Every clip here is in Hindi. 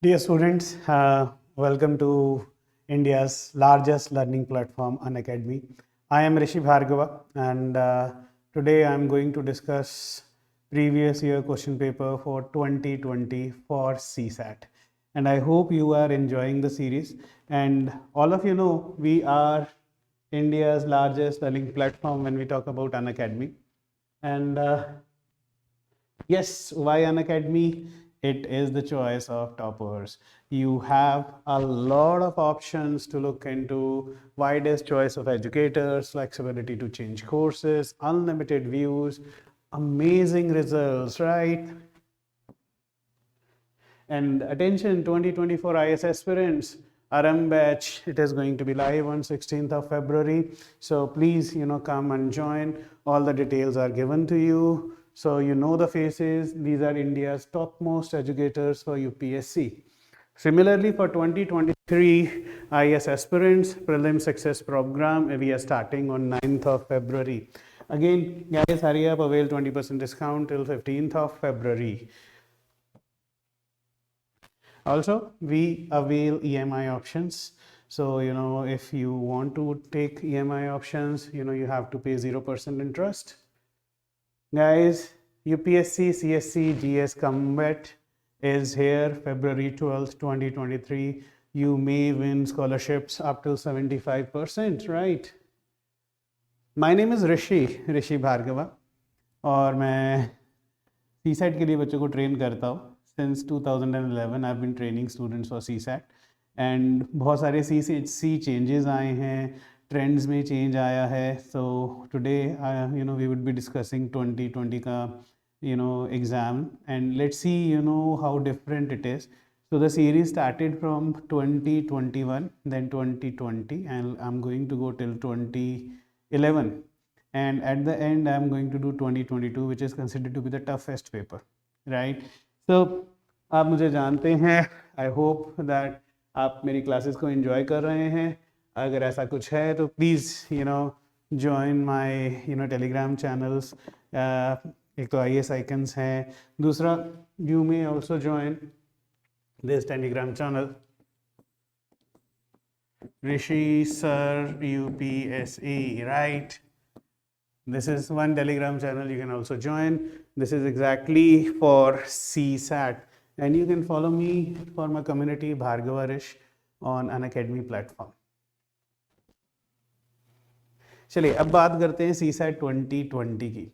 Dear students, welcome to India's largest learning platform, Unacademy. I am Rishi Bhargava, and today I am going to discuss previous year question paper for 2020 for CSAT. And I hope you are enjoying the series. And all of you know we are India's largest learning platform when we talk about Unacademy. And yes, why Unacademy? It is the choice of toppers. You have a lot of options to look into, widest choice of educators, flexibility to change courses, unlimited views, amazing results, right? And attention, 2024 IS aspirants, RM batch, it is going to be live on 16th of February. So please, come and join. All the details are given to you. So you know the faces. These are India's topmost educators for UPSC. Similarly, for 2023 IS aspirants prelim success program, we are starting on 9th of February. Again, guys, hurry up, avail 20% discount till 15th of February. Also, we avail EMI options. So, if you want to take EMI options, you have to pay 0% interest. Guys, UPSC, CSC, GS Combat is here February 12th, 2023. You may win scholarships up to 75%, right? My name is ऋषि भार्गवा, और मैं CSAT के लिए बच्चों को ट्रेन करता हूँ. Since 2011 I've been training students for CSAT, and बहुत सारे CSC changes आए हैं, ट्रेंड्स में चेंज आया है. So today we would be discussing 2020 का exam, and let's see how different it is. So the series started from 2021, then 2020, and I'm going to go till 2011, and at the end I'm going to do 2022, which is considered to be the toughest paper, right? So आप मुझे जानते हैं. I hope that आप मेरी क्लासेस को enjoy कर रहे हैं. अगर ऐसा कुछ है तो please join my Telegram channels. एक तो IAS आइकन्स हैं, दूसरा you may also join this telegram channel, Rishi Sir UPSE, right? This is one telegram channel you can also join. This is exactly for CSAT, and you can follow me for my community Bhargava Rish on Unacademy platform. चलिए अब बात करते हैं CSAT 2020 की.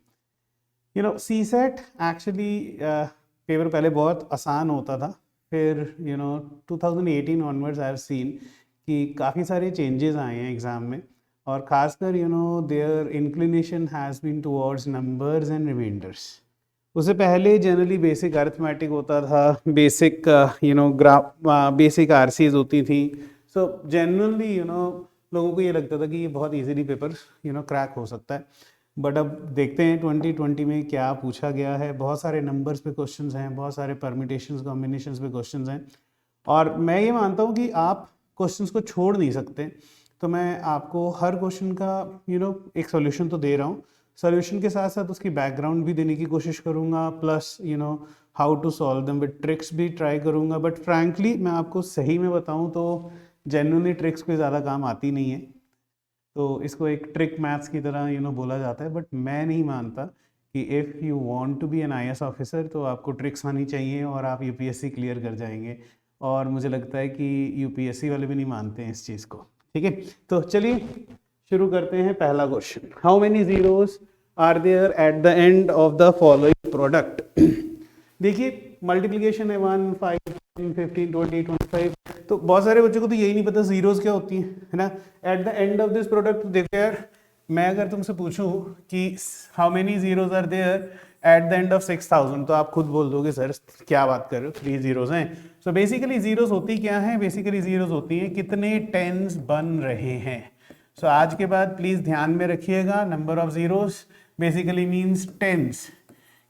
CSAT एक्चुअली पेपर पहले बहुत आसान होता था, फिर 2018 ऑनवर्ड्स आई हैव सीन कि काफ़ी सारे चेंजेस आए हैं एग्ज़ाम में, और ख़ासकर their inclination has been towards numbers and reminders. उससे पहले जनरली बेसिक अरिथमेटिक होता था, बेसिक ग्राफ, बेसिक आरसीज होती थी. सो जनरली लोगों को ये लगता था कि ये बहुत इजीली पेपर क्रैक हो सकता है. बट अब देखते हैं 2020 में क्या पूछा गया है. बहुत सारे नंबर्स पे क्वेश्चंस हैं, बहुत सारे परमिटेशंस कॉम्बिनेशंस पे क्वेश्चंस हैं, और मैं ये मानता हूँ कि आप क्वेश्चंस को छोड़ नहीं सकते. तो मैं आपको हर क्वेश्चन का एक सॉल्यूशन तो दे रहा हूँ. सॉल्यूशन के साथ साथ उसकी बैकग्राउंड भी देने की कोशिश करूँगा, plus how to solve them with tricks भी ट्राई करूँगा. बट फ्रैंकली मैं आपको सही में बताऊँ तो जेन्युइनली ट्रिक्स कोई ज़्यादा काम आती नहीं है. तो इसको एक ट्रिक मैथ्स की तरह बोला जाता है, बट मैं नहीं मानता कि if you want to be an IAS officer तो आपको ट्रिक्स आनी चाहिए और आप UPSC क्लियर कर जाएंगे. और मुझे लगता है कि UPSC वाले भी नहीं मानते हैं इस चीज़ को. ठीक है, तो चलिए शुरू करते हैं. पहला question, how many zeros are there at the end of the following product. देखिए मल्टीप्लिकेशन है 1, 5, 15, 20, 25. तो बहुत सारे बच्चों को तो यही नहीं पता जीरोस क्या होती हैं, है ना. At the end of this product देखो यार, मैं अगर तुमसे पूछूं कि how many zeros are there at the end of 6000, तो आप खुद बोल दोगे सर क्या बात कर रहे हो, 3 जीरोस हैं. सो बेसिकली जीरोस होती क्या है, बेसिकली जीरोस होती हैं कितने टेंस बन रहे हैं. सो आज के बाद प्लीज ध्यान में रखिएगा, number of zeros basically means tens,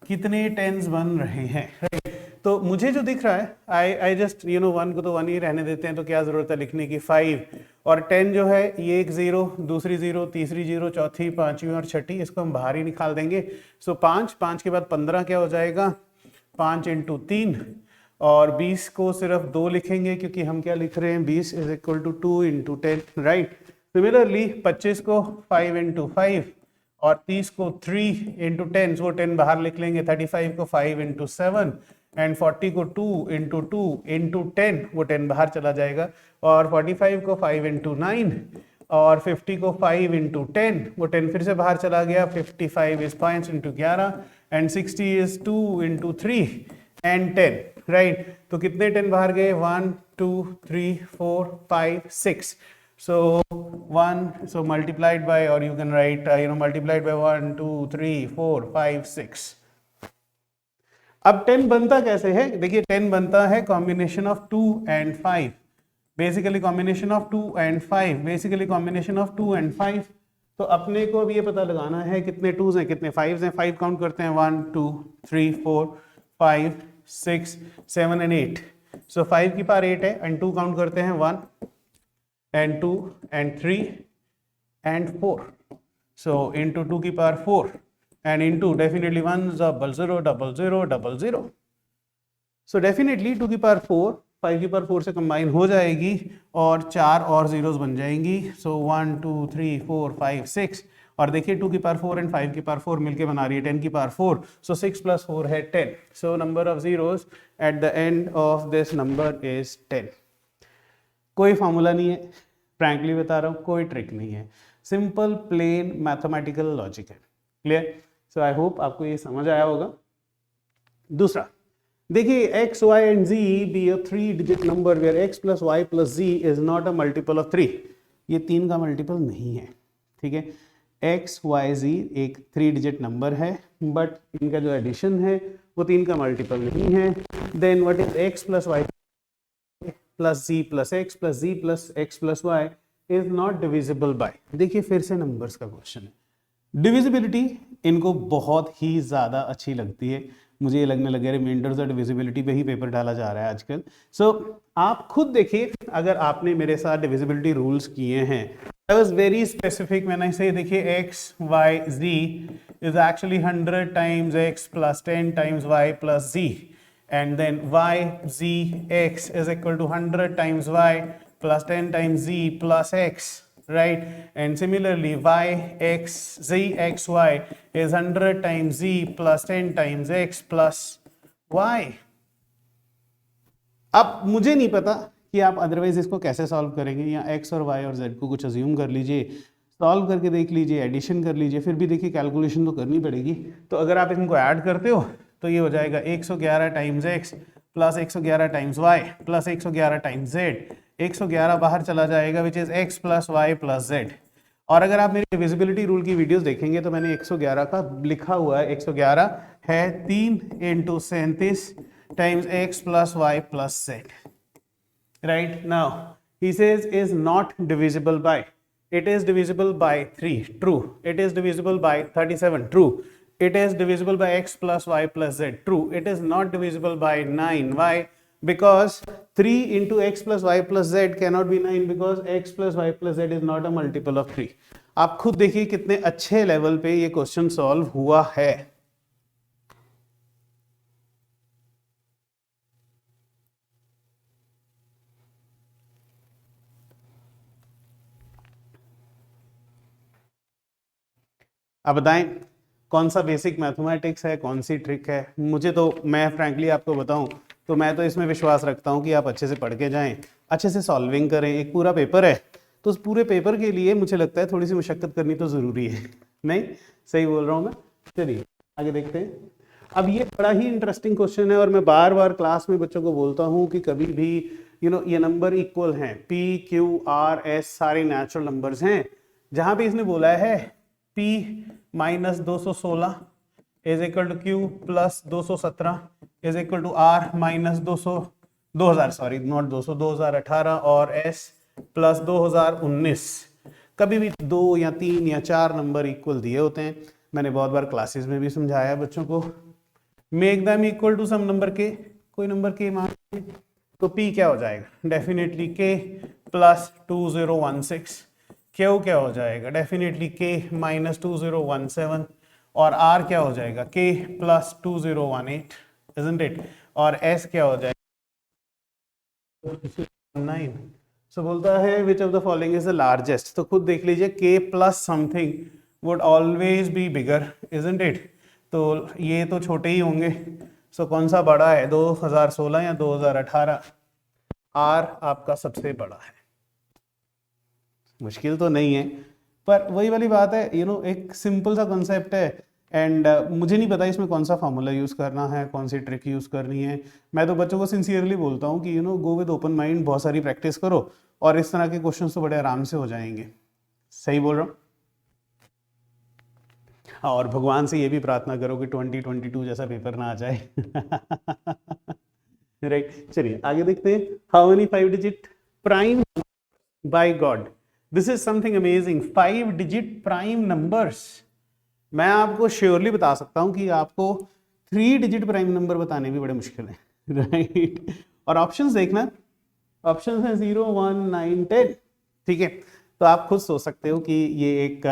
कितने टेंस बन रहे हैं, राइट. तो मुझे जो दिख रहा है आई जस्ट 1 को तो 1 ही रहने देते हैं, तो क्या जरूरत है लिखने की 5, और 10 जो है ये एक जीरो, दूसरी जीरो, तीसरी जीरो, चौथी, पांचवी और छठी, इसको हम बाहर ही निकाल देंगे. सो 5 के बाद 15 क्या हो जाएगा, 5 × 3, और 20 को सिर्फ 2 लिखेंगे क्योंकि हम क्या लिख रहे हैं, 20 is equal to 2 into 10, right. Similarly 25 को 5 इंटू 5 और 30 को 3 इंटू 10, वो 10 बाहर लिख लेंगे। 35 को 5 इंटू 7 एंड 40 को 2 इंटू 2 इंटू 10, वो 10 बाहर चला जाएगा। और 45 को 5 इंटू 9 और 50 को 5 इंटू 10, वो 10 फिर से बाहर चला गया। 55 is 5 into 11 and 60 is 2 into 3 and 10, right. तो कितने 10 बाहर गए, 1 2 3 4 5 6, so 1, so multiplied by, or you can write multiplied by 1 2 3 4 5 6। अब 10 बनता कैसे है, देखिए 10 बनता है combination of 2 and 5, basically combination of 2 and 5, basically combination of 2 and 5। तो अपने को अब ये पता लगाना है कितने 2s हैं कितने 5s हैं। 5 काउंट करते हैं, 1 2 3 4 5 6 7 एंड 8, सो 5 की पावर 8 है एंड 2 काउंट करते हैं, 1 and 2 and 3 and 4, so into 2 की power 4 and into definitely 1 double 0 double 0 double 0, so definitely 2 की पावर 4 5 की पावर 4 से कंबाइन हो जाएगी और 4 और जीरोस बन जाएंगी, so 1 2 3 4 5 6, और देखिए 2 की पावर 4 एंड 5 की पावर 4 मिलके बना रही है 10 की पावर 4, so 6 plus 4 है 10, so number of zeros at the end of this number is 10। कोई फॉर्मूला नहीं है, फ्रैंकली बता रहा हूँ, कोई ट्रिक नहीं है, सिंपल प्लेन मैथमेटिकल लॉजिक है। क्लियर? सो आई होप आपको ये समझ आया होगा। दूसरा देखिए, x y and z be a 3-digit number where x plus y plus z is not a multiple of 3। ये 3 का मल्टीपल नहीं है, ठीक है। x y z एक 3-digit नंबर है, बट इनका जो एडिशन है वो 3 का मल्टीपल नहीं है। Then what is x plus y plus z plus x plus z plus x plus y is not divisible by। देखिए फिर से नंबर्स का क्वेश्चन है। डिविजिबिलिटी इनको बहुत ही ज़्यादा अच्छी लगती है, मुझे ये लगने लगे रिमाइंडर्स और डिविजिबिलिटी पे ही पेपर डाला जा रहा है आजकल। सो आप खुद देखिए, अगर आपने मेरे साथ डिविजिबिलिटी रूल्स किए हैं, I was very specific when I से, देखिए x y z is actually 100 times x plus 10 times y plus z, and then y z x is equal to 100 times y plus 10 times z plus x, right? And similarly y x z x y is 100 times z plus 10 times x plus y। अब मुझे नहीं पता कि आप अदरवाइज इसको कैसे सॉल्व करेंगे, या x और y और z को कुछ अज्यूम कर लीजिए, सॉल्व करके देख लीजिए, एडिशन कर लीजिए, फिर भी देखिए कैलकुलेशन तो करनी पड़ेगी। तो अगर आप इनको ऐड करते हो तो ये हो जाएगा 111 times x plus 111 times y plus 111 times z, 111 बाहर चला जाएगा which is x plus y plus z। और अगर आप मेरी डिविजिबिलिटी रूल की वीडियोस देखेंगे तो मैंने 111 का लिखा हुआ है, 111 है 3 into 37 times x plus y plus z, right. Now he says is not divisible bye, it is divisible by 3, true। it is divisible by 37, true। it is divisible by x plus y plus z, true। it is not divisible by 9, why? because 3 into x plus y plus z cannot be 9 because x plus y plus z is not a multiple of 3। आप खुद देखिए कितने अच्छे लेवल पे ये क्वेश्चन सॉल्व हुआ है। अब बताएं कौन सा बेसिक मैथमेटिक्स है, कौन सी ट्रिक है। मुझे तो, मैं फ्रैंकली आपको बताऊं तो मैं तो इसमें विश्वास रखता हूं कि आप अच्छे से पढ़ के जाएं, अच्छे से सॉल्विंग करें। एक पूरा पेपर है तो उस पूरे पेपर के लिए मुझे लगता है थोड़ी सी मुशक्कत करनी तो ज़रूरी है। नहीं, सही बोल रहा हूँ मैं? चलिए आगे देखते हैं। अब ये बड़ा ही इंटरेस्टिंग क्वेश्चन है और मैं बार बार क्लास में बच्चों को बोलता हूँ कि कभी भी ये नंबर इक्वल हैं, P Q R S सारे नेचुरल नंबर्स हैं। जहाँ पे इसने बोला है P minus 216 is equal to Q plus 217 is equal to R minus 2018 और S प्लस 2019। कभी भी 2 या 3 या 4 नंबर इक्वल दिए होते हैं, मैंने बहुत बार क्लासेस में भी समझाया है बच्चों को। Make them equal to some number के, कोई नंबर के मान, तो P क्या हो जाएगा? Definitely K plus 2016। Q क्या हो जाएगा? Definitely K minus 2017। और R क्या हो जाएगा? K plus 2018, isn't it? और S क्या हो जाएगा? 9। सो बोलता है विच of the following is the largest, तो खुद देख लीजिए k plus something would always be bigger, isn't it? तो ये तो छोटे ही होंगे। सो कौन सा बड़ा है, 2016 या 2018? आर आपका सबसे बड़ा है। मुश्किल तो नहीं है, पर वही वाली बात है, एक सिंपल सा कॉन्सेप्ट है। एंड मुझे नहीं पता इसमें कौन सा फार्मूला यूज़ करना है, कौन सी ट्रिक यूज़ करनी है। मैं तो बच्चों को सिंसियरली बोलता हूँ कि गो विद ओपन माइंड, बहुत सारी प्रैक्टिस करो और इस तरह के क्वेश्चंस तो बड़े आराम से हो जाएंगे। सही बोल रहा हूँ? और भगवान से ये भी प्रार्थना करो कि 2022 जैसा पेपर ना आ जाए। राइट, चलिए आगे देखते हैं। How many 5 digit prime, by god this is something amazing. 5 digit prime numbers, मैं आपको श्योरली बता सकता हूं कि आपको 3 डिजिट प्राइम नंबर बताने भी बड़े मुश्किल हैं। राइट, और ऑप्शंस देखना, ऑप्शंस हैं 0, 1, 9, 10। ठीक है, तो आप खुद सोच सकते हो कि ये एक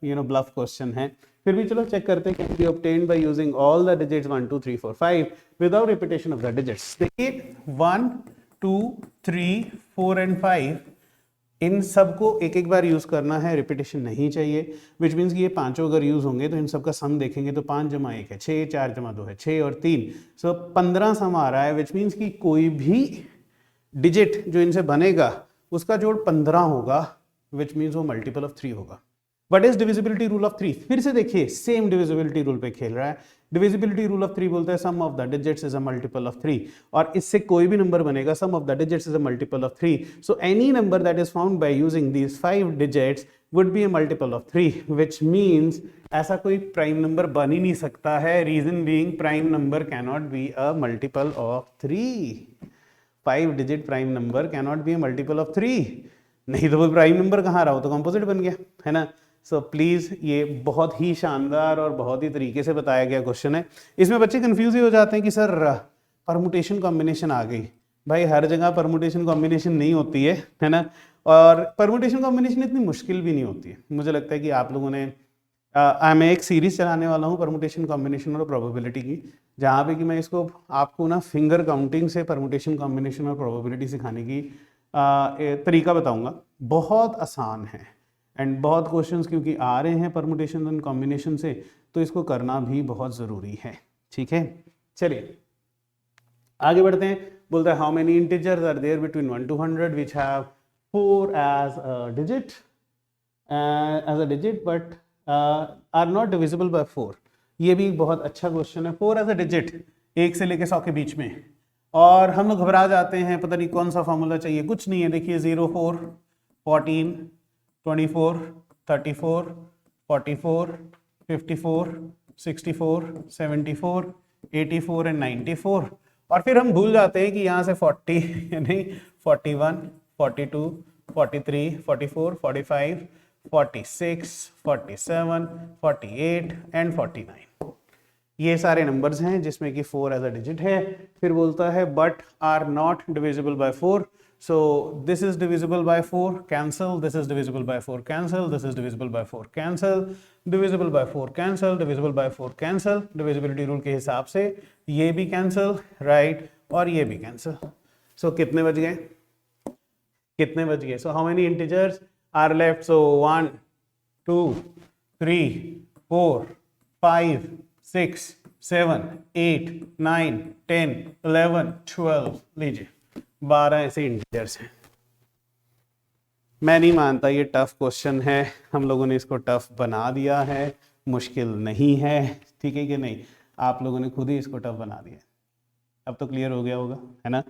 ब्लफ क्वेश्चन है। फिर भी चलो चेक करते हैं। Can be obtained by using all the digits 1, 2, 3, 4, 5 without repetition of the digits. देखिए 1, 2, 3, 4 एंड 5, इन सबको एक एक बार यूज करना है, रिपीटेशन नहीं चाहिए। विच मीन्स कि ये पांचों अगर यूज होंगे तो इन सबका सम देखेंगे तो 5 जमा 1 है 6, 4 जमा 2 है 6 और 3, सो 15 सम आ रहा है। विच मीन्स कि कोई भी डिजिट जो इनसे बनेगा उसका जोड़ 15 होगा, विच मीन्स वो मल्टीपल ऑफ 3 होगा। What is divisibility rule of 3? फिर से देखिए, सेम डिविजिबिलिटी रूल पे खेल रहा है। डिविजिबिलिटी रूल ऑफ 3 बोलता है sum of the digits is a multiple of 3, और इससे कोई भी नंबर बनेगा sum of the digits is a multiple of 3। So any number that is found by using these 5 digits would be a multiple of 3, which means ऐसा कोई प्राइम नंबर बन ही नहीं सकता है। Reason being prime number can not be a multiple of 3। 5 digit prime number can not be a multiple of 3। नहीं तो वो प्राइम नंबर कहाँ रहा, हो तो कंपोजिट बन गया, है ना। सो प्लीज़, ये बहुत ही शानदार और बहुत ही तरीके से बताया गया क्वेश्चन है। इसमें बच्चे कंफ्यूज ही हो जाते हैं कि सर परमुटेशन कॉम्बिनेशन आ गई। भाई हर जगह परमुटेशन कॉम्बिनेशन नहीं होती है ना। और परमुटेशन कॉम्बिनेशन इतनी मुश्किल भी नहीं होती है। मुझे लगता है कि आप लोगों ने मैं एक सीरीज चलाने वाला हूँ परमुटेशन कॉम्बिनेशन और प्रोबेबिलिटी की, जहाँ पे कि मैं इसको आपको ना फिंगर काउंटिंग से परमुटेशन कॉम्बिनेशन और प्रोबेबिलिटी सिखाने की तरीका बताऊंगा। बहुत आसान है एंड बहुत क्वेश्चंस क्योंकि आ रहे हैं परमुटेशन एंड कॉम्बिनेशन से, तो इसको करना भी बहुत ज़रूरी है। ठीक है, चलिए आगे बढ़ते हैं। बोलता है how many integers are there between 1 to 100 which have 4 as a digit but are not divisible by 4। ये भी एक बहुत अच्छा क्वेश्चन है। 4 एज अ डिजिट, 1 से लेके 100 के बीच में, और हम लोग घबरा जाते हैं, पता नहीं कौन सा फॉर्मूला चाहिए। कुछ नहीं है, देखिए 0, 4, 14, 24, 34, 44, 54, 64, 74, 84 एंड 94। और फिर हम भूल जाते हैं कि यहाँ से 40 नहीं 41, 42, 43, 44, 45, 46, 47, 48 एंड 49। ये सारे नंबर्स हैं जिसमें कि 4 एज अ डिजिट है। फिर बोलता है but are not divisible by 4। So this is divisible by 4, cancel. This is divisible by 4, cancel. This is divisible by 4, cancel. Divisible by 4, cancel. Divisible by 4, cancel. Divisibility rule के हिसाब से ये भी cancel, right? और ये भी cancel. So कितने बच गए? कितने बच गए? So how many integers are left? So 1, 2, 3, 4, 5, 6, 7, 8, 9, 10, 11, 12। लीजिए 12 ऐसे इंटीजर्स हैं। मैं नहीं मानता ये टफ क्वेश्चन है, हम लोगों ने इसको टफ बना दिया है, मुश्किल नहीं है। ठीक है कि नहीं? आप लोगों ने खुद ही इसको टफ बना दिया। अब तो क्लियर हो गया होगा, है ना।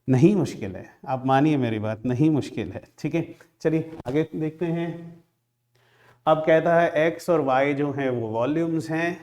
नहीं मुश्किल है, आप मानिए मेरी बात, नहीं मुश्किल है। ठीक है, चलिए आगे देखते हैं। अब कहता है एक्स और वाई जो हैं वो वॉल्यूम्स हैं,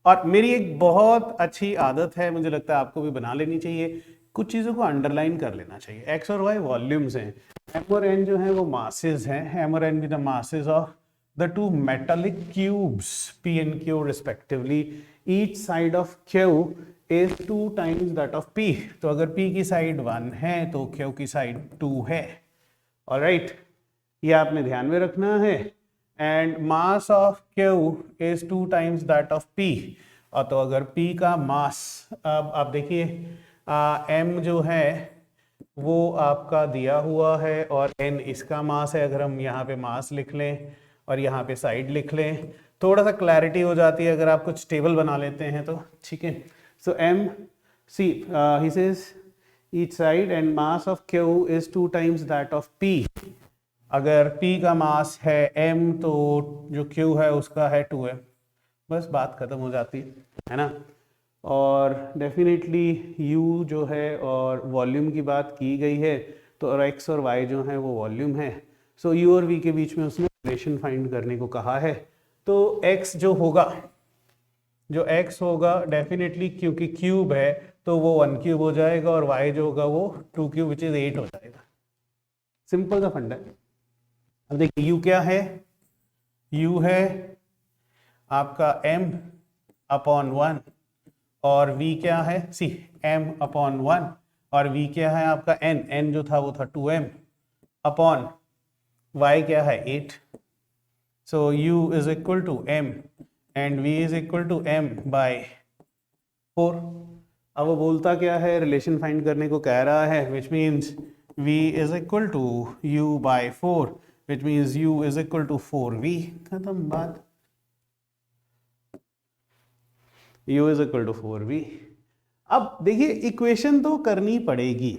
और मेरी एक बहुत अच्छी आदत है, मुझे लगता है आपको भी बना लेनी चाहिए, कुछ चीज़ों को अंडरलाइन कर लेना चाहिए। एक्स और वाई वॉल्यूम्स हैं, एम और एन जो है वो मासेस हैं। एम और एन भी the masses of the two metallic cubes P and Q respectively. Each side of Q is 2 times that of P. तो अगर पी की साइड 1 है तो क्यू की साइड 2 है। ऑलराइट, ये आपने ध्यान में रखना है। And mass of Q is 2 times that of P. और तो अगर पी का मास, अब आप देखिए एम जो है वो आपका दिया हुआ है और n इसका मास है। अगर हम यहाँ पे मास लिख लें और यहाँ पे साइड लिख लें, थोड़ा सा क्लैरिटी हो जाती है अगर आप कुछ टेबल बना लेते हैं तो, ठीक है। So m see he says each side and mass of q is 2 times that of p। अगर p का मास है m तो जो q है उसका है 2m। बस बात खत्म हो जाती है ना। और डेफिनेटली u जो है और वॉल्यूम की बात की गई है, तो और x और y जो है वो वॉल्यूम है। सो u और v के बीच में उसने रिलेशन फाइंड करने को कहा है। तो x जो होगा, जो x होगा डेफिनेटली क्योंकि क्यूब है तो वो 1 क्यूब हो जाएगा, और y जो होगा वो 2 क्यूब विच इज 8 हो जाएगा। सिंपल सा फंडा है। अब देखिए u क्या है, u है आपका m अपॉन 1, और v क्या है, सी m अपॉन 1, और v क्या है आपका n जो था वो था 2m अपॉन y क्या है 8। So u is equal to m and v is equal to m by 4। अब वो बोलता क्या है, रिलेशन फाइंड करने को कह रहा है, which means v is equal to u by 4, which means u is equal to 4v। खत्म बात, u is equal to 4v। अब देखिए इक्वेशन तो करनी पड़ेगी।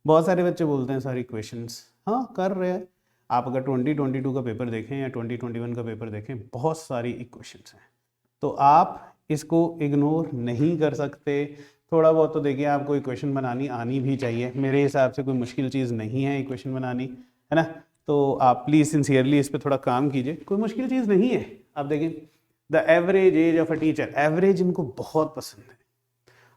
बहुत सारे बच्चे बोलते हैं सर इक्वेशंस, हाँ कर रहे हैं। आप अगर 2022 का पेपर देखें या 2021 का पेपर देखें, बहुत सारी इक्वेशंस हैं, तो आप इसको इग्नोर नहीं कर सकते। थोड़ा बहुत तो देखिए आपको इक्वेशन बनानी आनी भी चाहिए। मेरे हिसाब से कोई मुश्किल चीज़ नहीं है इक्वेशन बनानी, है ना। तो आप प्लीज़ सिंसियरली इस पर थोड़ा काम कीजिए, कोई मुश्किल चीज़ नहीं है। आप देखिए the average age of a teacher, average इनको बहुत पसंद है।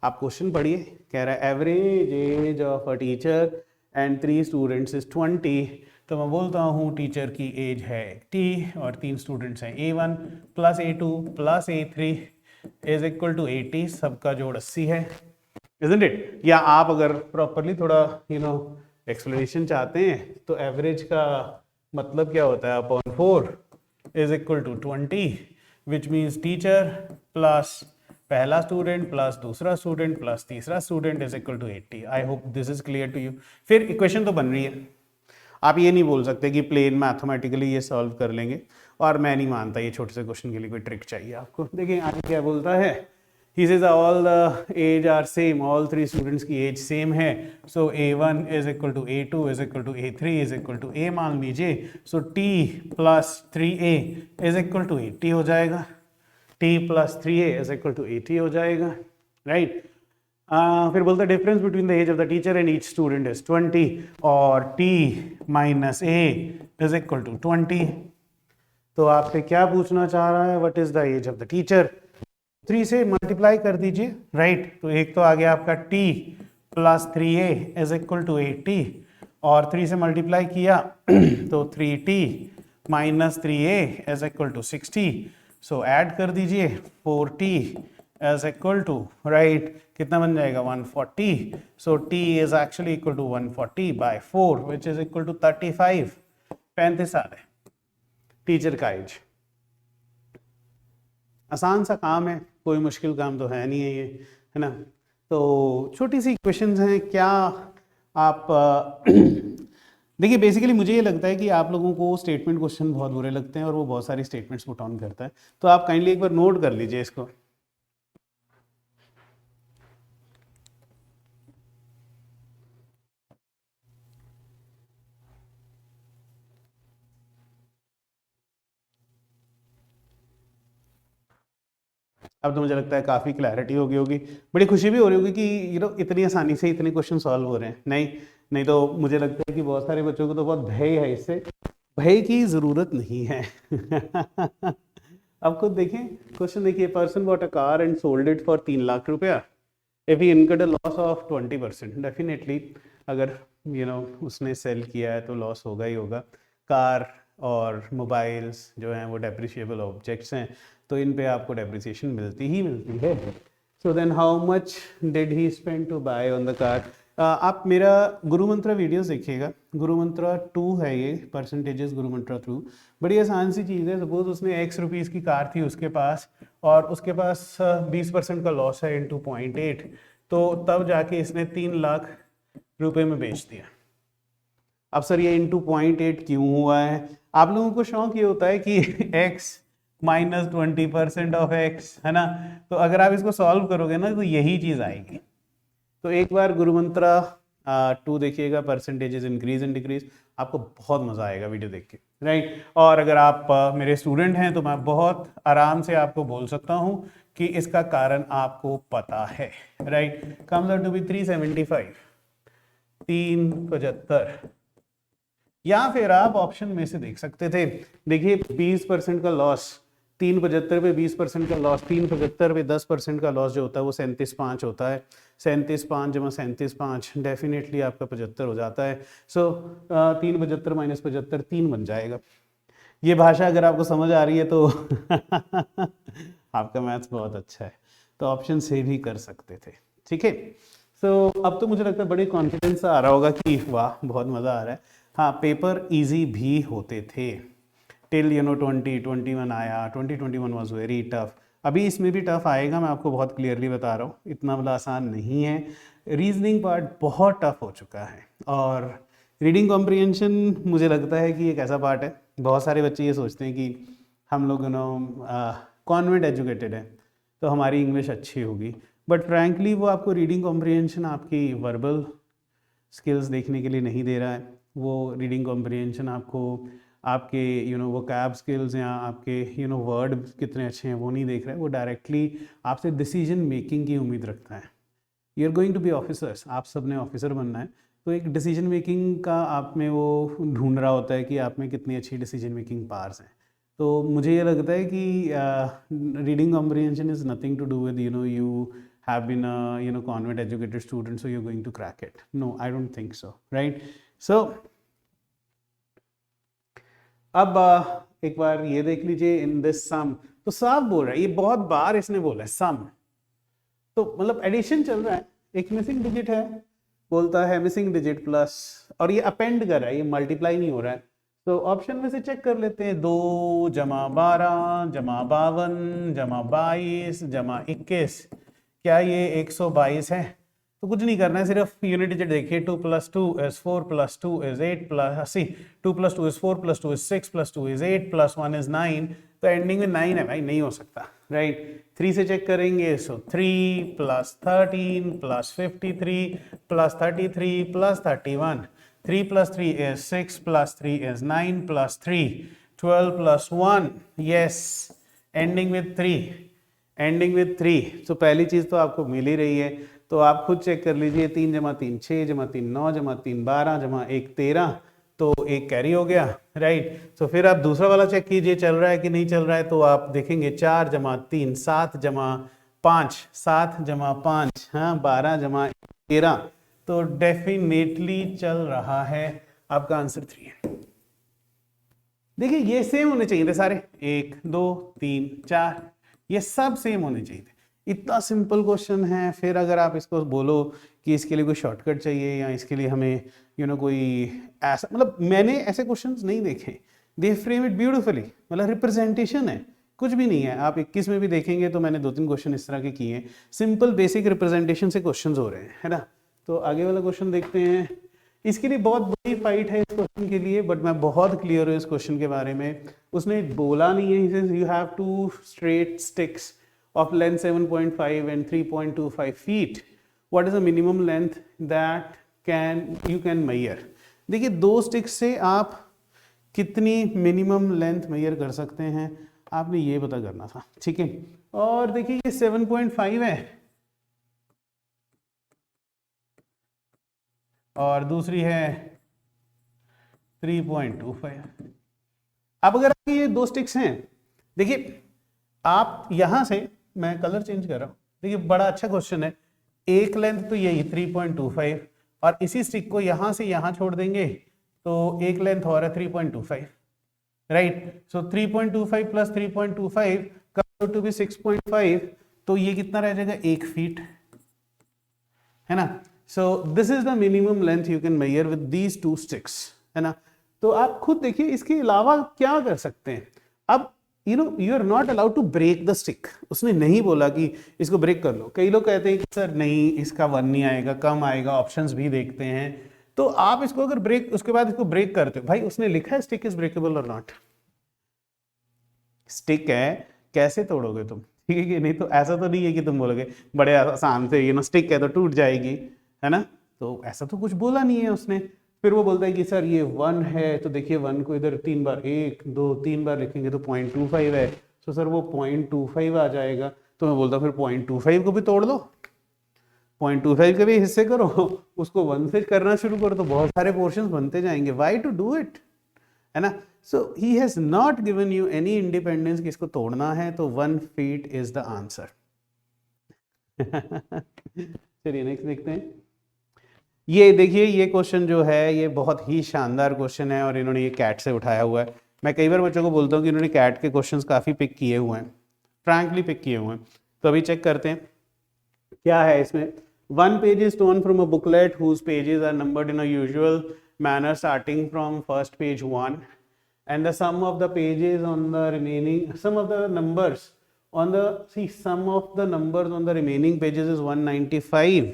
आप क्वेश्चन पढ़िए, कह रहा है average age of a teacher and 3 students is 20। तो मैं बोलता हूँ टीचर की एज है t और 3 स्टूडेंट्स हैं a1 plus a2 plus a3 is equal to 80। सबका जोड़ 80 है, इजंट इट। या आप अगर प्रॉपरली थोड़ा एक्सप्लेनेशन चाहते हैं तो एवरेज का मतलब क्या होता है, upon 4 is equal to 20, which means teacher plus पहला स्टूडेंट प्लस दूसरा स्टूडेंट प्लस तीसरा student is equal to 80। I hope this is clear to you. फिर इक्वेशन तो बन रही है, आप ये नहीं बोल सकते कि प्लेन मैथमेटिकली ये सॉल्व कर लेंगे, और मैं नहीं मानता ये छोटे से क्वेश्चन के लिए कोई ट्रिक चाहिए आपको। देखिए आगे क्या बोलता है, he says all the age are same, ऑल 3 स्टूडेंट्स की एज सेम है। So a1 is equal to a2 is equal to a3 is equal to a मान लीजिए। So t plus 3a is equal to 80 हो जाएगा, t plus 3a is equal to 80 हो जाएगा, राइट। फिर बोलता है difference between the age of the teacher and each student is 20, और t minus a is equal to 20। तो आपसे क्या पूछना चाह रहा है, what is the age of the teacher. 3 से मल्टीप्लाई कर दीजिए, राइट। तो एक तो आ गया आपका t plus 3a is equal to 80, और 3 से मल्टीप्लाई किया तो 3t minus 3a is equal to 60। So add कर दीजिए 4t as equal to, right, कितना बन जाएगा 140। So t is actually equal to 140 by 4 which is equal to 35। 35 साल है टीचर का एज। आसान सा काम है, कोई मुश्किल काम तो है नहीं है ये, है ना। तो छोटी सी इक्वेशंस हैं क्या आप देखिए बेसिकली मुझे ये लगता है कि आप लोगों को स्टेटमेंट क्वेश्चन बहुत बुरे लगते हैं और वो बहुत सारी स्टेटमेंट्स पुट ऑन करता है। तो आप काइंडली एक बार नोट कर लीजिए इसको। अब तो मुझे लगता है काफ़ी क्लैरिटी हो गई होगी, बड़ी खुशी भी हो रही होगी कि इतनी आसानी से इतने क्वेश्चन सॉल्व हो रहे हैं। नहीं तो मुझे लगता है कि बहुत सारे बच्चों को तो बहुत भय है इससे। भय की ज़रूरत नहीं है अब खुद देखें क्वेश्चन, देखिए person bought a car and sold it for 3 lakh रुपया, if he incurred a loss of 20%। Definitely अगर उसने सेल किया है तो लॉस होगा ही होगा। कार और मोबाइल्स जो हैं वो डेप्रिशिएबल ऑब्जेक्ट्स हैं, तो इन पे आपको डेप्रिसिएशन मिलती ही मिलती है। So then how much did he spend to buy on the car. आप मेरा गुरु मंत्रा वीडियोस देखिएगा, गुरु मंत्रा 2 है ये, परसेंटेजेस गुरु मंत्रा 2। बड़ी आसान सी चीज़ है। सपोज उसने x रुपीज़ की कार थी उसके पास, और उसके पास 20% का लॉस है इंटू 0.8, तो तब जाके इसने 3 लाख रुपए में बेच दिया। अब सर ये इंटू 0.8 क्यों हुआ है? आप लोगों को शौक ये होता है कि x माइनस 20% ऑफ x, है ना? तो अगर आप इसको सॉल्व करोगे ना तो यही चीज आएगी। तो एक बार गुरुमंत्रा 2 देखिएगा, परसेंटेजेस इंक्रीज एंड डिक्रीज, आपको बहुत मजा आएगा वीडियो देख के, राइट? और अगर आप मेरे स्टूडेंट हैं तो मैं बहुत आराम से आपको बोल सकता हूं कि इसका कारण आपको पता है, right? Comes out to be 375, 375। या फिर आप ऑप्शन में से देख सकते थे, देखिए 20% का लॉस, 375 पे 20% का लॉस, 375 पे 10% का लॉस जो होता है वो 37.5 होता है। 37.5 जमा 37.5 डेफिनेटली आपका 75 हो जाता है। सो 375 माइनस 75 3 बन जाएगा। ये भाषा अगर आपको समझ आ रही है तो आपका मैथ्स बहुत अच्छा है, तो ऑप्शन से भी कर सकते थे, ठीक है? सो अब तो मुझे लगता है बड़े कॉन्फिडेंस से आ रहा होगा कि वाह बहुत मज़ा आ रहा है। हाँ, पेपर इजी भी होते थे टिल 2021 आया, 2021 वॉज वेरी टफ। अभी इसमें भी टफ आएगा, मैं आपको बहुत क्लियरली बता रहा हूँ, इतना बड़ा आसान नहीं है। रीजनिंग पार्ट बहुत टफ हो चुका है, और रीडिंग कॉम्प्रिहेंशन मुझे लगता है कि एक ऐसा पार्ट है, बहुत सारे बच्चे ये सोचते हैं कि हम लोग कॉन्वेंट एजुकेटेड हैं तो हमारी इंग्लिश अच्छी होगी, बट फ्रैंकली वो आपको रीडिंग कॉम्प्रिहेंशन आपकी वर्बल स्किल्स देखने के लिए नहीं दे रहा है। वो रीडिंग कॉम्प्रिहेंशन आपको आपके वो कैब स्किल्स या आपके वर्ड कितने अच्छे हैं वो नहीं देख रहा है। वो डायरेक्टली आपसे डिसीजन मेकिंग की उम्मीद रखता है। You are going to be officers, आप सब ने ऑफिसर बनना है, तो एक डिसीजन मेकिंग का आप में वो ढूंढ रहा होता है कि आप में कितनी अच्छी डिसीजन मेकिंग पावर्स हैं। तो मुझे ये लगता है कि reading comprehension is nothing to do with you have been a convent educated student so you're going to crack it. No, I don't think so, right? So अब एक बार ये देख लीजिए इन दिस सम, तो साफ बोल रहा है, ये बहुत बार इसने बोला है सम, तो मतलब एडिशन चल रहा है, एक मिसिंग डिजिट है, बोलता है मिसिंग डिजिट प्लस, और ये अपेंड कर रहा है, ये मल्टीप्लाई नहीं हो रहा है। तो ऑप्शन में से चेक कर लेते हैं, 2 जमा 12 जमा 52 जमा 22 जमा 21, क्या ये 122 है? तो कुछ नहीं करना है, सिर्फ यूनिट डिजिट देखिए, 2 + 2 = 4 + 2 = 8 प्लस 2 + 2 = 4 + 2 = 6 + 2 = 8 + 1 = 9, तो एंडिंग में 9 है भाई, नहीं हो सकता, राइट? 3 से चेक करेंगे, सो 3 + 13 + 53 + 33 + 31, 3 + 3 = 6 + 3 = 9 + 3 12 + 1, yes, ending with 3, ending with 3। तो पहली चीज तो आपको मिल ही रही है, तो आप खुद चेक कर लीजिए, 3 जमा 3 6 जमा 3 9 जमा 3 12 जमा 1 13, तो एक कैरी हो गया, राइट? तो फिर आप दूसरा वाला चेक कीजिए चल रहा है कि नहीं चल रहा है, तो आप देखेंगे 4 जमा 3 7 जमा 5 7 जमा 5, हाँ 12 जमा 13, तो डेफिनेटली चल रहा है। आपका आंसर 3 है। देखिए ये सेम होने चाहिए थे सारे, 1 2 3 4, ये सब सेम होने चाहिए थे। इतना सिंपल क्वेश्चन है, फिर अगर आप इसको बोलो कि इसके लिए कोई शॉर्टकट चाहिए या इसके लिए हमें कोई ऐसा, मतलब मैंने ऐसे क्वेश्चंस नहीं देखे, दे फ्रेम इट ब्यूटिफुली, मतलब रिप्रेजेंटेशन है, कुछ भी नहीं है। आप 21 में भी देखेंगे तो मैंने 2-3 क्वेश्चन इस तरह के किए हैं, सिंपल बेसिक रिप्रेजेंटेशन से क्वेश्चन हो रहे हैं, है ना? तो आगे वाला क्वेश्चन देखते हैं। इसके लिए बहुत बड़ी फाइट है इस क्वेश्चन के लिए, बट मैं बहुत क्लियर हूँ इस क्वेश्चन के बारे में। उसने बोला नहीं है, you have 2 straight sticks of length 7.5 and 3.25 feet. What is the minimum length that you can measure? देखिए 2 स्टिक्स से आप कितनी मिनिमम लेंथ मेजर कर सकते हैं, आपने ये पता करना था, ठीक है? और देखिए ये 7.5 है और दूसरी है 3.25। अब अगर ये 2 स्टिक्स हैं, देखिए आप यहां से, मैं कलर चेंज कर रहा हूं, देखिए बड़ा अच्छा क्वेश्चन है। एक लेंथ तो यही 3.25, और इसी स्टिक को यहां से यहां छोड़ देंगे तो एक लेंथ और है 3.25, right? So 3.25 + 3.25 comes to be 6.5, तो ये कितना रह जाएगा, 1 फीट, है ना? So this is the minimum length you can measure with these 2 sticks, है ना? तो आप खुद देखिए इसके अलावा क्या कर सकते हैं। अब you are not allowed to break the stick. उसने नहीं बोला कि इसको ब्रेक कर लो। कई लोग कहते हैं कि सर नहीं, इसका 1 नहीं आएगा, कम आएगा, ऑप्शंस भी देखते हैं। तो आप इसको अगर ब्रेक, उसके बाद इसको ब्रेक करते हो, भाई उसने लिखा है स्टिक इज ब्रेकेबल और नॉट। स्टिक है, कैसे तोड़ोगे तुम, ठीक है कि नहीं? तो ऐसा तो नहीं है कि तुम बोलोगे बड़े आसान से स्टिक है तो टूट जाएगी, है ना? तो ऐसा तो कुछ बोला नहीं है उसने। फिर वो बोलता है कि सर ये 1 है, तो देखिए 1 को इधर 3 बार, 1 2 3 बार लिखेंगे तो 0.25 है, तो सर वो 0.25 आ जाएगा। तो मैं बोलता हूँ फिर 0.25 को भी तोड़ दो, 0.25 के भी हिस्से करो, उसको 1 से करना शुरू करो, तो बहुत सारे पोर्शंस बनते जाएंगे। वाई टू डू इट, है ना? So he has not given you any independence कि इसको तोड़ना है, तो 1 फीट इज द आंसर। चलिए नेक्स्ट देखते हैं। ये देखिए, ये क्वेश्चन जो है ये बहुत ही शानदार क्वेश्चन है और इन्होंने ये कैट से उठाया हुआ है। मैं कई बार बच्चों को बोलता हूँ कि इन्होंने कैट के क्वेश्चंस काफ़ी पिक किए हुए हैं, फ्रैंकली पिक किए हुए हैं। तो अभी चेक करते हैं क्या है इसमें। 1 page is torn from a booklet whose pages are numbered in a usual manner starting from first page 1, and the sum of the pages on the remaining, sum of the numbers on the, see sum of the numbers on the remaining pages is 195,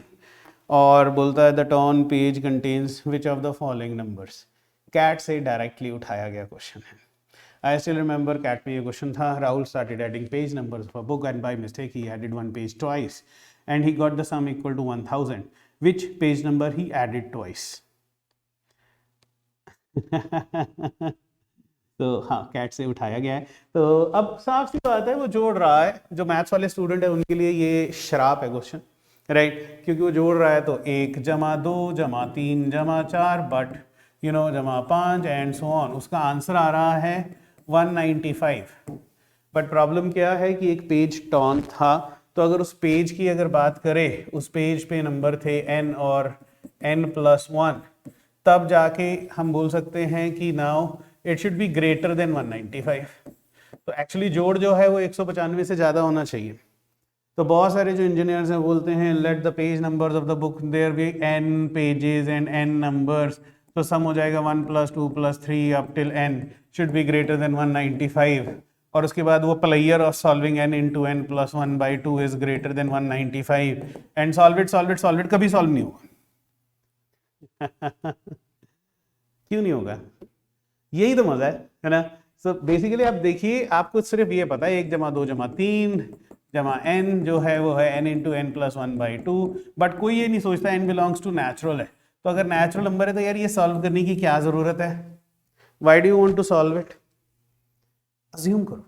और बोलता है the torn page contains which of the following numbers. CAT से डायरेक्टली उठाया गया क्वेश्चन है। आई स्टिल रिमेंबर कैट में ये क्वेश्चन था, Rahul started adding page numbers of a book and by mistake he added 1 page twice and he got the sum equal to 1000, which page number he added twice? तो हाँ, कैट से उठाया गया है। तो अब साफ सी बात है वो जोड़ रहा है। जो मैथ्स वाले स्टूडेंट है उनके लिए ये श्राप है क्वेश्चन, राइट? क्योंकि वो जोड़ रहा है तो 1 जमा 2 जमा 3 जमा 4 बट जमा 5 एंड सो ऑन। उसका आंसर आ रहा है 195। बट प्रॉब्लम क्या है कि एक पेज टॉन था, तो अगर उस पेज की अगर बात करें, उस पेज पे नंबर थे n और n+1, तब जाके हम बोल सकते हैं कि now it should be greater than 195। तो एक्चुअली जोड़ जो है वो 195 से ज़्यादा होना चाहिए। तो बहुत सारे जो इंजीनियर्स हैं बोलते हैं let the page numbers of the book there be n pages and n numbers, तो सम हो जाएगा 1 + 2 + 3 up till n should be greater than 195, और उसके बाद वो player of solving n into n + 1/2 is greater than 195 and solve it कभी सॉल्व नहीं होगा। क्यों नहीं होगा? यही तो मजा है ना? सो बेसिकली आप देखिए, आपको सिर्फ ये पता है 1 जमा 2 जमा 3 जमा n जो है वो है n इंटू n + 1/2, बट कोई ये नहीं सोचता n बिलोंग्स टू नेचुरल है। तो अगर नेचुरल नंबर है तो यार ये सॉल्व करने की क्या जरूरत है? Why do you want to solve it? Assume करो,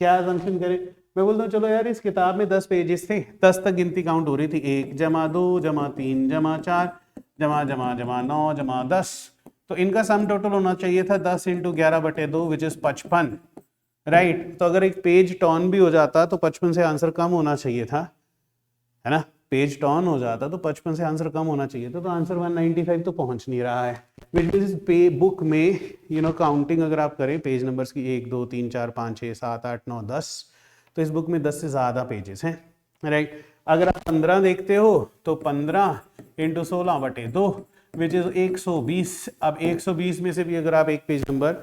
क्या अजम्पशन करें? मैं बोलता हूँ चलो यार इस किताब में 10 पेजेस थे, 10 तक गिनती काउंट हो रही थी, 1 जमा 2 जमा 3 जमा 4 जमा जमा जमा 9 जमा 10, तो इनका सम टोटल होना चाहिए था 10 इंटू 11/2 विच इज 55, राइट? तो अगर एक पेज टॉन भी हो जाता तो 55 से आंसर कम होना चाहिए था, है ना? पेज टॉन हो जाता तो 55 से आंसर कम होना चाहिए था, तो आंसर 195 तो पहुंच नहीं रहा है। विच मीन्स पे बुक में काउंटिंग अगर आप करें पेज नंबर्स की 1 2 3 4 5 6 7 8 9 10, तो इस बुक में 10 से ज़्यादा पेजेस हैं, राइट? अगर आप 15 देखते हो तो 15 इंटू 16/2 विच इज 120। अब 120 में से भी अगर आप एक पेज नंबर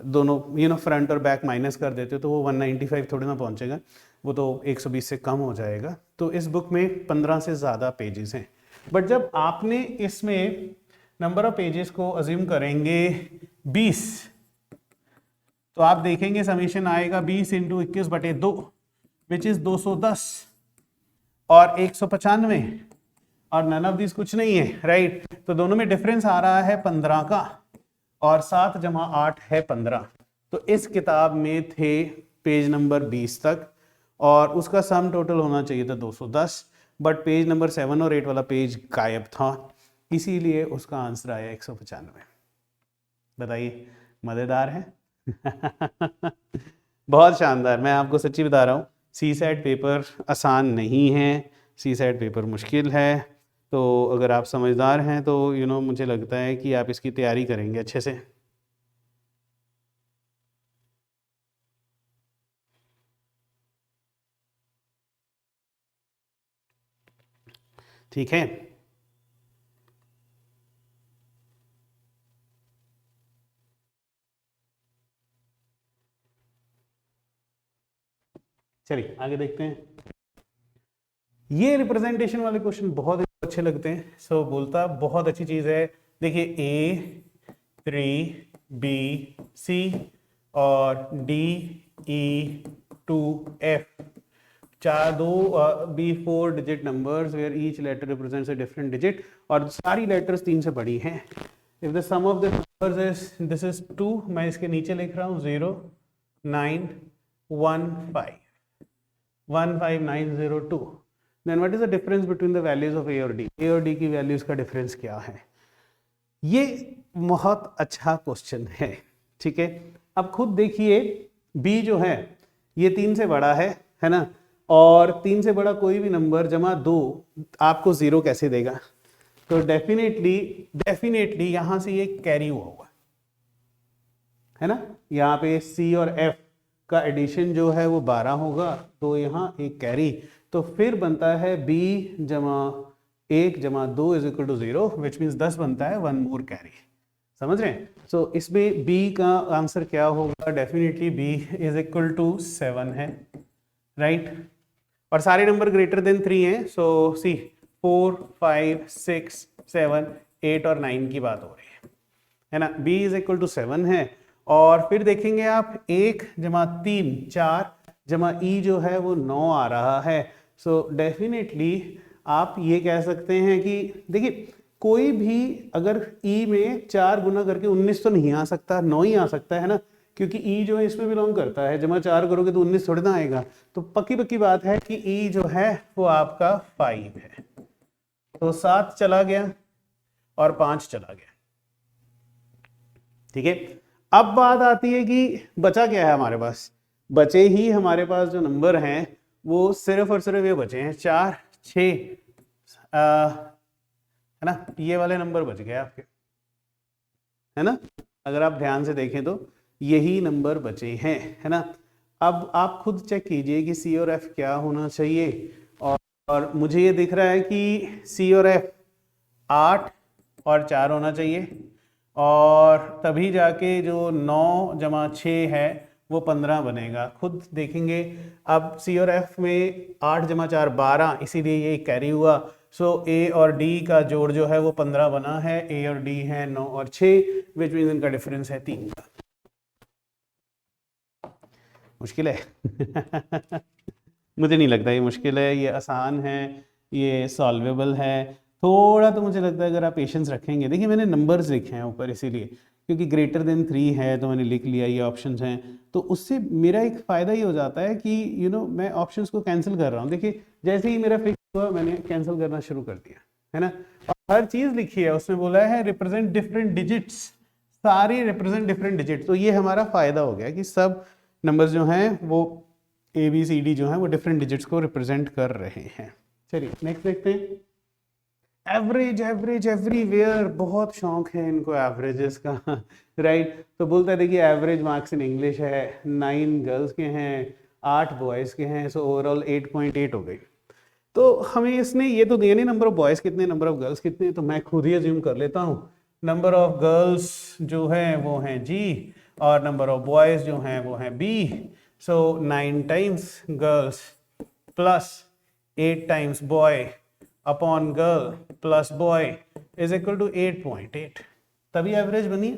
दोनों फ्रंट और बैक माइनस कर देते हो तो वो 195 थोड़ी ना पहुंचेगा, वो तो 120 से कम हो जाएगा। तो इस बुक में 15 से ज़्यादा पेजेस हैं। बट जब आपने इसमें नंबर ऑफ पेजेस को अज्यूम करेंगे 20, तो आप देखेंगे समीशन आएगा 20 इंटू 21/2 विच इज 210 और 195, और नन ऑफ दिस कुछ नहीं है, राइट? तो दोनों में डिफरेंस आ रहा है 15 का, और 7 जमा 8 है 15। तो इस किताब में थे पेज नंबर 20 तक और उसका सम टोटल होना चाहिए था 210, बट पेज नंबर 7 और 8 वाला पेज गायब था, इसीलिए उसका आंसर आया 195। बताइए, मज़ेदार है? बहुत शानदार। मैं आपको सच्ची बता रहा हूँ, सी सेट पेपर आसान नहीं है, सी सेट पेपर मुश्किल है। तो अगर आप समझदार हैं तो मुझे लगता है कि आप इसकी तैयारी करेंगे अच्छे से। ठीक है? चलिए आगे देखते हैं। ये रिप्रेजेंटेशन वाले क्वेश्चन बहुत अच्छे लगते हैं। सो बोलता बहुत अच्छी चीज है। देखिए A 3 B C और D E 2 F चार दो be 4 digit numbers where each letter represents a different digit, और सारी लेटर्स 3 से बड़ी हैं। If the sum of the numbers is this is 2, मैं इसके नीचे लिख रहा हूँ 0 9 1 5 1 5 9 0 2, then what is the difference between the values of A और डी? ए और डी की वैल्यूज का डिफरेंस क्या है? ये बहुत अच्छा क्वेश्चन है, ठीक है। अब खुद देखिए बी जो है ये 3 से बड़ा है ना, और 3 से बड़ा कोई भी नंबर जमा 2 आपको 0 कैसे देगा? तो डेफिनेटली यहां से ये कैरी हुआ होगा, है ना। यहाँ पे C और F का एडिशन जो है वो 12 होगा, तो यहाँ एक कैरी, तो फिर बनता है B जमा 1 जमा 2 is equal to 0, which means 10 बनता है, 1 मोर कैरी। समझ रहे हैं? सो इसमें B का आंसर क्या होगा? Definitely B is equal to 7 है, राइट। और सारे नंबर ग्रेटर देन 3 हैं। सो सी 4 5 6 7 8 और 9 की बात हो रही है ना। B इज इक्वल टू 7 है, और फिर देखेंगे आप 1 जमा 3 4 जमा E जो है वो 9 आ रहा है। सो डेफिनेटली आप ये कह सकते हैं कि देखिए कोई भी अगर E में 4 गुना करके 19 तो नहीं आ सकता, 9 ही आ सकता है ना, क्योंकि E जो है इसमें बिलोंग करता है। जमा 4 करोगे तो 19 थोड़ी ना आएगा। तो पक्की बात है कि E जो है वो आपका 5 है। तो 7 चला गया और 5 चला गया, ठीक है। अब बात आती है कि बचा क्या है हमारे पास? बचे ही हमारे पास जो नंबर हैं वो सिर्फ और सिर्फ ये बचे हैं 4 6 है ना। ये वाले नंबर बच गए आपके, है ना। अगर आप ध्यान से देखें तो यही नंबर बचे हैं, है ना। अब आप खुद चेक कीजिए कि C और F क्या होना चाहिए, और मुझे ये दिख रहा है कि C और F 8 और 4 होना चाहिए, और तभी जाके जो 9 जमा 6 है वो 15 बनेगा। खुद देखेंगे अब C और F में 8 जमा 4 12, इसीलिए ये कैरी हुआ। सो A और D का जोड़ जो है वो 15 बना है। A और D है 9 और 6, विच मीन्स इनका डिफरेंस है 3 का। मुश्किल है मुझे नहीं लगता ये मुश्किल है, ये आसान है, ये सॉल्वेबल है। थोड़ा तो मुझे लगता है अगर आप पेशेंस रखेंगे। देखिए मैंने नंबर्स लिखे हैं ऊपर इसीलिए, क्योंकि ग्रेटर देन 3 है तो मैंने लिख लिया, ये ऑप्शंस हैं, तो उससे मेरा एक फ़ायदा ये हो जाता है कि मैं ऑप्शंस को कैंसिल कर रहा हूँ। देखिए जैसे ही मेरा फिक्स हुआ मैंने कैंसिल करना शुरू कर दिया, है ना। और हर चीज़ लिखी है, उसमें बोला है रिप्रेजेंट डिफरेंट डिजिट्स, सारी रिप्रेजेंट डिफरेंट डिजिट। तो ये हमारा फ़ायदा हो गया कि सब नंबर्स जो हैं वो ABCD जो है वो डिफरेंट डिजिट्स को रिप्रेजेंट कर रहे हैं। चलिए नेक्स्ट देखते हैं। एवरेज एवरेज एवरीवेयर, बहुत शौक है इनको एवरेजेस का राइट। तो बोलता है देखिए एवरेज मार्क्स इन इंग्लिश है 9 गर्ल्स के हैं 8 बॉयज़ के हैं, सो ओवरऑल 8.8 हो गई। तो हमें इसने ये तो दिया नहीं नंबर ऑफ बॉयज़ कितने, नंबर ऑफ गर्ल्स कितने, तो मैं खुद ही अज्यूम कर लेता हूँ नंबर ऑफ गर्ल्स जो है वो हैं G और नंबर ऑफ बॉयज़ जो हैं वो हैं B। So 9 times girls plus 8 times boy upon girl plus boy is equal to 8.8, तभी एवरेज बनी,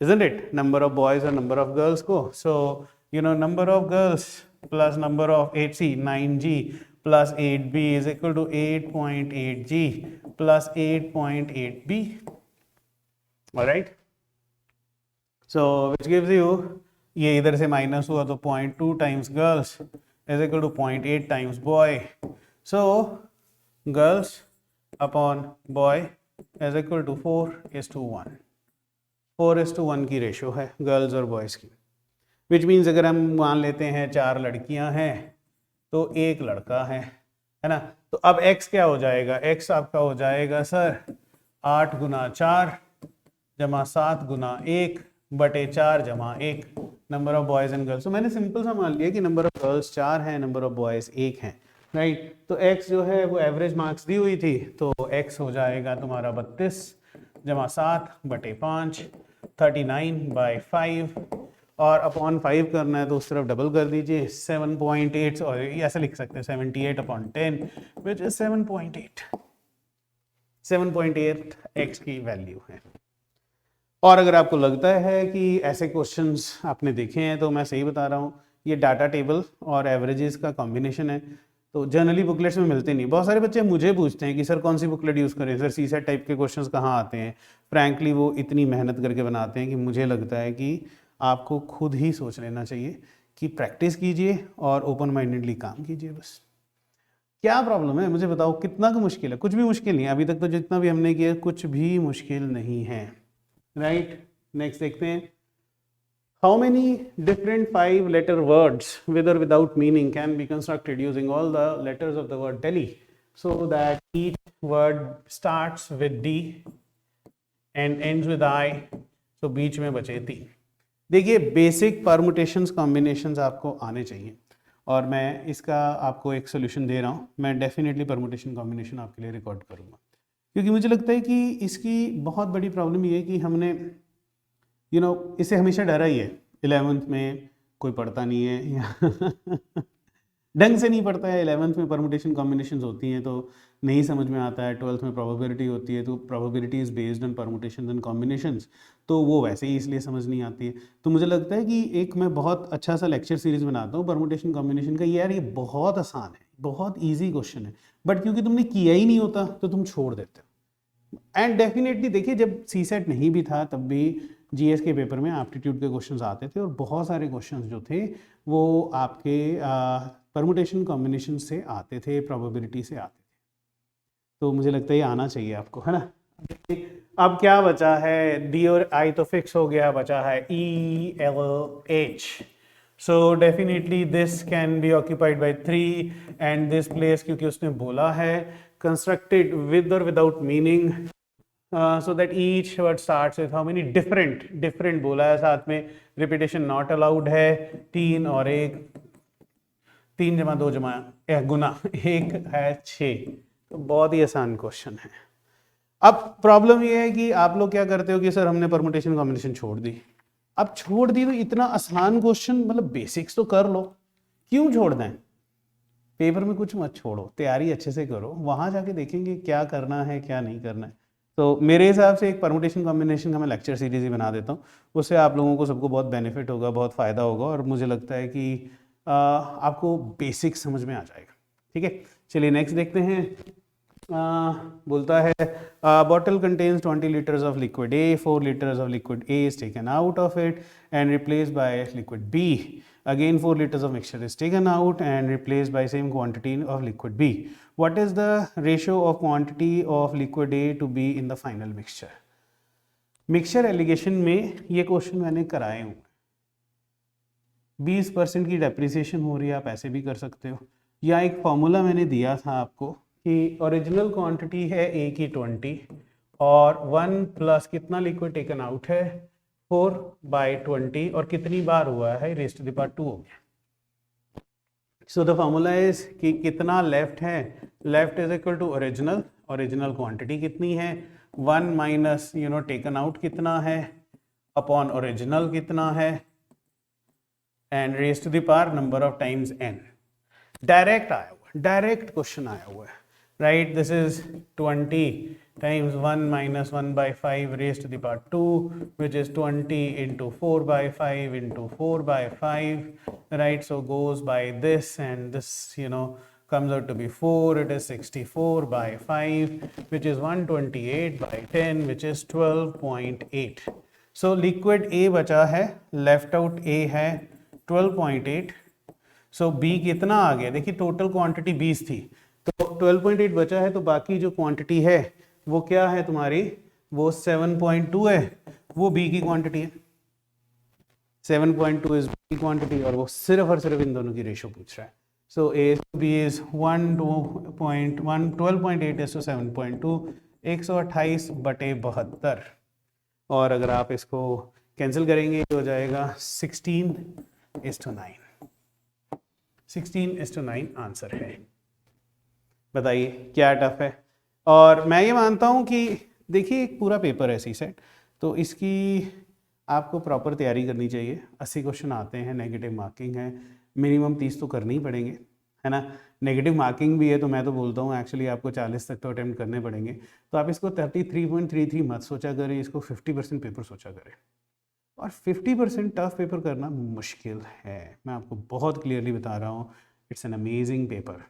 isn't it? Number of boys और नंबर ऑफ गर्ल्स को, so number of girls plus number of 8C 9G plus 8B is equal to 8.8G plus 8.8B, alright. So which gives you, ये इधर से माइनस हुआ तो 0.2 times girls is equal to 0.8 times boy. So girls upon boy is equal to 4:1, 4:1 की रेशो है गर्ल्स और बॉयज़ की। विच मीन्स अगर हम मान लेते हैं 4 लड़कियां हैं तो 1 लड़का है ना। तो अब x क्या हो जाएगा? x आपका हो जाएगा सर 8 गुना 4 जमा 7 गुना 1 बटे 4 जमा 1, number of boys and girls. तो मैंने सिंपल सा मान लिया कि नंबर ऑफ गर्ल्स 4 हैं, नंबर ऑफ बॉयज़ 1 हैं, राइट। तो x जो है वो एवरेज मार्क्स दी हुई थी, तो x हो जाएगा तुम्हारा 32 जमा 7 बटे 5 39/5, और अपॉन 5 करना है तो उस तरफ डबल कर दीजिए 7.8, और ऐसे लिख सकते हैं 78/10 विच इज 7.8 x की वैल्यू है। और अगर आपको लगता है कि ऐसे क्वेश्चंस आपने देखे हैं तो मैं सही बता रहा हूँ, ये डाटा टेबल और एवरेजेस का कॉम्बिनेशन है, तो जनरली बुकलेट्स में मिलते नहीं। बहुत सारे बच्चे मुझे पूछते हैं कि सर कौन सी बुकलेट यूज़ करें, सर सीसेट टाइप के क्वेश्चंस कहाँ आते हैं। फ्रैंकली वो इतनी मेहनत करके बनाते हैं कि मुझे लगता है कि आपको खुद ही सोच लेना चाहिए कि प्रैक्टिस कीजिए और ओपन माइंडेडली काम कीजिए बस। क्या प्रॉब्लम है मुझे बताओ, कितना का मुश्किल है? कुछ भी मुश्किल नहीं है, अभी तक तो जितना भी हमने किया कुछ भी मुश्किल नहीं है, राइट। नेक्स्ट देखते हैं, how many different 5-letter words with or without meaning can be constructed using all the letters of the word Delhi so that each word starts with D and ends with I, so बीच में बचे 3। देखिए बेसिक परमुटेशंस कॉम्बिनेशंस आपको आने चाहिए और मैं इसका आपको एक सोल्यूशन दे रहा हूँ। मैं डेफिनेटली परमुटेशन कॉम्बिनेशन आपके लिए रिकॉर्ड करूँगा, क्योंकि मुझे लगता है कि इसकी बहुत बड़ी प्रॉब्लम ये है कि हमने इससे हमेशा डरा ही है। 11th में कोई पढ़ता नहीं है या ढंग से नहीं पढ़ता है। 11th में परमुटेशन कॉम्बिनेशंस होती हैं तो नहीं समझ में आता है। 12th में प्रोबेबिलिटी होती है तो probability is based on permutations and combinations, तो वो वैसे ही इसलिए समझ नहीं आती है। तो मुझे लगता है कि एक मैं बहुत अच्छा सा लेक्चर सीरीज बनाता हूँ परमुटेशन कॉम्बिनेशन का। यार ये बहुत आसान है, बहुत ईजी क्वेश्चन है, बट क्योंकि तुमने किया ही नहीं होता तो तुम छोड़ देते हो। एंड डेफिनेटली देखिए, जब सी सेट नहीं भी था तब भी जीएस के पेपर में एप्टीट्यूड के क्वेश्चंस आते थे और बहुत सारे क्वेश्चंस जो थे वो आपके परमुटेशन कॉम्बिनेशन से आते थे, प्रोबेबिलिटी से आते थे। तो मुझे लगता है ये आना चाहिए आपको, है ना। अब क्या बचा है, डी और आई तो फिक्स हो गया, बचा है E L H. So definitely this can be occupied by 3 and this place, क्योंकि उसने बोला है कंस्ट्रक्टेड विद और without meaning, so that each word starts with how many different बोला है, साथ में रिपीटेशन नॉट अलाउड है। 3 और 1, 3 जमा 2 जमा गुना 1 है 6। तो बहुत ही आसान क्वेश्चन है। अब प्रॉब्लम ये है कि आप लोग क्या करते हो कि सर हमने परमुटेशन कॉम्बिनेशन छोड़ दी। अब छोड़ दी तो इतना आसान क्वेश्चन, मतलब बेसिक्स तो कर लो, क्यों छोड़ दें? पेपर में कुछ मत छोड़ो, तैयारी अच्छे से करो, वहां जाके देखेंगे क्या करना है क्या नहीं करना है। तो मेरे हिसाब से एक परमुटेशन कॉम्बिनेशन का मैं लेक्चर सीरीज ही बना देता हूँ, उससे आप लोगों को सबको बहुत बेनिफिट होगा, बहुत फ़ायदा होगा और मुझे लगता है कि आपको बेसिक समझ में आ जाएगा। ठीक है, चलिए नेक्स्ट देखते हैं। बोलता है bottle contains 20 liters of liquid A, 4 liters of liquid A is taken out of it and replaced by liquid B. Again 4 liters of mixture is taken out and replaced by same quantity of liquid B. What is the ratio of quantity of liquid A to B in the final mixture? Mixture allegation में ये क्वेश्चन मैंने कराए हूँ। 20% की डेप्रिसिएशन हो रही है, आप ऐसे भी कर सकते हो, या एक फॉर्मूला मैंने दिया था आपको कि ओरिजिनल क्वांटिटी है ए की 20 और 1 प्लस कितना लिक्विड टेकन आउट है 4/20 और कितनी बार हुआ है रेज़ टू द पावर 2 हो गया। सो द फॉर्मूला इज कि कितना लेफ्ट है, left is equal to original, original quantity कितनी है 1 माइनस टेकन आउट कितना है अपॉन ओरिजिनल कितना है and raise to the power number of times n। Direct आया हुआ, डायरेक्ट क्वेश्चन आया हुआ है, right. This is 20 times 1 minus 1/5 raised to the power 2, which is 20 into 4/5 into 4/5, right? So goes by this and this comes out to be 4. It is 64/5, which is 128/10, which is 12.8. So liquid A बचा है, left out A है 12.8। सो B कितना आ गया, देखिए टोटल क्वांटिटी 20 थी तो 12.8 बचा है, तो बाकी जो क्वांटिटी है वो क्या है तुम्हारी, वो 7.2 है, वो B की क्वांटिटी है। 7.2 इज B की क्वांटिटी और वो सिर्फ और सिर्फ इन दोनों की रेशियो पूछ रहा है। सो A to B is 12.8 is to 7.2, 128/72। और अगर आप इसको कैंसिल करेंगे तो हो जाएगा 16:9। 16:9 आंसर है। बताइए क्या टफ है। और मैं ये मानता हूँ कि देखिए एक पूरा पेपर है सी सेट, तो इसकी आपको प्रॉपर तैयारी करनी चाहिए। 80 क्वेश्चन आते हैं, नेगेटिव मार्किंग है, मिनिमम 30 तो करने ही पड़ेंगे, है ना। नेगेटिव मार्किंग भी है तो मैं तो बोलता हूँ एक्चुअली आपको 40 तक तो अटेम्प्ट करने पड़ेंगे। तो आप इसको 33.33 मत सोचा करें, इसको 50% पेपर सोचा करें। और 50% टफ पेपर करना मुश्किल है, मैं आपको बहुत क्लियरली बता रहा हूँ। It's an amazing paper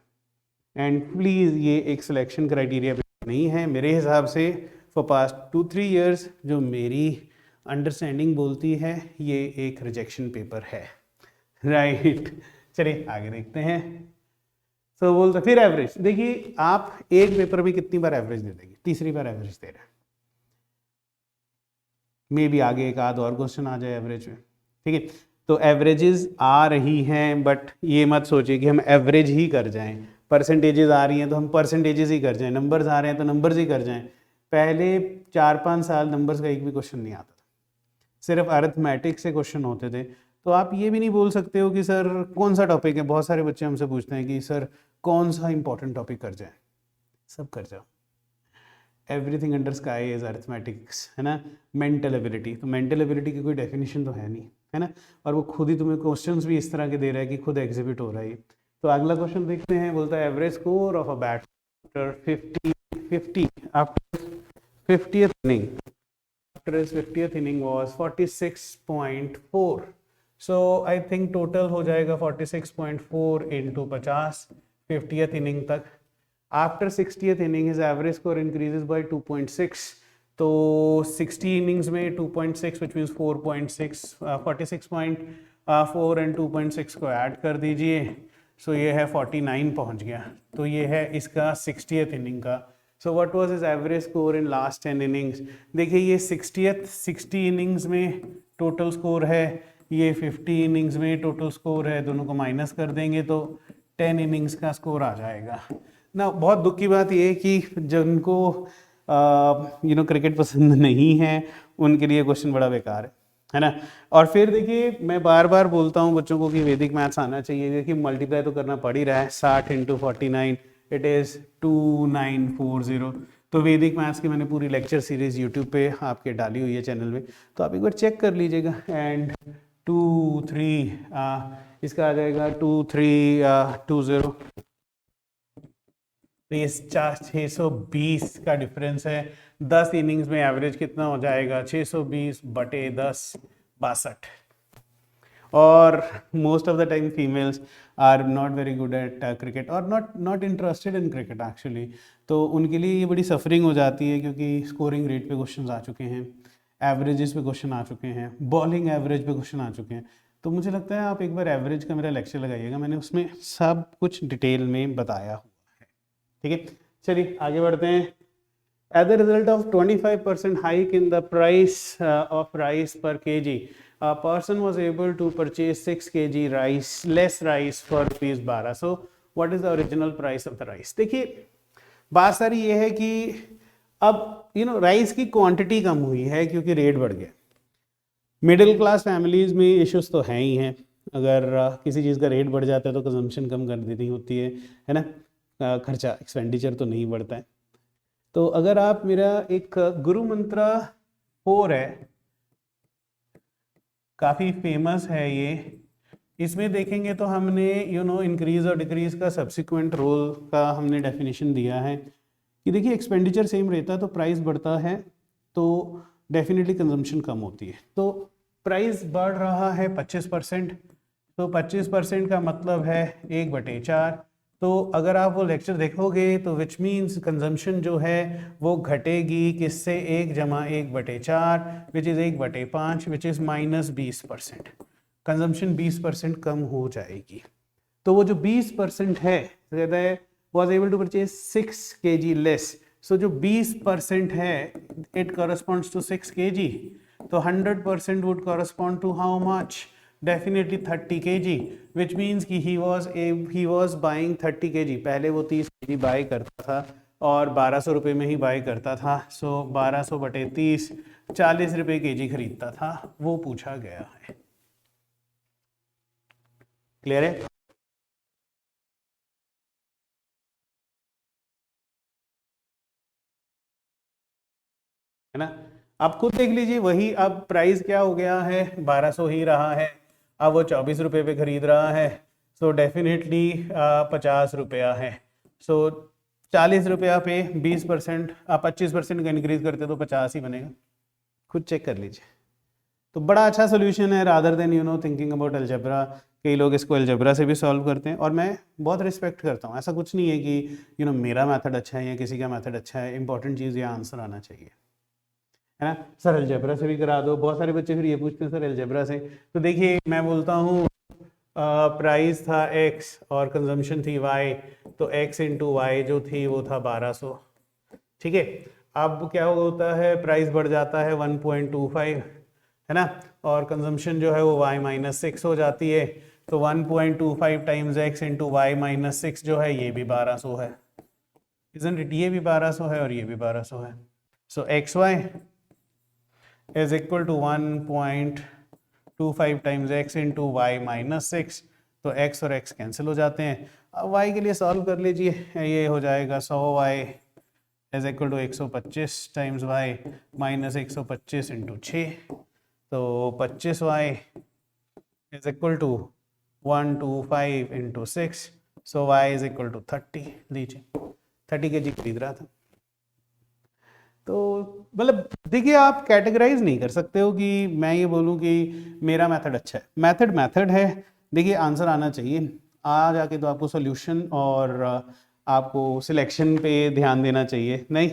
and please ये एक सिलेक्शन क्राइटेरिया नहीं है मेरे हिसाब से। फॉर पास्ट 2-3 ईयर्स जो मेरी अंडरस्टैंडिंग बोलती है ये एक रिजेक्शन पेपर है, राइट। चलिए आगे देखते हैं। तो बोलते फिर एवरेज देखिए, आप एक पेपर में कितनी बार एवरेज दे देंगे, तीसरी बार एवरेज दे रहे हैं, मे भी आगे एक आध और क्वेश्चन आ जाए एवरेज में, ठीक है। तो एवरेजेस आ रही हैं, बट ये मत सोचिए कि हम एवरेज ही कर जाएं। परसेंटेजेस आ रही हैं तो हम परसेंटेजेस ही कर जाएं, नंबर्स आ रहे हैं तो नंबर्स ही कर जाएं। पहले 4-5 साल नंबर्स का एक भी क्वेश्चन नहीं आता था, सिर्फ अरिथमेटिक से क्वेश्चन होते थे। तो आप ये भी नहीं बोल सकते हो कि सर कौन सा टॉपिक है, बहुत सारे बच्चे हमसे पूछते हैं कि सर कौन सा इंपॉर्टेंट टॉपिक कर जाए, सब कर जाओ। Everything under sky is arithmetics, है ना। मेंटल एबिलिटी, तो मेंटल एबिलिटी की कोई डेफिनेशन तो है नहीं, है ना। और वो खुद ही तुम्हें क्वेश्चंस भी इस तरह के दे रहा है कि खुद एग्जिबिट हो रहा है। तो अगला क्वेश्चन देखते हैं, बोलता है average score of a batter 50 after 50th inning, after his 50th inning was 46.4. So I think total हो जाएगा 46.4 into 50 50th inning तक। After 60th inning his average score increases by 2.6, तो 60 innings में 2.6 which means 4.6, 46.4 and 2.6 को ऐड कर दीजिए, सो ये है 49 पहुंच गया। तो ये है इसका 60th इनिंग का। So what was his average score in last 10 innings. देखिए ये 60 इनिंग्स में टोटल स्कोर है, ये 50 इनिंग्स में टोटल स्कोर है, दोनों को माइनस कर देंगे तो 10 इनिंग्स का स्कोर आ जाएगा ना। बहुत दुख की बात ये है कि जिनको क्रिकेट पसंद नहीं है उनके लिए क्वेश्चन बड़ा बेकार है ना। और फिर देखिए मैं बार बार बोलता हूँ बच्चों को कि वैदिक मैथ्स आना चाहिए। देखिए मल्टीप्लाई तो करना पड़ ही रहा है, 60 इंटू 49 इट इज़ 2940। तो वैदिक मैथ्स की मैंने पूरी लेक्चर सीरीज यूट्यूब पे आपके डाली हुई है चैनल में, तो आप एक बार चेक कर लीजिएगा। एंड 2-3 इसका आ जाएगा 2320। तो ये 620 का डिफरेंस है। 10 इनिंग्स में एवरेज कितना हो जाएगा, 620 बटे 10 62। और most of the time females are not very good at cricket और not interested in cricket actually. तो उनके लिए ये बड़ी सफरिंग हो जाती है क्योंकि स्कोरिंग रेट पे क्वेश्चन आ चुके हैं, एवरेजेस पे क्वेश्चन आ चुके हैं, बॉलिंग एवरेज पे क्वेश्चन आ चुके हैं। तो मुझे लगता है आप एक बार एवरेज का मेरा लेक्चर लगाइएगा, मैंने उसमें सब कुछ डिटेल में बताया हुआ है, ठीक है। चलिए आगे बढ़ते हैं। As a result of 25% hike in the price of rice per kg, a person was able to purchase 6 kg rice, less rice for ₹12. So, what is the original price of the rice? देखिए बात सारी ये है कि अब राइस की क्वांटिटी कम हुई है क्योंकि रेट बढ़ गया। मिडिल क्लास फैमिलीज में इश्यूज तो हैं ही हैं, अगर किसी चीज़ का रेट बढ़ जाता है तो कंजम्पशन कम कर देनी होती है ना। खर्चा एक्सपेंडिचर तो नहीं बढ़ता है। तो अगर आप मेरा एक गुरु मंत्रा 4 है, काफ़ी फेमस है ये, इसमें देखेंगे तो हमने इंक्रीज और डिक्रीज का सब्सिक्वेंट रोल का हमने डेफिनेशन दिया है कि देखिए एक्सपेंडिचर सेम रहता है तो प्राइस बढ़ता है तो डेफिनेटली कंजम्पशन कम होती है। तो प्राइस बढ़ रहा है 25%, तो 25% का मतलब है 1/4। तो अगर आप वो लेक्चर देखोगे तो विच मीन्स कंजम्पशन जो है वो घटेगी किससे, 1 + 1/4 which is 1/5 which is -20%। Consumption 20% कम हो जाएगी। तो वो जो 20% है कहता है was able to purchase 6 kg less. So जो 20% है इट कॉरस्पॉन्ड्स टू 6 kg। तो 100% would correspond to how much, definitely 30 kg, which means कि ही वॉज बाइंग 30 kg। पहले वो 30 kg बाई करता था और 1200 रुपये में ही बाई करता था। सो 1200 बटे 30 40 रुपये kg खरीदता था, वो पूछा गया है। क्लियर है ना। आप खुद देख लीजिए, वही अब प्राइस क्या हो गया है, 1200 ही रहा है, अब वो 24 रुपये पे खरीद रहा है, सो डेफिनेटली 50 रुपया है। सो 40 रुपया पे 20% आप 25% का इंक्रीज करते तो 50 ही बनेगा, खुद चेक कर लीजिए। तो बड़ा अच्छा सोल्यूशन है rather than thinking about algebra. कई लोग इसको अलजेब्रा से भी सॉल्व करते हैं और मैं बहुत रिस्पेक्ट करता हूँ। ऐसा कुछ नहीं है कि मेरा मेथड अच्छा है या किसी का मेथड अच्छा है, इंपॉर्टेंट चीज़ ये आंसर आना चाहिए, है ना। सर अलजेब्रा से भी करा दो, बहुत सारे बच्चे फिर ये पूछते हैं सर अलजेब्रा से। तो देखिए मैं बोलता हूँ प्राइस था x और कंजम्पशन थी y, तो x इंटू वाई जो थी वो था 1200, ठीक है। अब क्या होता है, प्राइस बढ़ जाता है 1.25, है ना, और कंजम्पशन जो है वो y माइनस 6 हो जाती है, तो 1.25 times x into Y minus 6 जो है ये भी 1200 है, इजंट इट, ये भी 1200 है और ये भी 1200 है। सो xy is equal to 1.25 times x into Y minus 6, तो x और x कैंसिल हो जाते हैं। अब y के लिए सॉल्व कर लीजिए, ये हो जाएगा 100y is equal to 125 times y minus 125 into 6, तो 25y is equal to 125 into 6, so y is equal to 30। लीजिए 30 के जी खरीद रहा था। तो मतलब देखिए आप कैटेगराइज नहीं कर सकते हो कि मैं ये बोलूँ कि मेरा मेथड अच्छा है, मेथड मेथड है। देखिए आंसर आना चाहिए, आ जाके तो आपको सॉल्यूशन और आपको सिलेक्शन पे ध्यान देना चाहिए, नहीं।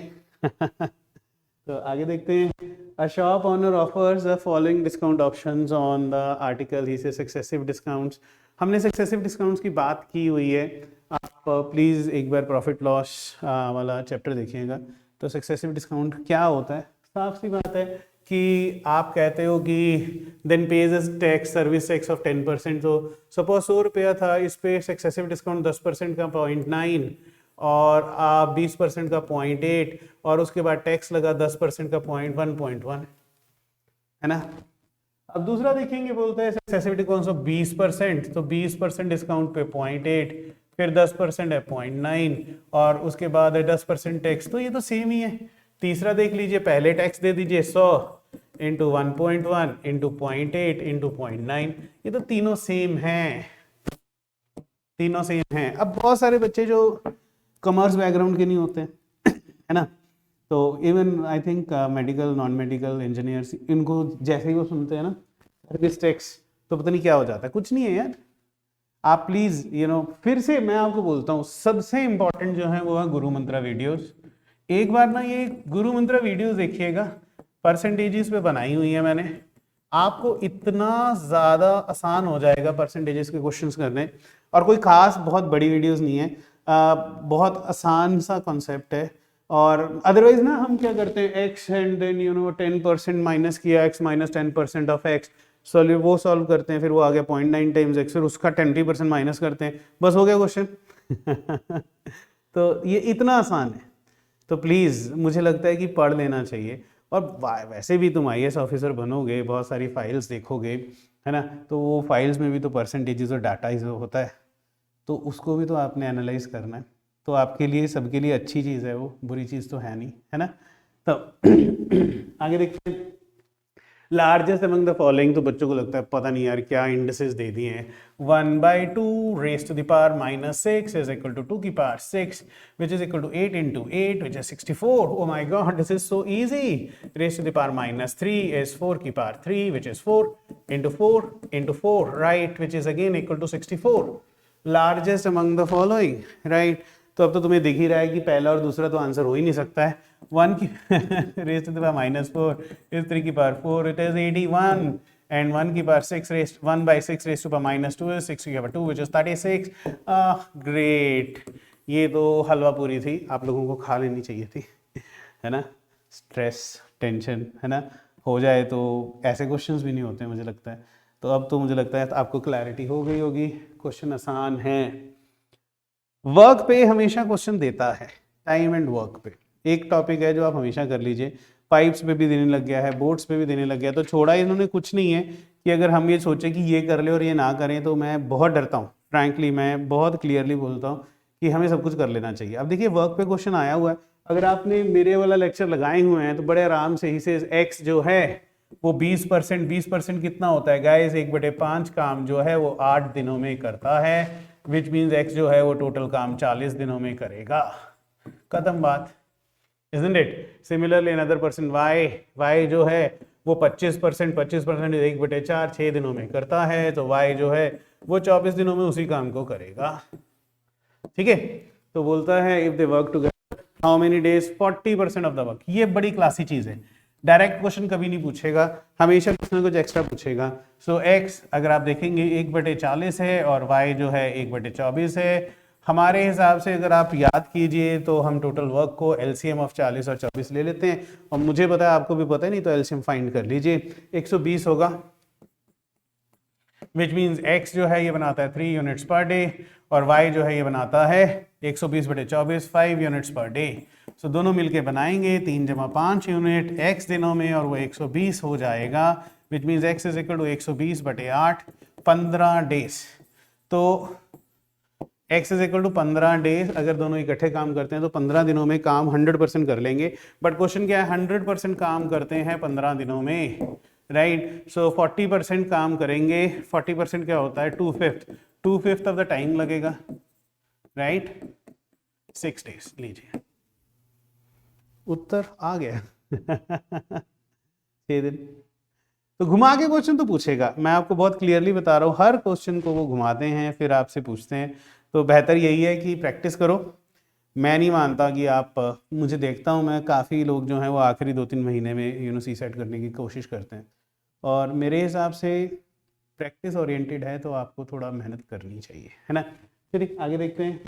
तो आगे देखते हैं। A shop owner offers the following discount options on the article, he says successive discounts. हमने सक्सेसिव डिस्काउंट्स की बात की हुई है, आप प्लीज़ एक बार प्रॉफिट लॉस वाला चैप्टर देखिएगा। तो सक्सेसिव डिस्काउंट क्या होता है, साफ सी बात है कि आप कहते हो कि then pays tax service tax of 10%, तो सपोज 100 रुपया था, इस पे सक्सेसिव डिस्काउंट 10% का 0.9 और 20% का 0.8 और उसके बाद टैक्स लगा 10% का 0.1, है ना। अब दूसरा देखेंगे, बोलते हैं सक्सेसिविटी कौन सा 20%, तो 20% डिस्काउंट पे 0.8, फिर 10% है 0.9 और उसके बाद है 10% टैक्स, तो ये तो सेम ही है। तीसरा देख लीजिए, पहले टैक्स दे दीजिए 100 इंटू 1.1 इंटू 0.8 इंटू 0.9, ये तो तीनों सेम हैं, तीनों सेम हैं। अब बहुत सारे बच्चे जो कॉमर्स बैकग्राउंड के नहीं होते हैं, है ना, तो even I think medical non medical engineers, इनको जैसे ही वो सुनते हैं ना सर्विस टैक्स, तो पता नहीं क्या हो जाता है। कुछ नहीं है यार, आप प्लीज फिर से मैं आपको बोलता हूँ, सबसे इंपॉर्टेंट जो है वो है गुरु मंत्रा वीडियोस। एक बार ना ये गुरु मंत्रा वीडियोस देखिएगा, परसेंटेजेस पे बनाई हुई है मैंने, आपको इतना ज़्यादा आसान हो जाएगा परसेंटेजेस के क्वेश्चंस करने। और कोई खास बहुत बड़ी वीडियोस नहीं है, बहुत आसान सा कॉन्सेप्ट है। और अदरवाइज ना हम क्या करते हैं, एक्स एंड देन 10% माइनस किया, एक्स माइनस 10% ऑफ एक्स, वो सॉल्व करते हैं, फिर वो आ गया 0.9 टाइम्स एक्स, फिर उसका 20% माइनस करते हैं, बस हो गया क्वेश्चन। तो ये इतना आसान है, तो प्लीज़ मुझे लगता है कि पढ़ लेना चाहिए। और वैसे भी तुम IAS ऑफिसर बनोगे, बहुत सारी फाइल्स देखोगे, है ना, तो वो फाइल्स में भी तो परसेंटेजेस और डाटा ही होता है, तो उसको भी तो आपने एनालाइज करना है। तो आपके लिए सबके लिए अच्छी चीज़ है वो, बुरी चीज़ तो है नहीं, है ना। तो आगे देखते हैं, लार्जेस्ट अमंग द फॉलोइंग, तो बच्चों को लगता है पता नहीं यार क्या इंडेक्सेस दे दिए हैं। 1/2 raised to the power minus 6 is equal to 2 की power 6 which is equal to 8 into 8 which is 64. Oh my god, this is so easy. Raised to the power minus 3 is 4 की power 3 which is 4 into 4 right, which is again equal to 64. Largest among the following, right. तो अब तो तुम्हें दिख ही रहा है कि पहला और दूसरा तो आंसर हो ही नहीं सकता है। 1 की raise to the power -4 is 3 की पावर 4, इट इज 81 एंड 1 की power 6 raise 1/6 raise to power -2 is 6 की पावर 2 व्हिच इज 36। ग्रेट, ये तो हलवा पूरी थी, आप लोगों को खा लेनी चाहिए थी, है ना। स्ट्रेस टेंशन, है ना, हो जाए तो ऐसे क्वेश्चंस भी नहीं होते मुझे लगता है। तो अब तो मुझे लगता है आपको क्लैरिटी हो गई होगी, क्वेश्चन आसान है। वर्क पे हमेशा क्वेश्चन देता है, टाइम एंड वर्क पे एक टॉपिक है जो आप हमेशा कर लीजिए। पाइप्स पे भी देने लग गया है, बोट्स पे भी देने लग गया, तो छोड़ा इन्होंने कुछ नहीं है कि अगर हम ये सोचे कि ये कर ले और ये ना करें, तो मैं बहुत डरता हूँ, फ्रैंकली मैं बहुत क्लियरली बोलता हूँ कि हमें सब कुछ कर लेना चाहिए। अब देखिए वर्क पे क्वेश्चन आया हुआ है, अगर आपने मेरे वाला लेक्चर लगाए हुए हैं तो बड़े आराम से ही से x जो है वो 20% कितना होता है गाइस, 1/5 काम जो है वो 8 दिनों में करता है, विच मीन्स x जो है वो टोटल काम 40 दिनों में करेगा। खत्म बात, isn't it? Similarly another person y जो है वो 25% 1/4 6 दिनों में करता है, तो y जो है वो 24 दिनों में उसी काम को करेगा। ठीक है, तो बोलता है if they work together how many days, 40% of the work. ये बड़ी क्लासी चीज है, डायरेक्ट क्वेश्चन कभी नहीं पूछेगा, हमेशा कुछ ना कुछ एक्स्ट्रा पूछेगा। सो x अगर आप देखेंगे 1/40 है और y जो है 1/24 है। हमारे हिसाब से अगर आप याद कीजिए तो हम टोटल वर्क को एलसीएम ऑफ 40 और 24 ले लेते हैं, और मुझे पता है आपको भी पता है, नहीं तो एलसीएम फाइंड कर लीजिए। 120 होगा, विच मीन्स x जो है ये बनाता है 3 यूनिट्स पर डे और y जो है ये बनाता है 120/24 5 यूनिट्स पर डे। सो दोनों मिलके बनाएंगे 3 = 5 यूनिट x दिनों में और वो 120 हो जाएगा, which means x is equal to 120/8 15 days. तो x is equal to 15 days, अगर दोनों इकट्ठे काम करते हैं तो 15 दिनों में काम 100% कर लेंगे। बट क्वेश्चन क्या है, 100% काम करते हैं 15 दिनों में, राइट। सो 40% काम करेंगे, 40% क्या होता है 2/5 ऑफ द टाइम लगेगा, राइट, 6 डेज। लीजिए उत्तर आ गया 6 दिन। तो घुमा के क्वेश्चन तो पूछेगा, मैं आपको बहुत क्लियरली बता रहा हूँ, हर क्वेश्चन को वो घुमाते हैं फिर आपसे पूछते हैं। तो बेहतर यही है कि प्रैक्टिस करो। मैं नहीं मानता कि आप, मुझे देखता हूँ मैं काफ़ी लोग जो हैं वो आखिरी 2-3 महीने में सी सेट करने की कोशिश करते हैं, और मेरे हिसाब से प्रैक्टिस ओरिएंटेड है तो आपको थोड़ा मेहनत करनी चाहिए, है ना। चलिए आगे देखते हैं।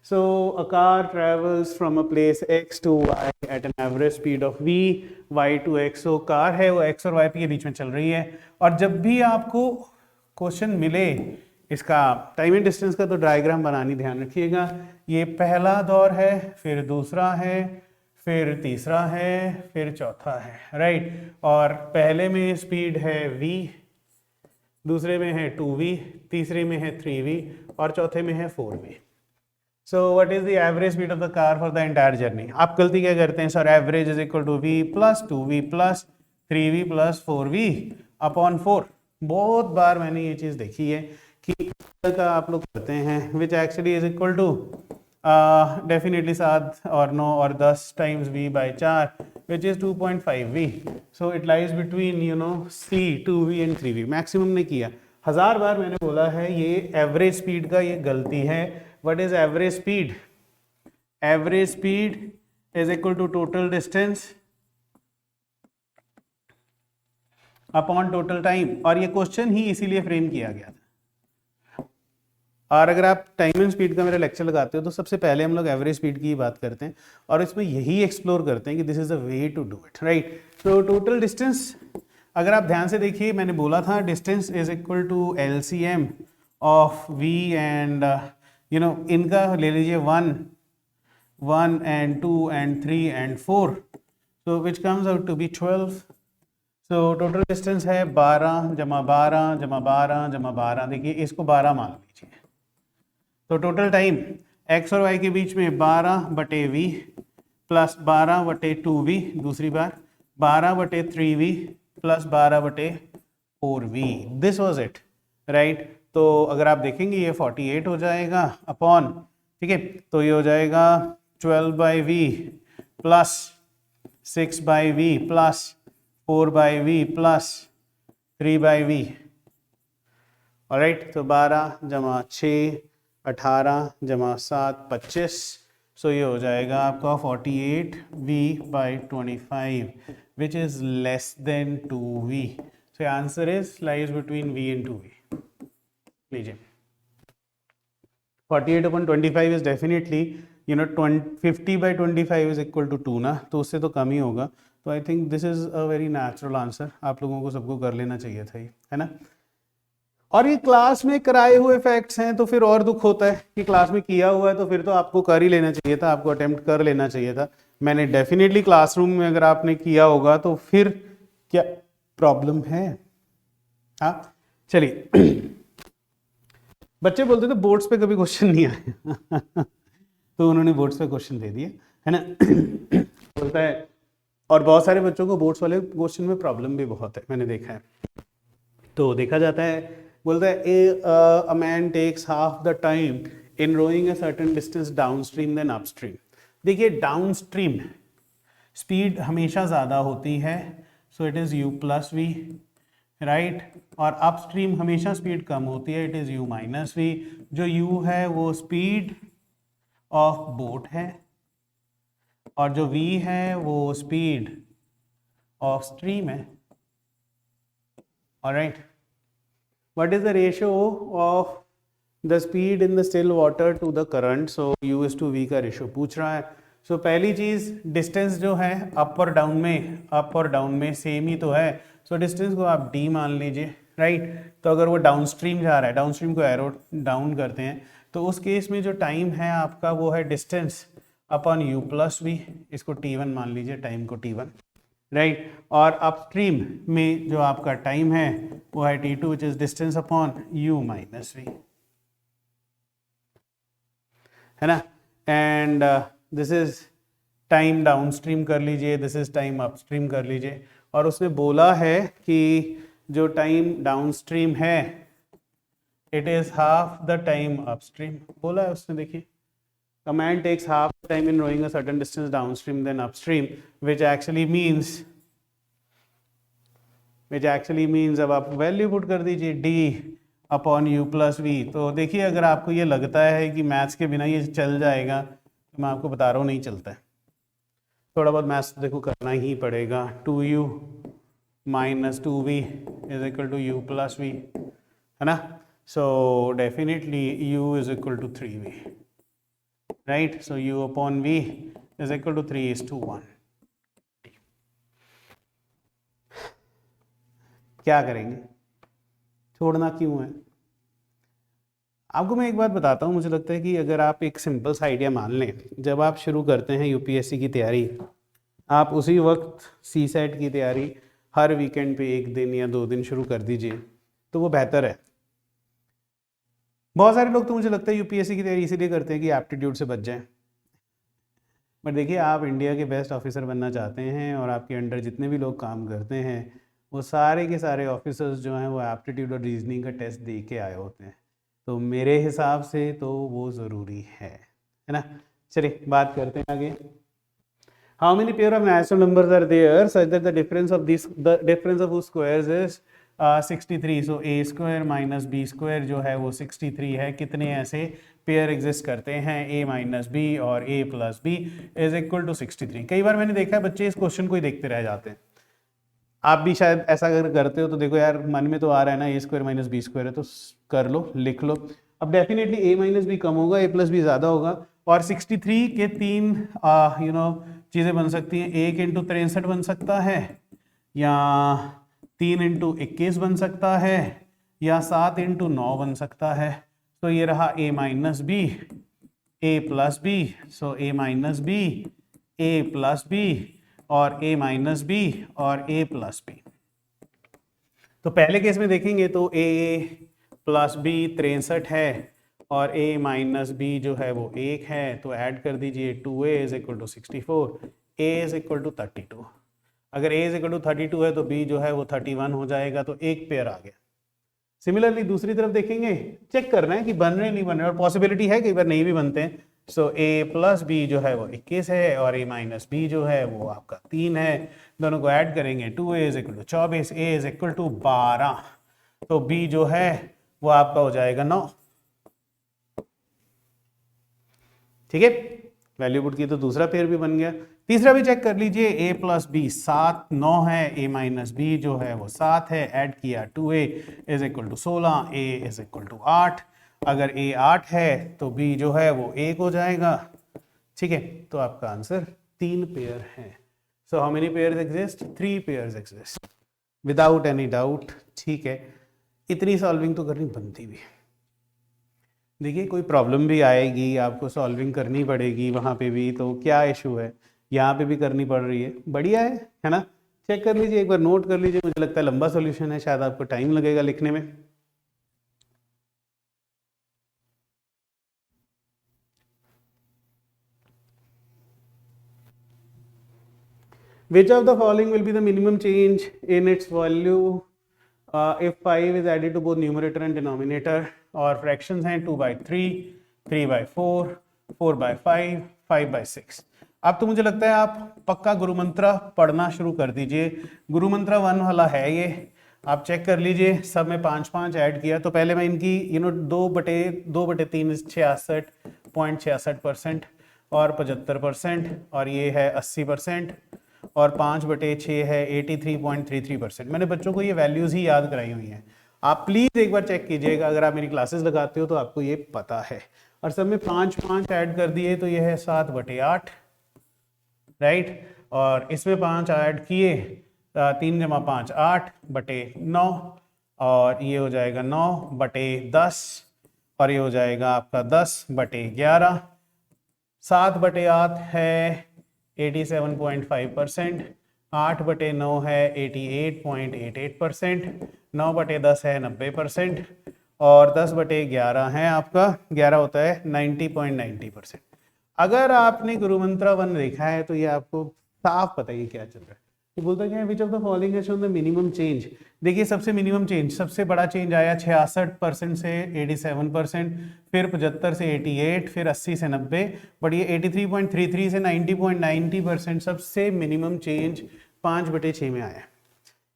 So a car travels from a place x to y at an average speed of v, y to x। so car है वो x और y के बीच में चल रही है, और जब भी आपको क्वेश्चन मिले इसका टाइम एंड डिस्टेंस का तो डायग्राम बनानी ध्यान रखिएगा। ये पहला दौर है, फिर दूसरा है, फिर तीसरा है, फिर चौथा है, राइट। और पहले में स्पीड है v, दूसरे में है 2v, तीसरे में है 3v और चौथे में है 4v। So what is the average speed of the car for the entire journey? आप गलती क्या करते हैं sir, average is equal to v plus 2v plus 3v plus 4v upon 4। बहुत बार मैंने ये चीज़ देखी है कि का आप लोग करते हैं, which actually is equal to definitely 7 और 9 और 10 times v by 4 which is 2.5v। So it lies between c 2v and 3v। Maximum ने किया, 1000 बार मैंने बोला है ये एवरेज स्पीड का ये गलती है। What is average speed? Average speed is equal to total distance upon total time, और ये क्वेश्चन ही इसीलिए फ्रेम किया गया था। और अगर आप टाइम एंड स्पीड का मेरा लेक्चर लगाते हो तो सबसे पहले हम लोग एवरेज स्पीड की बात करते हैं, और इसमें यही एक्सप्लोर करते हैं कि this is a way to do it, right. तो टोटल डिस्टेंस अगर आप ध्यान से देखिए, मैंने बोला था distance is equal to LCM of v and इनका ले लीजिए 1 and 2 and 3 and 4, so which comes out to be 12। so total distance है 12 जमा 12 जमा 12 जमा 12, देखिए इसको 12 मान लीजिए। तो टोटल टाइम x और y के बीच में 12/v प्लस 12/2v, दूसरी बार 12/3v plus 12/4v, this was it, right. तो अगर आप देखेंगे ये 48 हो जाएगा अपॉन, ठीक है, तो ये हो जाएगा 12/v plus 6/v plus 4/v plus 3/v, alright. तो 12 जमा 6 18 जमा 7 25, सो ये हो जाएगा आपका 48v/25 which is less than 2v। So answer is lies between v and 2v। लीजिए 48/25 is definitely 50/25 is equal to 2 ना, तो उससे तो कम ही होगा। तो I think this is a very natural answer, आप लोगों को सबको कर लेना चाहिए था, है ना। और ये क्लास में कराए हुए फैक्ट्स हैं तो फिर और दुख होता है कि क्लास में किया हुआ है तो फिर तो आपको कर ही लेना चाहिए था, आपको अटेम्प्ट कर लेना चाहिए था। मैंने डेफिनेटली क्लासरूम में अगर आपने किया होगा तो फिर क्या प्रॉब्लम है। हाँ चलिए बच्चे बोलते थे बोर्ड्स पे कभी क्वेश्चन नहीं आए तो उन्होंने बोर्ड्स पे क्वेश्चन दे दिए। है ना। बोलता है, और बहुत सारे बच्चों को बोर्ड्स वाले क्वेश्चन में प्रॉब्लम भी बहुत है, मैंने देखा है। तो देखा जाता है, बोलता है a man takes half the time in rowing a certain distance downstream than upstream. देखिए डाउन स्ट्रीम स्पीड हमेशा ज़्यादा होती है, so it is U plus V, right. और अपस्ट्रीम हमेशा स्पीड कम होती है, it is U minus V. जो यू है वो स्पीड ऑफ बोट है, और जो v है वो स्पीड ऑफ स्ट्रीम है। Alright, what is the ratio of the speed in the still water to the current? So u is to v का रेशियो पूछ रहा है। सो पहली चीज, डिस्टेंस जो है अप और डाउन में सेम ही तो है, सो डिस्टेंस को आप d मान लीजिए, राइट। तो अगर वो डाउन स्ट्रीम जा रहा है, डाउन स्ट्रीम को एरो डाउन करते हैं, तो उस केस में जो टाइम है आपका वो है distance upon u plus V, इसको t1 मान लीजिए, टाइम को t1, राइट। और अपस्ट्रीम में जो आपका टाइम है वो है t2 which is distance upon u minus V, है ना। And this is time downstream कर लीजिए, दिस इज टाइम अपस्ट्रीम कर लीजिए। और उसने बोला है कि जो टाइम डाउन स्ट्रीम है it is half the time upstream, बोला है उसने। देखिए, a man takes half the time in rowing a certain distance downstream than upstream, which actually means अब आप वैल्यू पुट कर दीजिए d upon u plus V. तो देखिए, अगर आपको ये लगता है कि मैथ्स के बिना ये चल जाएगा, तो मैं आपको बता रहा हूँ नहीं चलता है। थोड़ा बहुत मैथ्स देखो करना ही पड़ेगा। 2u minus 2v is equal to u plus V, है ना। So definitely u is equal to 3v, right? So u upon v is equal to 3:1। क्या करेंगे, छोड़ना क्यों है? आपको मैं एक बात बताता हूँ, मुझे लगता है कि अगर आप एक सिंपल सा आइडिया मान लें, जब आप शुरू करते हैं यूपीएससी की तैयारी, आप उसी वक्त सी सेट की तैयारी हर वीकेंड पे 1 दिन या 2 दिन शुरू कर दीजिए, तो वो बेहतर है। बहुत सारे लोग तो मुझे लगता है यूपीएससी की तैयारी इसीलिए करते हैं कि एप्टीट्यूड से बच जाएं। बट देखिए, आप इंडिया के बेस्ट ऑफिसर बनना चाहते हैं और आपके अंडर जितने भी लोग काम करते हैं वो सारे के सारे ऑफिसर्स जो हैं वो एप्टीट्यूड और रीजनिंग का टेस्ट दे के आए होते हैं, तो मेरे हिसाब से तो वो ज़रूरी है ना। चलिए बात करते हैं आगे। How many pair of natural numbers are there such that the difference of squares is 63। So A square minus B square जो है वो 63 है। कितने ऐसे पेयर एग्जिस्ट करते हैं, a माइनस बी और a plus B is equal to 63। कई बार मैंने देखा है बच्चे इस क्वेश्चन को ही देखते रह जाते हैं। आप भी शायद ऐसा अगर करते हो तो देखो यार, मन में तो आ रहा है ना a square minus B square है, तो कर लो, लिख लो। अब डेफिनेटली a माइनस बी कम होगा, a प्लस बी ज़्यादा होगा, और 63 के 3 चीज़ें बन सकती हैं। 1 इंटू 63 बन सकता है, या 3 इंटू 21 बन सकता है, या 7 इंटू 9 बन सकता है। तो ये रहा a minus B, a plus B, so a minus B, a plus B, और a माइनस बी और a प्लस बी। तो पहले केस में देखेंगे तो a प्लस बी 63 है और a माइनस बी जो है वो 1 है, तो ऐड कर दीजिए 2a is equal to 64, a is equal to 32। अगर a इज इक्वल टू 32 है तो b जो है वो 31 हो जाएगा, तो एक पेयर आ गया। सिमिलरली दूसरी तरफ देखेंगे, चेक करना है कि बन रहे नहीं बन रहे, और पॉसिबिलिटी है कई बार नहीं भी बनते हैं। सो a प्लस बी जो है वो 21 है और a माइनस बी जो है वो आपका 3 है। दोनों को ऐड करेंगे, 2a is equal to 24, a is equal to 12, तो b जो है वो आपका हो जाएगा 9। ठीक है, वैल्यू पुट की तो दूसरा पेयर भी बन गया। तीसरा भी चेक कर लीजिए, a प्लस बी 7 9 है, a माइनस बी जो है वो 7 है, ऐड किया 2a is equal to 16, a is equal to 8। अगर a 8 है तो b जो है वो 1 हो जाएगा। ठीक है, तो आपका आंसर 3 पेयर है। So how many pairs exist? 3 pairs exist without any doubt. ठीक है, इतनी सॉल्विंग तो करनी बनती भी। देखिए, कोई प्रॉब्लम भी आएगी, आपको सॉल्विंग करनी पड़ेगी वहाँ पे भी, तो क्या इशू है, यहाँ पे भी करनी पड़ रही है, बढ़िया है ना। चेक कर लीजिए, एक बार नोट कर लीजिए, मुझे लगता है लंबा सॉल्यूशन है, शायद आपको टाइम लगेगा लिखने में। Which of the following will be the minimum change in its value if 5 is added to both numerator and denominator, और fractions हैं 2/3, 3/4, 4/5, 5/6। अब तो मुझे लगता है आप पक्का गुरु मंत्रा पढ़ना शुरू कर दीजिए। गुरु मंत्रा 1 वाला है ये, आप चेक कर लीजिए। सब में 5-5 ऐड किया, तो पहले मैं इनकी 2/3 66.66% और 75%, और ये है 80%, और 5/6 है 83.33%। मैंने बच्चों को ये वैल्यूज़ ही याद कराई हुई हैं, आप प्लीज़ एक बार चेक कीजिएगा। अगर आप मेरी क्लासेस लगाते हो तो आपको ये पता है। और सब में 5-5 ऐड कर दिए तो ये है 7/8, राइट। और इसमें 5 ऐड किए, 3 × 5 8/9, और ये हो जाएगा 9/10, और ये हो जाएगा आपका 10/11। 7/8 है 87.5%, 8/9 है 88.88%, 9/10 है 90%, और 10/11 है आपका 11 होता है 90.90%। अगर आपने गुरु मंत्रा 1 देखा है तो ये आपको साफ पता है क्या चल रहा है। ये बोलता क्या है, विच of the following has shown the minimum change. देखिए सबसे मिनिमम चेंज, सबसे बड़ा चेंज आया 66% से 87%, फिर 75 से 88, फिर 80 से 90, बट ये 83.33 से 90.90% सबसे मिनिमम चेंज 5/6 में आया।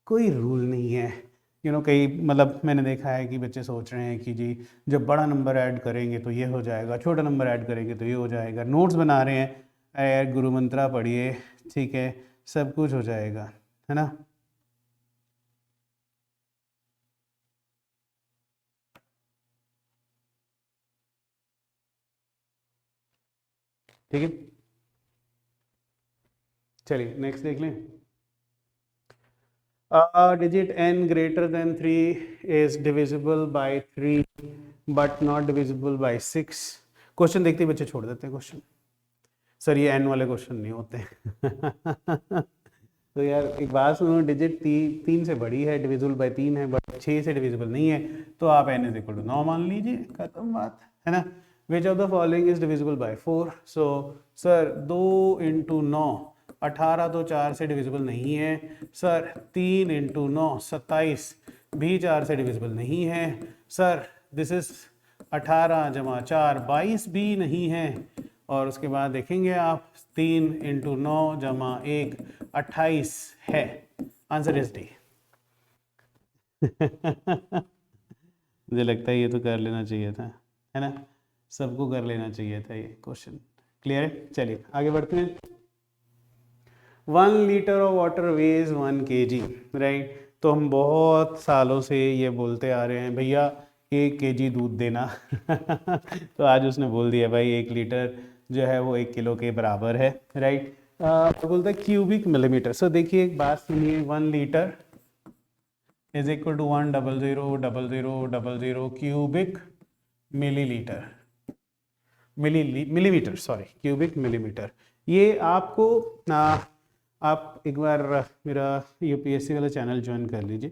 कोई रूल नहीं है, कई मतलब मैंने देखा है कि बच्चे सोच रहे हैं कि जी जब बड़ा नंबर ऐड करेंगे तो ये हो जाएगा, छोटा नंबर ऐड करेंगे तो ये हो जाएगा, नोट्स बना रहे हैं। यार गुरु मंत्रा पढ़िए, ठीक है, सब कुछ हो जाएगा, है ना। ठीक है, चलिए नेक्स्ट देख लें। Digit n greater than 3 is divisible by 3 but not divisible by 6। Question देखते ही बच्चे छोड़ देते हैं क्वेश्चन, सर ये n वाले क्वेश्चन नहीं होते। तो यार एक बात सुनो, डिजिट 3 से बड़ी है, डिविजिबल बाय 3 है, बट 6 से डिविजिबल नहीं है, तो आप n इज इक्वल टू 9 मान लीजिए, खत्म बात, है ना। विच of the following is divisible by 4। So sir 2 × 9 18 तो 4 से डिविजिबल नहीं है। सर 3 × 9 27 भी 4 से डिविजिबल नहीं है। सर दिस इज 18 × 4 22 भी नहीं है। और उसके बाद देखेंगे आप 3 × 9 = 1 28 है। Answer is D. मुझे लगता है ये तो कर लेना चाहिए था, है ना, सबको कर लेना चाहिए था ये क्वेश्चन। क्लियर है, चलिए आगे बढ़ते हैं। 1 litre of water veg 1 kg, right. तो हम बहुत सालों से ये बोलते आ रहे हैं भैया 1 kg दूध देना। तो आज उसने बोल दिया भाई 1 लीटर जो है वो 1 किलो के बराबर है, राइट। तो बोलता है क्यूबिक मिलीमीटर। सो देखिए एक बात सुनिए, 1 litre is equal to 1000000 cubic millilitre, millimetre, sorry, cubic millimetre. ये आपको आप एक बार मेरा यूपीएससी वाला चैनल ज्वाइन कर लीजिए,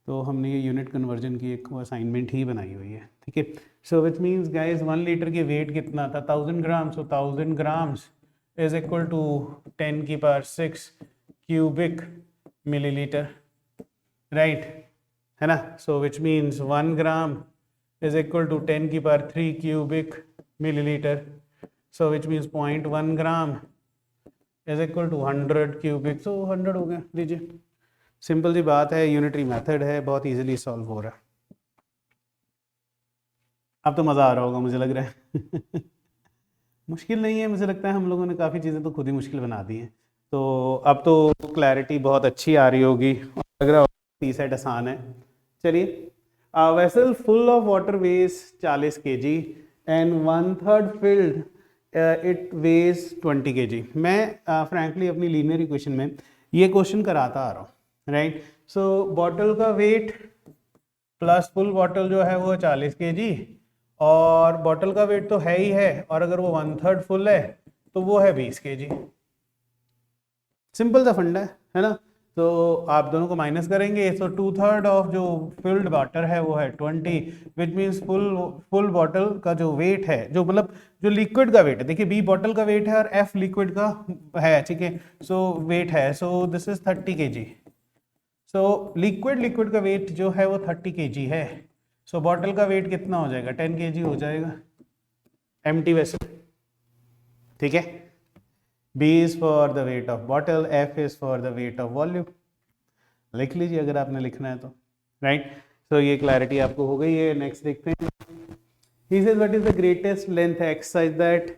तो हमने ये यूनिट कन्वर्जन की एक असाइनमेंट ही बनाई हुई है, ठीक है। So which means guys 1 litre की वेट कितना था, 1000 gram. So 1000 grams is equal to 10⁶ cubic millilitre, right, है ना। So which means 1 gram is equal to 10⁻³ cubic millilitre. So which means 0.1 gram is equal to 100 cubic. So 100 हो गया, लीजिए, सिंपल सी बात है, यूनिटरी मेथड है, बहुत इजीली सॉल्व हो रहा है। अब तो मज़ा आ रहा होगा मुझे लग रहा है। मुश्किल नहीं है, मुझे लगता है हम लोगों ने काफ़ी चीज़ें तो खुद ही मुश्किल बना दी हैं। तो अब तो क्लैरिटी बहुत अच्छी आ रही होगी, लग रहा होगा टी सेट आसान है। चलिए, vessel full of water weighs 40 kg and 1/3 filled it weighs 20 kg। मैं फ्रैंकली अपनी लीनियर इक्वेशन में ये क्वेश्चन कराता आ रहा हूँ, राइट। सो बॉटल का वेट प्लस फुल बॉटल जो है वो 40 kg, और बॉटल का वेट तो है ही है, और अगर वो 1/3 फुल है तो वो है 20 kg। सिंपल सा फंडा है ना। तो आप दोनों को माइनस करेंगे, तो 2/3 ऑफ जो फिल्ड वाटर है वो है 20, विच मीन्स फुल बॉटल का जो वेट है, जो मतलब जो लिक्विड का वेट है, देखिए बी बॉटल का वेट है और एफ लिक्विड का है, ठीक है, सो वेट है, so this is 30 kg। So liquid का वेट जो है वो 30 kg है। सो बॉटल का वेट कितना हो जाएगा, 10 kg हो जाएगा, एम्प्टी वेसल, ठीक है। B is for the weight of bottle, F is for the weight of volume। लिख लीजिए अगर आपने लिखना है तो, राइट। तो ये क्लैरिटी आपको हो गई है। नेक्स्ट देखते हैं। He says what is the greatest length exercise that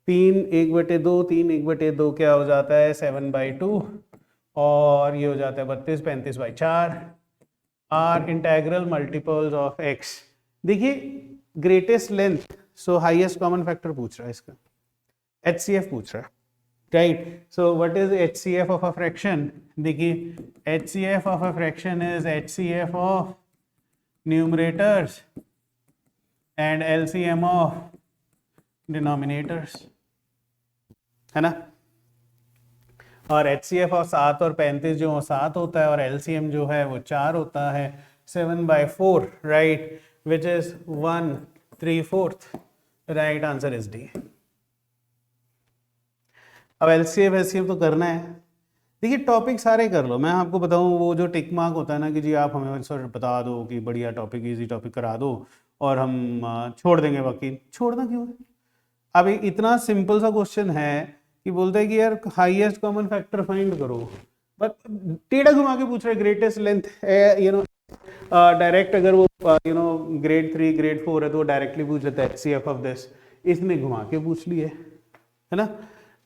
3 1/2 3 1/2 क्या हो जाता है 7/2 और ये हो जाता है 32 35/4 are integral multiples of x। देखिए greatest length, so highest common factor पूछ रहा है इसका, HCF पूछ रहा है, right? So what is HCF of a fraction? देखिए HCF of a fraction is HCF of numerators and LCM of denominators, है ना। और HCF of 7 और 35 जो 7 होता है और LCM जो है वो 4 होता है, 7/4, right? Which is 1/3/4, right? Answer is D। अब LCM तो करना है। देखिए टॉपिक सारे कर लो, मैं आपको बताऊं वो जो टिक मार्क होता है ना कि जी आप हमें सर बता दो कि बढ़िया टॉपिक इजी टॉपिक करा दो और हम छोड़ देंगे, बाकी छोड़ना क्यों है। अब इतना सिंपल सा क्वेश्चन है कि बोलते हैं कि यार हाईएस्ट कॉमन फैक्टर फाइंड करो, बट टेढ़ा घुमा के पूछ रहे greatest length, you know direct अगर वो ग्रेड 3 ग्रेड 4 है तो वो डायरेक्टली पूछ लेता है HCF ऑफ दिस, इसने घुमा के पूछ लिए, है ना।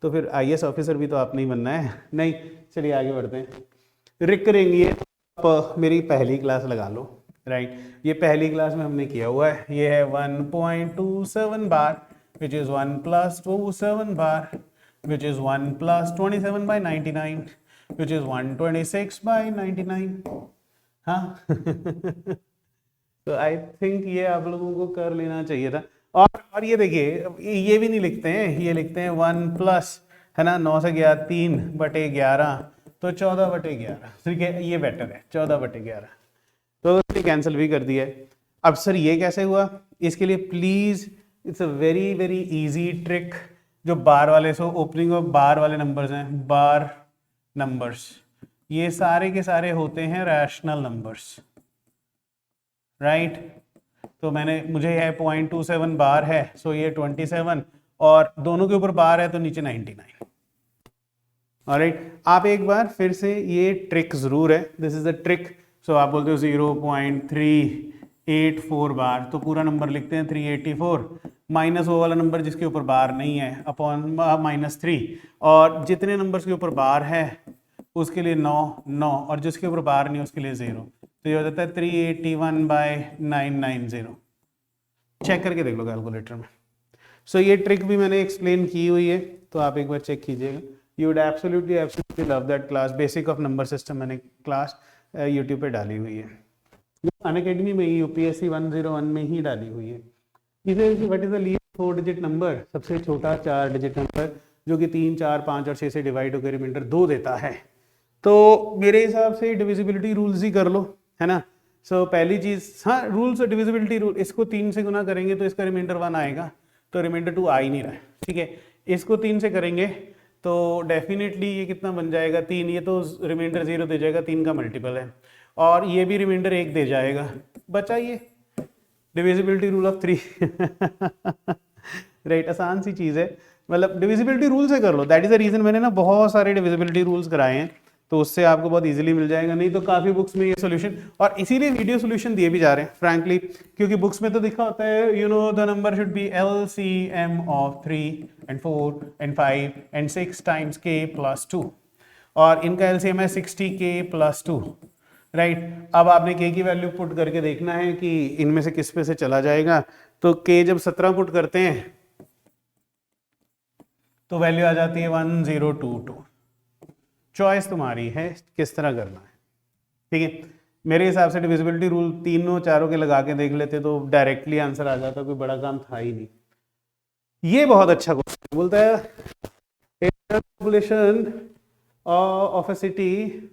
तो फिर IAS ऑफिसर भी तो आपने ही बनना है, नहीं। चलिए आगे बढ़ते हैं। रिकरिंग, ये आप मेरी पहली क्लास लगा लो, राइट। ये पहली क्लास में हमने किया हुआ है, ये है 1.27 bar which is 1 + 27 bar which is 1 + 27/99 which is 126/99। हाँ तो आई थिंक ये आप लोगों को कर लेना चाहिए था। और ये देखिए ये भी नहीं लिखते हैं, ये लिखते हैं 1+, है ना, 9 से गया 3/11 तो 14/11, ठीक है, ये बेटर है 14/11, तो कैंसिल भी कर दिया है। अब सर ये कैसे हुआ, इसके लिए please it's a very very easy trick. जो बार वाले, सो ओपनिंग ऑफ बार वाले नंबर्स हैं, बार नंबर्स ये सारे के सारे होते हैं रैशनल नंबर्स, राइट। तो मुझे है 0.27 बार है, सो ये 27 और दोनों के ऊपर बार है तो नीचे 99। ऑलराइट, आप एक बार फिर से ये ट्रिक जरूर है, दिस इज द ट्रिक। सो आप बोलते हो 0.384 बार, तो पूरा नंबर लिखते हैं 384 माइनस वो वाला नंबर जिसके ऊपर बार नहीं है अपॉन -3, और जितने नंबर्स के ऊपर बार है उसके लिए 9 और जिसके ऊपर बार नहीं उसके लिए 0, तो ये हो जाता है 381/990। चेक करके देख लो कैलकुलेटर में। सो ये ट्रिक भी मैंने एक्सप्लेन की हुई है, तो आप एक बार चेक कीजिएगा। You would absolutely love that class, basic of number system मैंने क्लास यूट्यूब पे डाली हुई है, अनअकैडमी में ही UPSC 101 में ही डाली हुई है। इसे what is the least 4 digit number, सबसे छोटा 4 डिजिट नंबर जो कि 3 4 5 और 6 से डिवाइड होकर रिमाइंडर 2 देता है। तो मेरे हिसाब से डिविजिबिलिटी रूल्स ही कर लो, है ना। सो पहली चीज, हाँ रूल्स और डिविजिबिलिटी रूल, इसको 3 से गुना करेंगे तो इसका रिमाइंडर 1 आएगा, तो रिमाइंडर 2 आ ही नहीं रहा है, ठीक है। इसको 3 से करेंगे तो डेफिनेटली ये कितना बन जाएगा 3, ये तो रिमाइंडर 0 दे जाएगा, 3 का मल्टीपल है, और ये भी रिमाइंडर 1 दे जाएगा, बचा ये डिविजिबिलिटी रूल ऑफ 3 राइट, आसान सी चीज़ है, मतलब डिविजिबिलिटी रूल से कर लो। दैट इज द रीजन मैंने ना बहुत सारे डिविजिबिलिटी रूल्स कराए हैं, तो उससे आपको बहुत इजीली मिल जाएगा, नहीं तो काफ़ी बुक्स में ये सोल्यूशन, और इसीलिए वीडियो सोल्यूशन दिए भी जा रहे हैं फ्रैंकली, क्योंकि बुक्स में तो लिखा होता है you know the number should be LCM of 3 and 4 and 5 and 6 times k + 2, और इनका LCM है 60k + 2, राइट। अब आपने k की वैल्यू पुट करके देखना है कि इनमें से किस पे से चला जाएगा, तो k जब 17 पुट करते हैं तो वैल्यू आ जाती है 1022। चॉइस तुम्हारी है किस तरह करना है, ठीक है। मेरे हिसाब से डिविजिबिलिटी रूल तीनों चारों के लगा के देख लेते तो डायरेक्टली आंसर आ जाता, कोई बड़ा काम था ही नहीं। ये बहुत अच्छा क्वेश्चन बोलता है population of a city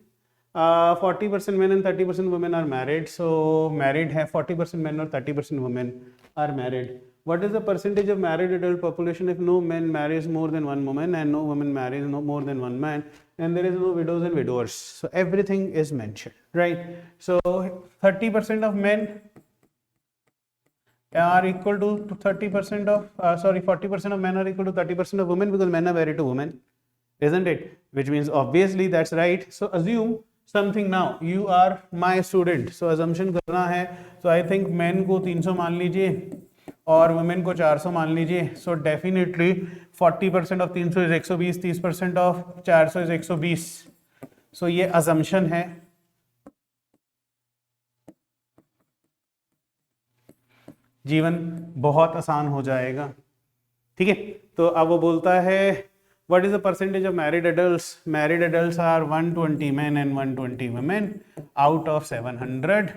40% men and 30% women are married. So married है 40% men और 30% women are married. What is the percentage of married adult population if no man marries more than one woman and no woman marries no more than one man and there is no widows and widowers? So everything is mentioned, right? So 30% of men are equal to 30% of 40% of men are equal to 30% of women because men are married to women, isn't it? Which means obviously that's right. So assume something now. You are my student. So assumption करना है. So I think men को 300 मान लीजिए और women को 400 मान लीजिए. So definitely 40% of 300 is 120, 30% of 400 is 120. So ये assumption है. जीवन बहुत आसान हो जाएगा. ठीक है. तो अब वो बोलता है what is the percentage of married adults? Married adults are 120 men and 120 women out of 700.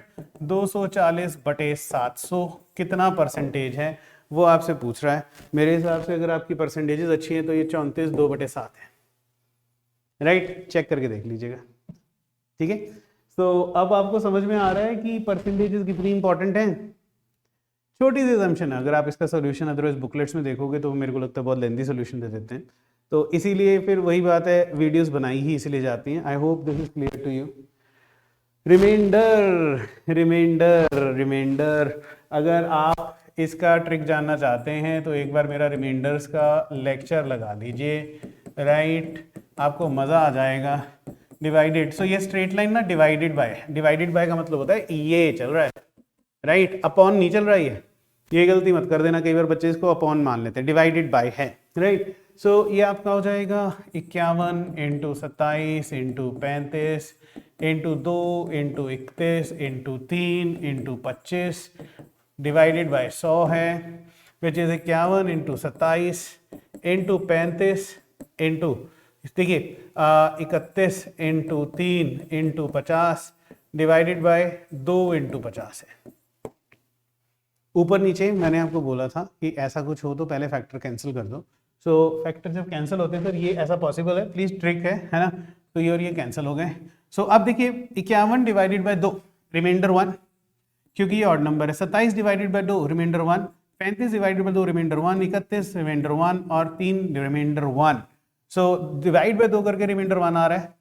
240 बटे 700 कितना परसेंटेज है वो आपसे पूछ रहा है. मेरे हिसाब से अगर आपकी परसेंटेजेस अच्छी हैं तो ये 34 2 बटे 7 है. राइट, चेक करके देख लीजिएगा. ठीक है. तो अब आपको समझ में आ रहा है कि परसेंटेजेस कितनी इंपॉर्टेंट हैं. छोटी सी assumption है. अगर आप इसका सोल्यूशन अदरवाइज बुकलेट्स में देखोगे तो मेरे को लगता है बहुत लेंथी सोल्यूशन दे देते हैं. तो इसीलिए फिर वही बात है, वीडियोस बनाई ही इसीलिए जाती हैं. I hope this is clear to you. Remainder अगर आप इसका ट्रिक जानना चाहते हैं तो एक बार मेरा रिमाइंडर्स का लेक्चर लगा लीजिए. राइट, आपको मज़ा आ जाएगा. डिवाइडेड, सो ये स्ट्रेट लाइन ना डिवाइडेड बाय का मतलब होता है ये चल रहा है. राइट, अपॉन नहीं चल रहा है. ये गलती मत कर देना, कई बार बच्चे इसको अपॉन मान लेते हैं. डिवाइडेड बाय है. राइट, सो ये आपका हो जाएगा 51 into 27 into 35 into 2 into 31 into 3 into 25 divided by 100 है, which is 51 into 27 into 35 into देखिए 31 into 3 into 50 divided by 2 into 50 है. ऊपर नीचे मैंने आपको बोला था कि ऐसा कुछ हो तो पहले फैक्टर कैंसिल कर दो. सो फैक्टर जब कैंसिल होते हैं फिर ये ऐसा पॉसिबल है. प्लीज ट्रिक है ना. तो ये और ये कैंसिल हो गए. सो अब देखिए 51 डिवाइडेड बाय 2 रिमाइंडर 1 क्योंकि ये ऑड नंबर है. 27 divided by 2 remainder 1. 35 divided by 2 remainder 1. 31 remainder 1 और 3 रिमाइंडर 1. सो डिवाइड बाय 2 करके रिमाइंडर 1 आ रहा है.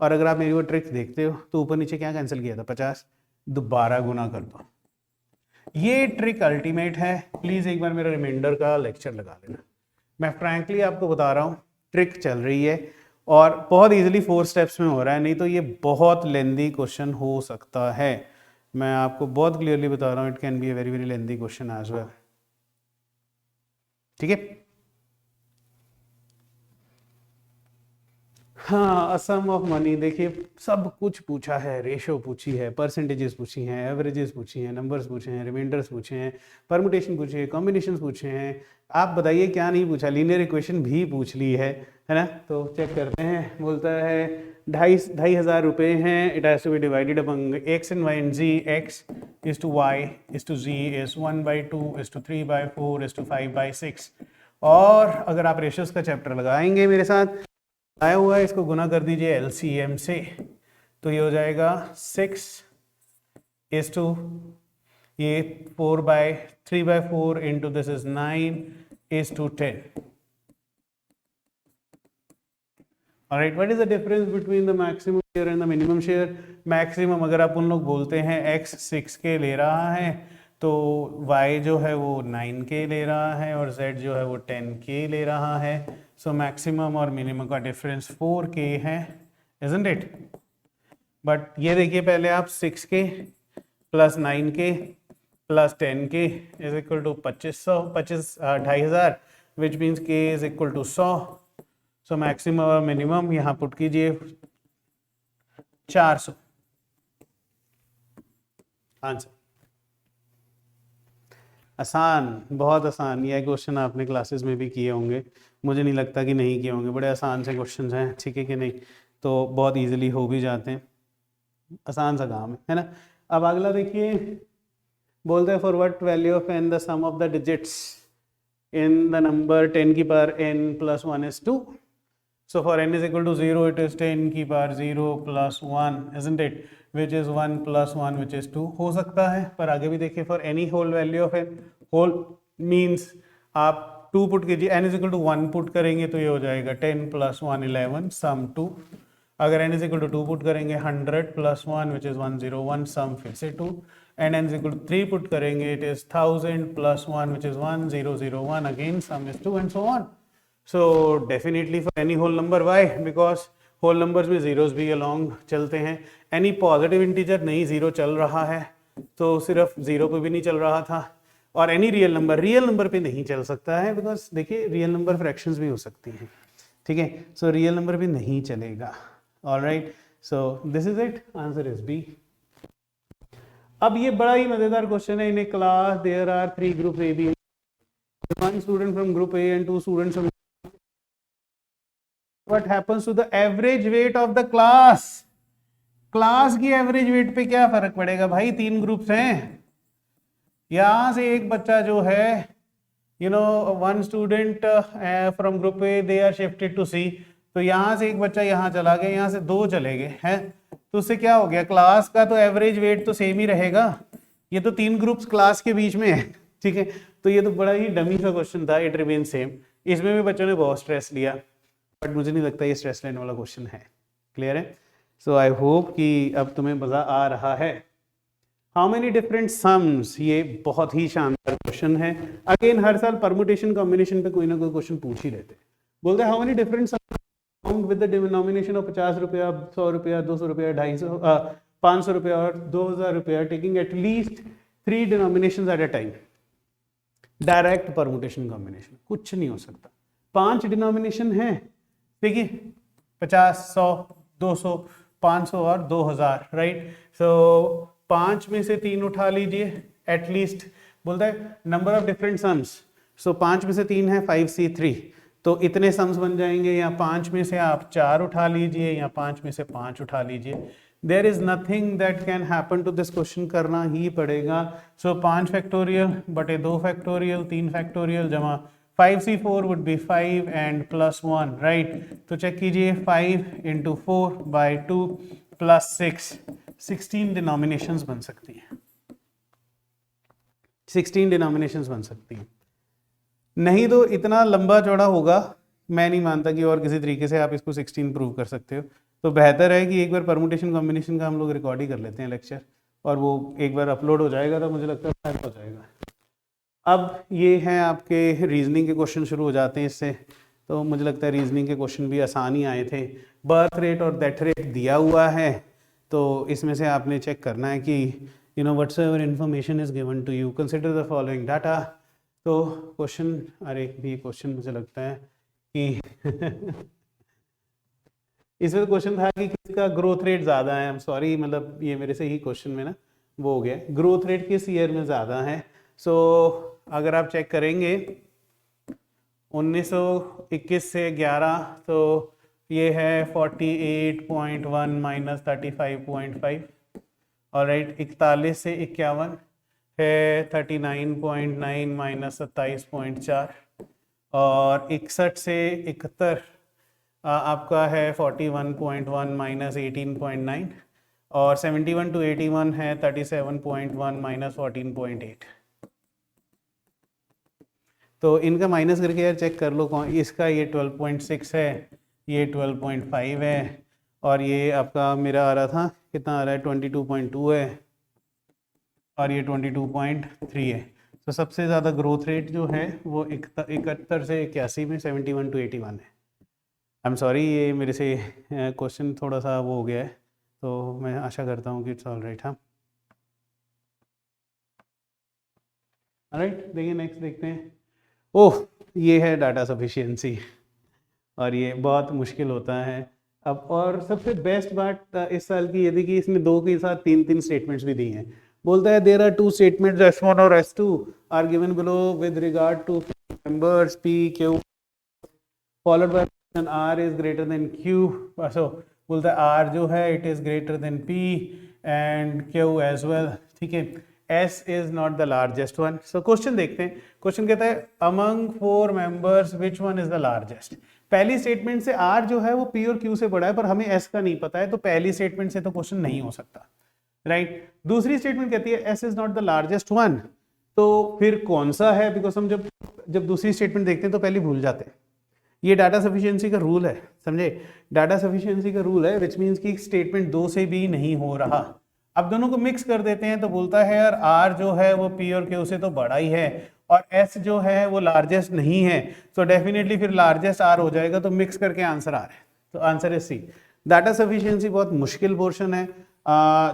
और अगर आप मेरी वो ट्रिक देखते हो तो ऊपर नीचे क्या कैंसिल किया था 50. दोबारा गुना कर दो. ये ट्रिक अल्टीमेट है. प्लीज एक बार मेरा रिमाइंडर का लेक्चर लगा लेना. मैं फ्रैंकली आपको बता रहा हूँ ट्रिक चल रही है और बहुत इजीली 4 स्टेप्स में हो रहा है. नहीं तो ये बहुत लेंदी क्वेश्चन हो सकता है. मैं आपको बहुत क्लियरली बता रहा हूँ it can be a very very lengthy question as well. ठीक है. हाँ, अ सम ऑफ मनी देखिए सब कुछ पूछा है. रेशो पूछी है, परसेंटेजेस पूछी हैं, एवरेजेस पूछी हैं, नंबर्स पूछे हैं, रिमाइंडर्स पूछे हैं, परमुटेशन पूछे हैं, कॉम्बिनेशंस पूछे हैं. आप बताइए क्या नहीं पूछा. लीनियर इक्वेशन भी पूछ ली है ना. तो चेक करते हैं. बोलता है 2,500 रुपये हैं. It has to be divided among X and Y and Z. X is to Y is to Z is 1/2 is to 3/4 is to 5/6. और अगर आप रेशियोज का चैप्टर लगाएंगे मेरे साथ आया हुआ है, इसको गुना कर दीजिए एलसीएम से. तो ये हो जाएगा 6 इज टू ये 3/4 into this is 9 is to 10. Alright, what is the difference between the maximum share and the minimum share. Maximum अगर आप उन लोग बोलते हैं x 6k ले रहा है तो y जो है वो 9k ले रहा है और z जो है वो 10k ले रहा है. सो मैक्सिमम और मिनिमम का डिफरेंस 4k है, isn't it? बट ये देखिए पहले आप 6k plus 9k plus 10k is equal to 2,500 which means k is equal to 100. So maximum और मिनिमम यहाँ पुट कीजिए 400. आंसर आसान, बहुत आसान. ये क्वेश्चन आपने क्लासेस में भी किए होंगे, मुझे नहीं लगता कि नहीं किए होंगे. बड़े आसान से क्वेश्चंस हैं. ठीक है कि नहीं. तो बहुत इजीली हो भी जाते हैं. आसान सा काम है ना. अब अगला देखिए बोलते हैं for what value of n the sum of the digits in the number 10 की power n + 1 is 2. So for n is equal to 0, it is 10 की power 0 plus 1, isn't it? Which is 1 plus 1, which is 2. हो सकता है, पर आगे भी देखिए, for any whole value of n, whole means आप 2 पुट कीजिए, n is equal to 1 put करेंगे तो ये हो जाएगा 10 plus 1 11 sum 2. अगर n is equal to 2 put करेंगे 100 plus 1, which is 101 sum फिर से 2. and n is equal to 3 put करेंगे, it is 1000 plus 1, which is 1001, again sum is 2 and so on. So definitely for any whole number, why? Because whole numbers में zeros भी along चलते हैं. Any positive integer नहीं, zero चल रहा है तो सिर्फ zero पे भी नहीं चल रहा था, और any real number पे नहीं चल सकता है, because देखिए real number fractions भी हो सकती हैं, ठीक है. So real number भी नहीं चलेगा. Alright, so this is it, answer is B. अब ये बड़ा ही मजेदार क्वेश्चन है. In a class there are 3 group A B, one student from group A and 2 students from, what happens to the average weight of the class? Class की एवरेज वेट पे क्या फर्क पड़ेगा भाई? 3 ग्रुप्स हैं, यहां से एक बच्चा जो है, one student from group A, they are shifted to C, तो यहां से एक बच्चा यहां चला गया, यहां से 2 चले गए हैं, तो उससे क्या हो गया? क्लास का तो एवरेज वेट तो सेम ही रहेगा. ये तो 3 ग्रुप्स क्लास के बीच में है, ठीक है. तो ये तो बड़ा ही डमी सा क्वेश्चन था. It remain same. इसमें भी बच्चों ने बहुत स्ट्रेस लिया, बट मुझे नहीं लगता ये स्ट्रेस लेने वाला क्वेश्चन है. क्लियर है? सो आई होप कि अब तुम्हें मजा आ रहा है. हाउ मेनी डिफरेंट सम्स, ये बहुत ही शानदार क्वेश्चन है. अगेन हर साल परमुटेशन कॉम्बिनेशन पे कोई ना कोई क्वेश्चन पूछ ही रहते हैं. बोलते हैं how many different with the denomination of 50 रुपया, 100 रुपया, 200 रुपया, 250, 500 रुपया और 2000 रुपया, taking at least 3 denomination at a time. Direct permutation combination कुछ नहीं हो सकता. 5 डिनोमिनेशन है, देखिए 50, 100, 200, 500 और 2000, राइट. सो 5 में से 3 उठा लीजिए एटलीस्ट. बोलता है नंबर ऑफ डिफरेंट सम्स, सो 5 में से 3 है 5C3, तो इतने सम्स बन जाएंगे. या 5 में से आप 4 उठा लीजिए, या 5 में से 5 उठा लीजिए. There is nothing that can happen to this question, करना ही पड़ेगा. सो 5 फैक्टोरियल बटे 2 फैक्टोरियल, 3 फैक्टोरियल जमा 5C4 would be 5 and plus 1, right. तो चेक कीजिए, 5 इंटू 4 बाई 2 प्लस 6, 16 डिनोमिनेशंस बन सकती हैं. 16 डिनोमिनेशंस बन सकती हैं. नहीं तो इतना लंबा चौड़ा होगा, मैं नहीं मानता कि और किसी तरीके से आप इसको 16 प्रूव कर सकते हो. तो बेहतर है कि एक बार परमुटेशन कॉम्बिनेशन का हम लोग रिकॉर्ड ही कर लेते हैं लेक्चर, और वो एक बार अपलोड हो जाएगा तो मुझे लगता है हेल्प हो जाएगा. अब ये हैं आपके रीजनिंग के क्वेश्चन शुरू हो जाते हैं इससे. तो मुझे लगता है रीजनिंग के क्वेश्चन भी आसान ही आए थे. बर्थ रेट और डेथ रेट दिया हुआ है, तो इसमें से आपने चेक करना है कि whatsoever information is given to you, consider the following data. तो क्वेश्चन, अरे भी क्वेश्चन मुझे लगता है कि इसमें क्वेश्चन था कि किसका ग्रोथ रेट ज़्यादा है. आई एम सॉरी, मतलब ये मेरे से ही क्वेश्चन में ना वो हो गया. ग्रोथ रेट किस ईयर में ज़्यादा है? सो अगर आप चेक करेंगे 1921 से 11, तो ये है 48.1 माइनस 35.5. ऑलराइट, 41 से 51 है 39.9 माइनस 27.4, और 61 से 71 आपका है 41.1 माइनस 18.9, और 71 टू 81 है 37.1 माइनस 14.8. तो इनका माइनस करके यार चेक कर लो कौन. इसका ये 12.6 है, ये 12.5 है, और ये आपका मेरा आ रहा था, कितना आ रहा है, 22.2 है, और ये 22.3 है. तो सबसे ज़्यादा ग्रोथ रेट जो है वो 71 से 81 में 71 टू 81 है. आई एम सॉरी, ये मेरे से क्वेश्चन थोड़ा सा वो हो गया है, तो मैं आशा करता हूँ कि इट्स ऑल राइट. हाँ, राइट. देखिए नेक्स्ट देखते हैं. ओह, ये है डाटा सफिशिएंसी, और ये बहुत मुश्किल होता है. अब और सबसे बेस्ट बात इस साल की ये थी कि इसने 2 के साथ 3 स्टेटमेंट्स भी दी हैं. बोलता है देयर आर 2 स्टेटमेंट्स S1 और S2 are given below with regard to members P Q followed by R is greater than Q. So बोलता है R जो है it is greater than P and Q as well. ठीक है, S is not the largest one. So question देखते हैं। क्वेश्चन कहता है among 4 members which one is the largest. पहली स्टेटमेंट से आर जो है वो पी और क्यू से बड़ा है, पर हमें एस का नहीं पता है, तो पहली स्टेटमेंट से तो क्वेश्चन नहीं हो सकता, राइट। दूसरी स्टेटमेंट कहती है S is not the largest one, तो फिर कौन सा है? बिकॉज हम जब दूसरी स्टेटमेंट देखते हैं तो पहले भूल जाते हैं। ये डाटा सफिशिएंसी का रूल है, समझे? डाटा सफिशिएंसी का रूल है, विच मीन्स कि स्टेटमेंट 2 से भी नहीं हो रहा। अब दोनों को मिक्स कर देते हैं तो बोलता है यार आर जो है वो पी और क्यू से तो बड़ा ही है और एस जो है वो लार्जेस्ट नहीं है, तो डेफिनेटली फिर लार्जेस्ट आर हो जाएगा, तो मिक्स करके आंसर आ रहा है, तो answer is C. Data sufficiency बहुत मुश्किल पोर्शन है।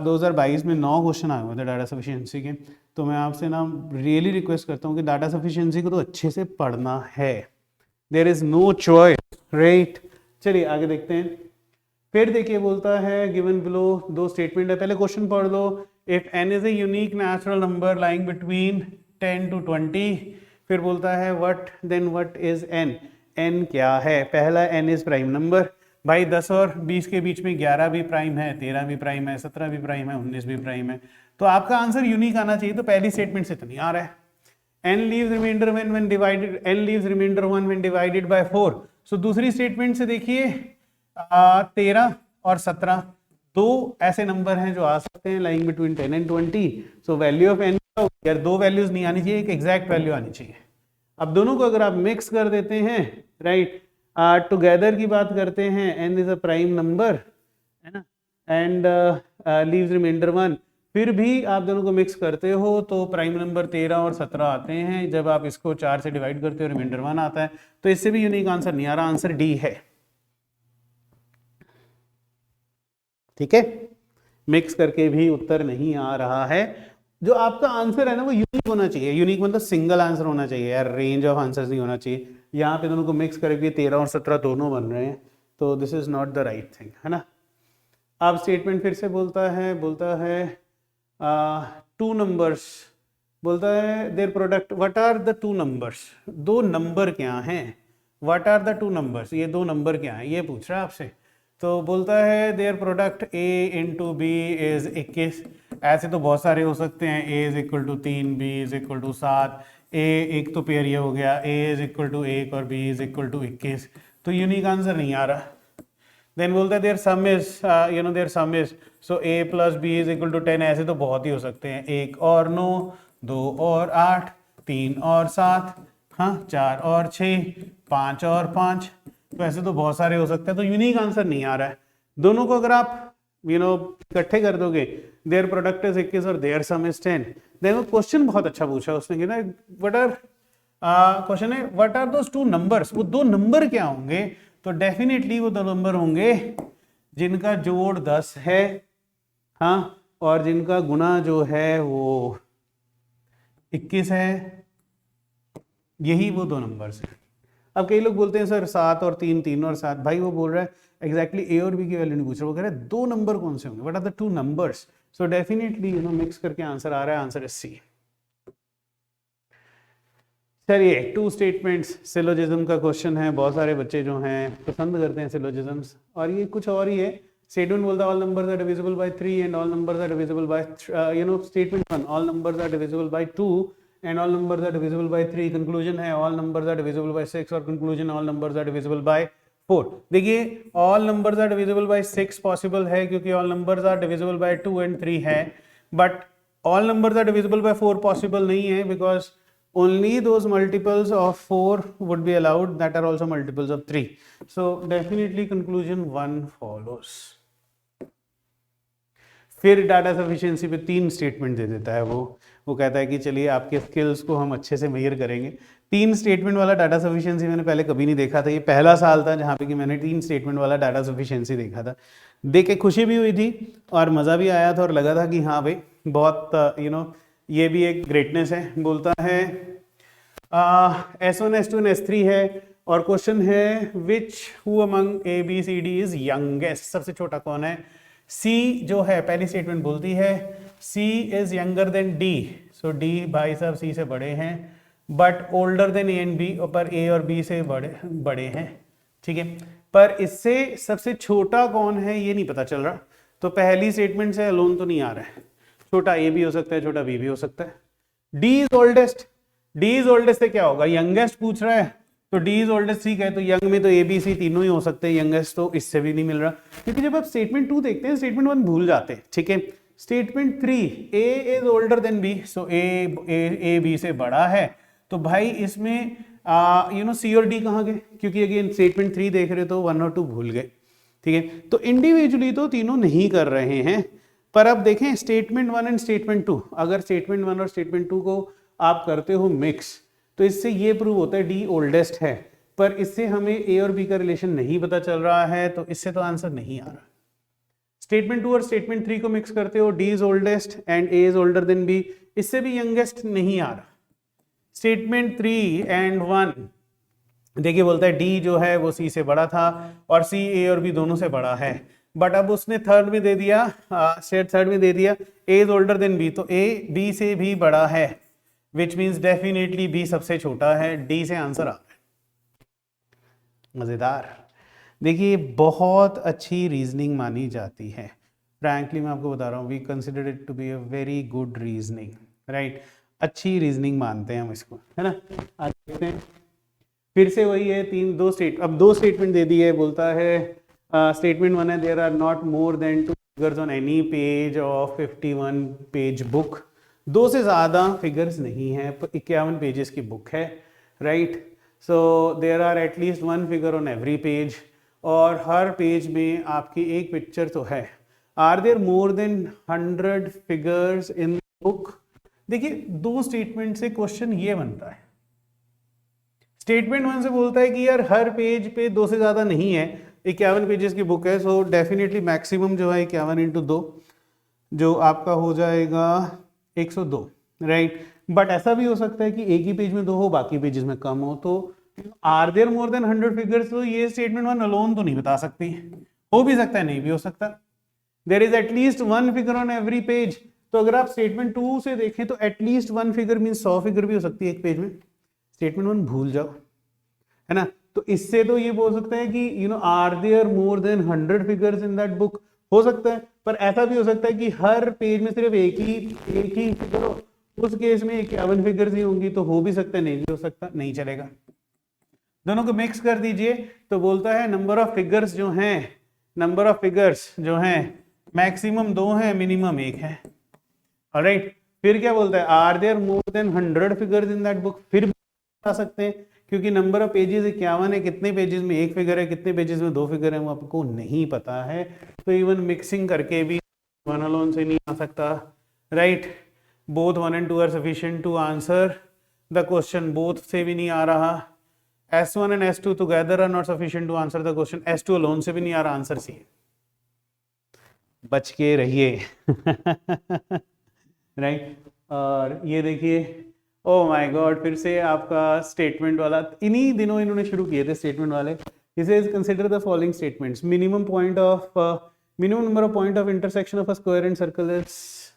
2022 में 9 क्वेश्चन आए हुए थे डाटा सफिशिएंसी के, तो मैं आपसे ना रियली रिक्वेस्ट करता हूँ कि डाटा सफिशिएंसी को तो अच्छे से पढ़ना है, there is no choice, right. चलिए आगे देखते हैं। फिर देखिए बोलता है गिवन बिलो 2 स्टेटमेंट है, पहले क्वेश्चन पढ़ लो। If n is a unique natural number lying between 10 to 20, फिर बोलता है व्हाट इज n। n क्या है? पहला n इज प्राइम नंबर। भाई 10 और 20 के बीच में 11 भी प्राइम है, 13 भी प्राइम है, 17 भी प्राइम है, 19 भी प्राइम है, तो आपका आंसर यूनिक आना चाहिए, तो पहली स्टेटमेंट से तो नहीं आ रहा है। n leaves remainder when divided, n leaves remainder 1 when divided by 4। सो दूसरी स्टेटमेंट से देखिए 13 और 17 दो ऐसे नंबर हैं जो आ सकते हैं lying between 10 and 20। So value of n यार 2 वैल्यूज नहीं आनी चाहिए, एक एग्जैक्ट वैल्यू आनी चाहिए। अब दोनों को अगर आप मिक्स कर देते हैं, राइट, टुगेदर की बात करते हैं, n is a prime number, है ना, एंड लीव्स रिमाइंडर 1, फिर भी आप दोनों को मिक्स करते हो तो प्राइम नंबर 13 और 17 आते हैं। जब आप इसको 4 से डिवाइड करते हो रिमाइंडर 1 आता है, तो इससे भी यूनिक आंसर नहीं आ रहा, आंसर डी है, ठीक है। मिक्स करके भी उत्तर नहीं आ रहा है। जो आपका आंसर है ना वो यूनिक होना चाहिए, यूनिक मतलब सिंगल आंसर होना चाहिए यार, रेंज ऑफ आंसर्स नहीं होना चाहिए। यहाँ पे दोनों को मिक्स करके 13 और 17 दोनों बन रहे हैं, तो this is not the right thing, है ना। अब स्टेटमेंट फिर से बोलता है 2 नंबर्स, बोलता है their product, what are the 2 numbers, 2 number क्या हैं, व्हाट आर द 2 नंबर्स, ये 2 नंबर क्या हैं, ये पूछ रहा है आपसे। तो बोलता है their product a into B is 21। ऐसे तो बहुत सारे हो सकते हैं, a is equal to 3, b is equal to 7, a एक तो पेयर ये हो गया, a इज इक्वल टू 1 और b इज इक्वल टू 21, तो यूनिक आंसर नहीं आ रहा। देन बोलता है their sum is their sum is, so a plus b is equal to 10। ऐसे तो बहुत ही हो सकते हैं, 1 और 9, 2 और 8, 3 और 7, हाँ 4 और 6, 5 और 5, तो ऐसे तो बहुत सारे हो सकते हैं, तो यूनिक आंसर नहीं आ रहा है। दोनों को अगर आप इकट्ठे कर दोगे, देयर प्रोडक्ट इज 21 और देयर सम इज 10, देन वो क्वेश्चन बहुत अच्छा पूछा उसने कि ना व्हाट आर, क्वेश्चन है व्हाट आर दोस 2 नंबर्स, वो 2 नंबर क्या होंगे, तो डेफिनेटली वो 2 नंबर होंगे जिनका जोड़ 10 है, हाँ, और जिनका गुना जो है वो 21 है, यही वो 2 नंबर्स हैं। अब कई लोग बोलते हैं सर 7 और 3, 3 और 7, भाई वो बोल रहा है एग्जैक्टली ए और बी की वैल्यू नहीं पूछ रहा, वो कह रहा है 2 नंबर कौन से होंगे, what are the 2 numbers. So definitely mix करके आंसर आ रहा है, आंसर इज सी। चलिए 2 स्टेटमेंट्स, सिलोजिज्म का क्वेश्चन है, बहुत सारे बच्चे जो हैं पसंद करते हैं सिलोजिज्म्स, और ये कुछ और ही है। स्टेटमेंट बोलता है all numbers are divisible by 3 and all numbers are divisible by statement 1 all numbers are divisible by 2 and all numbers are divisible by 3। Conclusion है all numbers are divisible by 6 और conclusion all numbers are divisible by 4। देखिए all numbers are divisible by 6 possible है क्योंकि all numbers are divisible by 2 and 3 है, but all numbers are divisible by 4 possible नहीं है because only those multiples of 4 would be allowed that are also multiples of 3। so definitely conclusion 1 follows। फिर डाटा सफिशिएंसी पे 3 स्टेटमेंट दे देता है वो कहता है कि चलिए आपके स्किल्स को हम अच्छे से मेजर करेंगे। 3 स्टेटमेंट वाला डाटा सफिशिएंसी मैंने पहले कभी नहीं देखा था, ये पहला साल था जहाँ पे कि मैंने 3 स्टेटमेंट वाला डाटा सफिशिएंसी देखा था। देख के खुशी भी हुई थी और मज़ा भी आया था और लगा था कि हाँ भाई बहुत ये भी एक ग्रेटनेस है। बोलता है S1 S2 S3 है और क्वेश्चन है which who among ABCD is youngest, सबसे छोटा कौन है। C जो है पहली स्टेटमेंट बोलती है C is younger than D, so D भाई साहब C से बड़े हैं, but older than A and B, पर A और B से बड़े हैं, ठीक है। पर इससे सबसे छोटा कौन है ये नहीं पता चल रहा, तो पहली स्टेटमेंट से अलोन तो नहीं आ रहा है। छोटा ए भी हो सकता है, छोटा बी भी हो सकता है। D is oldest, D is oldest से क्या होगा, यंगेस्ट पूछ रहा है तो डी इज ओल्डेस्ट, ठीक है, तो यंग में तो ए बी सी तीनों ही हो सकते हैं, यंगेस्ट तो इससे भी नहीं मिल रहा, क्योंकि जब आप स्टेटमेंट 2 देखते हैं स्टेटमेंट 1 भूल जाते हैं, ठीक है। Statement 3, A is older than B, so A B से बड़ा है, तो भाई इसमें सी और डी कहाँ गए, क्योंकि अगेन स्टेटमेंट 3 देख रहे तो 1 और 2 भूल गए, ठीक है। तो इंडिविजुअली तो तीनों नहीं कर रहे हैं, पर अब देखें स्टेटमेंट 1 एंड स्टेटमेंट 2, अगर स्टेटमेंट 1 और स्टेटमेंट 2 को आप करते हो मिक्स, तो इससे ये प्रूव होता है डी ओल्डेस्ट है, पर इससे हमें ए और बी का रिलेशन नहीं पता चल रहा है, तो इससे तो आंसर नहीं आ रहा। स्टेटमेंट 2 और स्टेटमेंट 3 को मिक्स करते हो, D is oldest and A is older than B, इससे भी यंगेस्ट नहीं आ रहा। स्टेटमेंट 3 एंड 1 देखिए बोलता है डी जो है वो सी से बड़ा था और सी ए और बी दोनों से बड़ा है, बट अब उसने थर्ड में दे दिया, थर्ड में दे दिया ए इज ओल्डर देन बी, तो ए बी से भी बड़ा है, विच मीन्स डेफिनेटली बी सबसे छोटा है, डी से आंसर आ रहा है। मजेदार, देखिए बहुत अच्छी रीजनिंग मानी जाती है, फ्रैंकली मैं आपको बता रहा हूँ, we consider it to be a very good reasoning, right, अच्छी रीजनिंग मानते हैं हम इसको, है ना। आज देखते हैं फिर से वही है, अब दो स्टेटमेंट दे दी है, बोलता है स्टेटमेंट 1 है there are not more than 2 figures on any page of 51 page book, 2 से ज़्यादा फिगर्स नहीं है, 51 पेजेस की बुक है, right. So there are at least 1 figure on every page, और हर पेज में आपकी एक पिक्चर तो है। Are there more than 100 figures in book, देखिए 2 स्टेटमेंट से क्वेश्चन ये बनता है। स्टेटमेंट 1 से बोलता है कि यार हर पेज पे 2 से ज़्यादा नहीं है, 51 पेजेस की बुक है, सो डेफिनेटली मैक्सिमम जो है 51 इंटू 2 जो आपका हो जाएगा 102, राइट। बट ऐसा भी हो सकता है कि एक ही पेज में 2 हो, बाकी पेजेस में कम हो, तो are there more than 100 figures, तो ये स्टेटमेंट 1 अलोन तो नहीं बता सकती, हो भी सकता है नहीं भी हो सकता। There is at least 1 figure on every page, तो अगर आप स्टेटमेंट 2 से देखें तो एटलीस्ट 1 फिगर मीन 100 फिगर भी हो सकती है एक पेज में, स्टेटमेंट 1 भूल जाओ, है ना। तो इससे तो ये बोल सकते हैं कि are there more than 100 figures in that book, हो सकता है, पर ऐसा भी हो सकता है कि हर पेज में सिर्फ एक ही फिगर हो, उस केस में 51 फिगर्स ही होंगी, तो हो भी सकता है नहीं भी हो सकता, नहीं चलेगा। दोनों को मिक्स कर दीजिए तो बोलता है नंबर ऑफ फिगर्स जो हैं मैक्सिमम 2 है, मिनिमम 1 है, ऑलराइट। फिर क्या बोलता है, are there more than 100 figures in that book, फिर भी बता सकते हैं क्योंकि नंबर ऑफ पेजेस 51 है, कितने पेजेस में 1 फिगर है, कितने पेजेस में 2 फिगर है, वो आपको नहीं पता है, तो इवन मिक्सिंग करके भी 1 अलोन से नहीं आ सकता, right. Both 1 and 2 are sufficient to answer the question, both से भी नहीं आ रहा, S1 and S2 together are not sufficient to answer the question, S2 alone से भी नहीं आ रहा, आंसर सी, बच के रहिए राइट। और ये देखिए, ओ माय गॉड, फिर से आपका स्टेटमेंट वाला, इन्हीं दिनों इन्होंने शुरू किए थे स्टेटमेंट वाले। इसे consider the following statements, minimum number of point of intersection of a square and circle is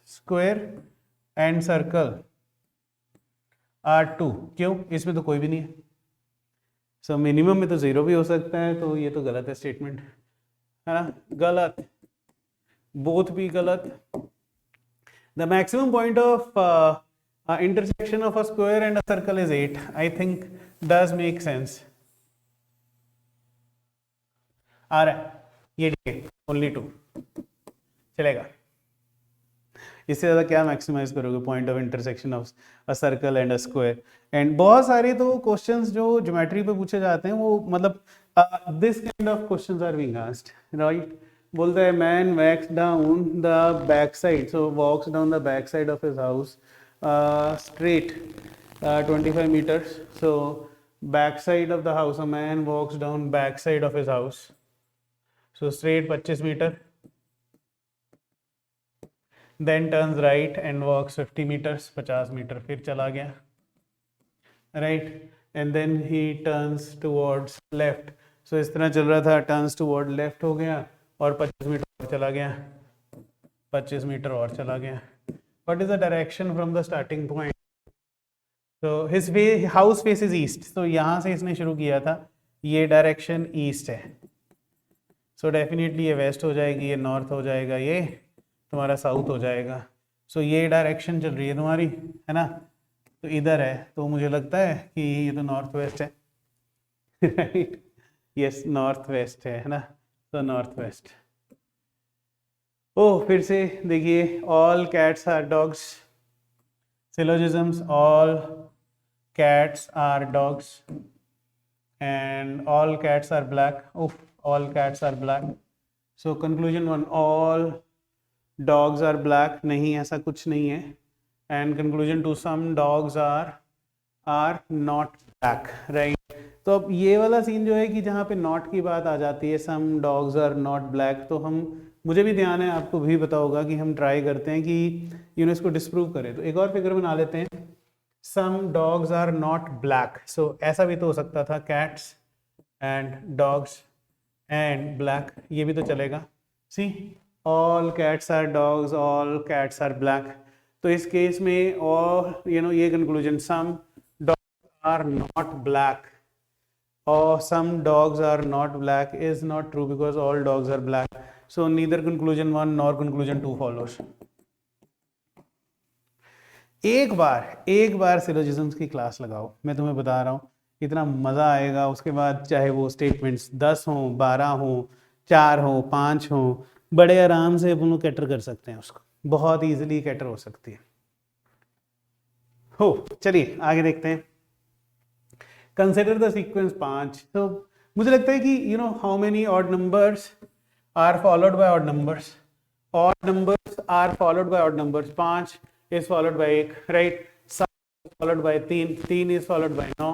square and circle are 2, क्यों, इसमें तो कोई भी नहीं है, सो मिनिमम में तो 0 भी हो सकता है, तो ये तो गलत है स्टेटमेंट, है ना, गलत, बोथ भी गलत। The maximum point of intersection of a square and a circle is 8, I think does make sense, आ रहा है ये, ठीक है, only 2 चलेगा, इससे ज़्यादा क्या मैक्सिमाइज करोगे, point of intersection of a circle and a square. And बहुत सारे तो क्वेश्चंस जो ज्योमेट्री पे पूछे जाते हैं वो मतलब this kind of questions are being asked, right. बोलता है man walks down the back side, so walks down the back side of his house straight 25 meters, so back side of the house, a man walks down back side of his house, so straight 25 meter, then turns right and walks 50 meters, 50 metre, फिर चला गया, right, and then he turns towards left, so इस तरह चल रहा था, turns toward left हो गया और 25 मीटर और चला गया, 25 मीटर और चला गया। What is the direction from the starting point? So his house faces east. So यहाँ से इसने शुरू किया था, ये डायरेक्शन ईस्ट है, सो डेफिनेटली ये वेस्ट हो जाएगी, ये नॉर्थ हो जाएगा, ये तुम्हारा साउथ हो जाएगा। सो ये डायरेक्शन चल रही है तुम्हारी, है ना, तो इधर है, तो मुझे लगता है कि ये तो नॉर्थ वेस्ट है राइट, यस नॉर्थ वेस्ट है ना, तो नॉर्थ वेस्ट। ओह फिर से देखिए, all cats are dogs, syllogisms, all cats are dogs and all cats are black. Oh, all cats are black. So conclusion one, all dogs are black. नहीं, ऐसा कुछ नहीं है. And conclusion two, some dogs are not black, right? तो अब ये वाला सीन जो है कि जहाँ पे not की बात आ जाती है, some dogs are not black, तो हम, मुझे भी ध्यान है, आपको भी पता होगा कि हम ट्राई करते हैं कि इसको डिस्प्रूव करें। तो एक और फिगर बना लेते हैं, some dogs are not black. So ऐसा भी तो हो सकता था, cats and dogs and black, ये भी तो चलेगा। See, all cats are dogs, all cats are black. तो इस केस में और ये conclusion, some dogs are not black or some dogs are not black is not true because all dogs are black. So neither conclusion 1 nor conclusion 2 follows. एक बार सिलोजिज्म्स की क्लास लगाओ, मैं तुम्हें बता रहा हूँ इतना मज़ा आएगा। उसके बाद चाहे वो स्टेटमेंट्स 10 हों, 12 हों, 4 हों, 5 हों, बड़े आराम से अपन लोग कैटर कर सकते हैं उसको, बहुत इजीली कैटर हो सकती है। हो चलिए आगे देखते हैं। Consider the sequence 5। तो मुझे लगता है कि how many odd numbers are followed by odd numbers, odd numbers are followed by odd numbers. 5 is followed by 1, right? 7 is followed by 3, 3 is followed by 9,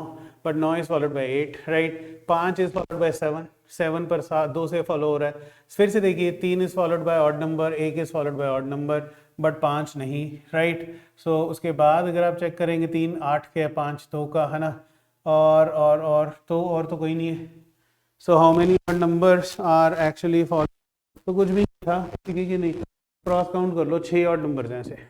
but 9 is followed by 8, right? 5 is followed by 7, 7 पर 7 2 से फॉलो हो रहा है। फिर से देखिए, 3 is followed by odd number, 1 is followed by odd number, but 5 नहीं, right? So उसके बाद अगर आप चेक करेंगे, 3 8 के 5 2 का, है ना, और तो कोई नहीं है। So how many odd numbers are actually followed? तो कुछ भी नहीं था, ठीक है कि नहीं? क्रॉस काउंट कर लो, 6 odd numbers हैं ऐसे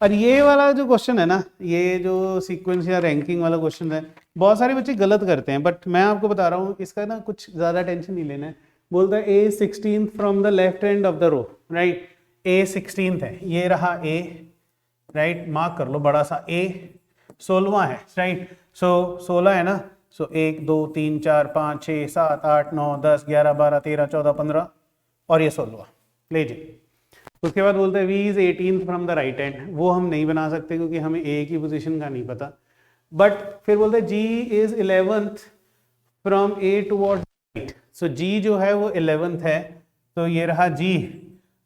और ये वाला जो क्वेश्चन है ना, ये जो सीक्वेंस या रैंकिंग वाला क्वेश्चन है, बहुत सारे बच्चे गलत करते हैं, बट मैं आपको बता रहा हूँ इसका ना कुछ ज़्यादा टेंशन नहीं लेना है। बोलता है A 16 from the left end of the row, right? A 16 है, ये रहा ए, राइट? मार्क कर लो बड़ा सा, ए 16वां है, राइट? सो 16 है ना, सो 1 2 3 4 5 6 7 8 9 10 11 12 13 14 15 और ये 16वां, ले जी। उसके बाद बोलते हैं v is 18th from the right hand, वो हम नहीं बना सकते क्योंकि हमें a की पोजीशन का नहीं पता। बट फिर बोलते हैं g is 11th from a towards right. So g जो है वो 11th है, तो ये रहा g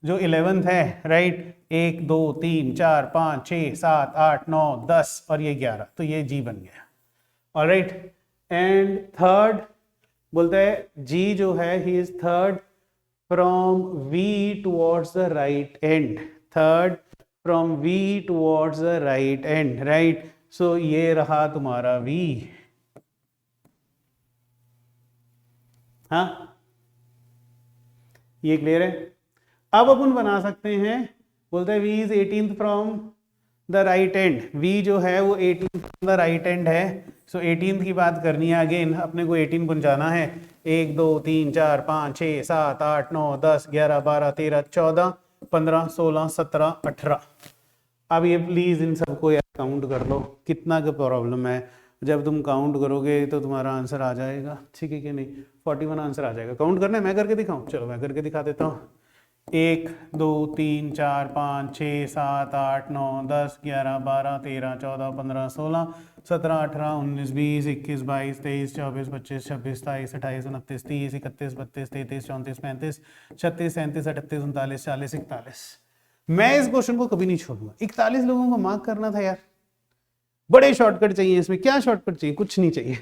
जो 11th है, राइट? 1 2 3 4 5 6 7 8 9 10 और ये 11, तो ये g बन गया, ऑलराइट। एंड थर्ड बोलता है g जो है he is third from V towards the right end, third from V towards the right end, right? So ये रहा तुम्हारा V, हाँ ये क्लियर है। अब अपन बना सकते हैं, बोलते हैं V is 18th from the right end, V जो है वो 18th from the right end है। सो 18th की बात करनी है, अगेन अपने को 18 पहुंचाना है। 1 2 3 4 5 6 7 8 9 10 11 12 13 14 15 16 17 18। अब ये प्लीज इन सबको यार काउंट कर लो, कितना का प्रॉब्लम है। जब तुम काउंट करोगे तो तुम्हारा आंसर आ जाएगा, ठीक है कि नहीं? 41 आंसर आ जाएगा। काउंट करना है, मैं करके दिखाऊं? चलो मैं करके दिखा देता हूँ। 1 2 3 4 5 6 7 8 9 10 11 12 13 14 15 16 17 18 19 20 21 22 23 24 25 26 27 28 29 30 31 32 33 34 35 36 37 38 39 40 41। मैं इस क्वेश्चन को कभी नहीं छोड़ूंगा। 41 लोगों को मार्क करना था यार, बड़े शॉर्टकट चाहिए इसमें। क्या शॉर्टकट चाहिए? कुछ नहीं चाहिए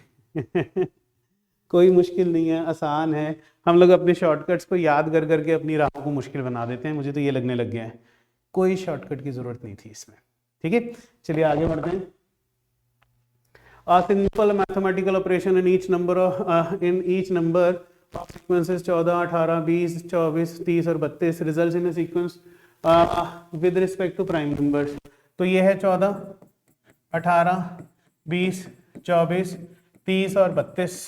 कोई मुश्किल नहीं है, आसान है। हम लोग अपने शॉर्टकट्स को याद कर करके अपनी राह को मुश्किल बना देते हैं, मुझे तो ये लगने लग गया है। कोई शॉर्टकट की जरूरत नहीं थी इसमें, ठीक है? चलिए आगे बढ़ते हैं। A simple mathematical operation in each number of sequences 14, 18, 20, 24, 30 और 32 results in a sequence with respect to prime numbers। तो ये है 14, 18, 20, 24, 30 और 32।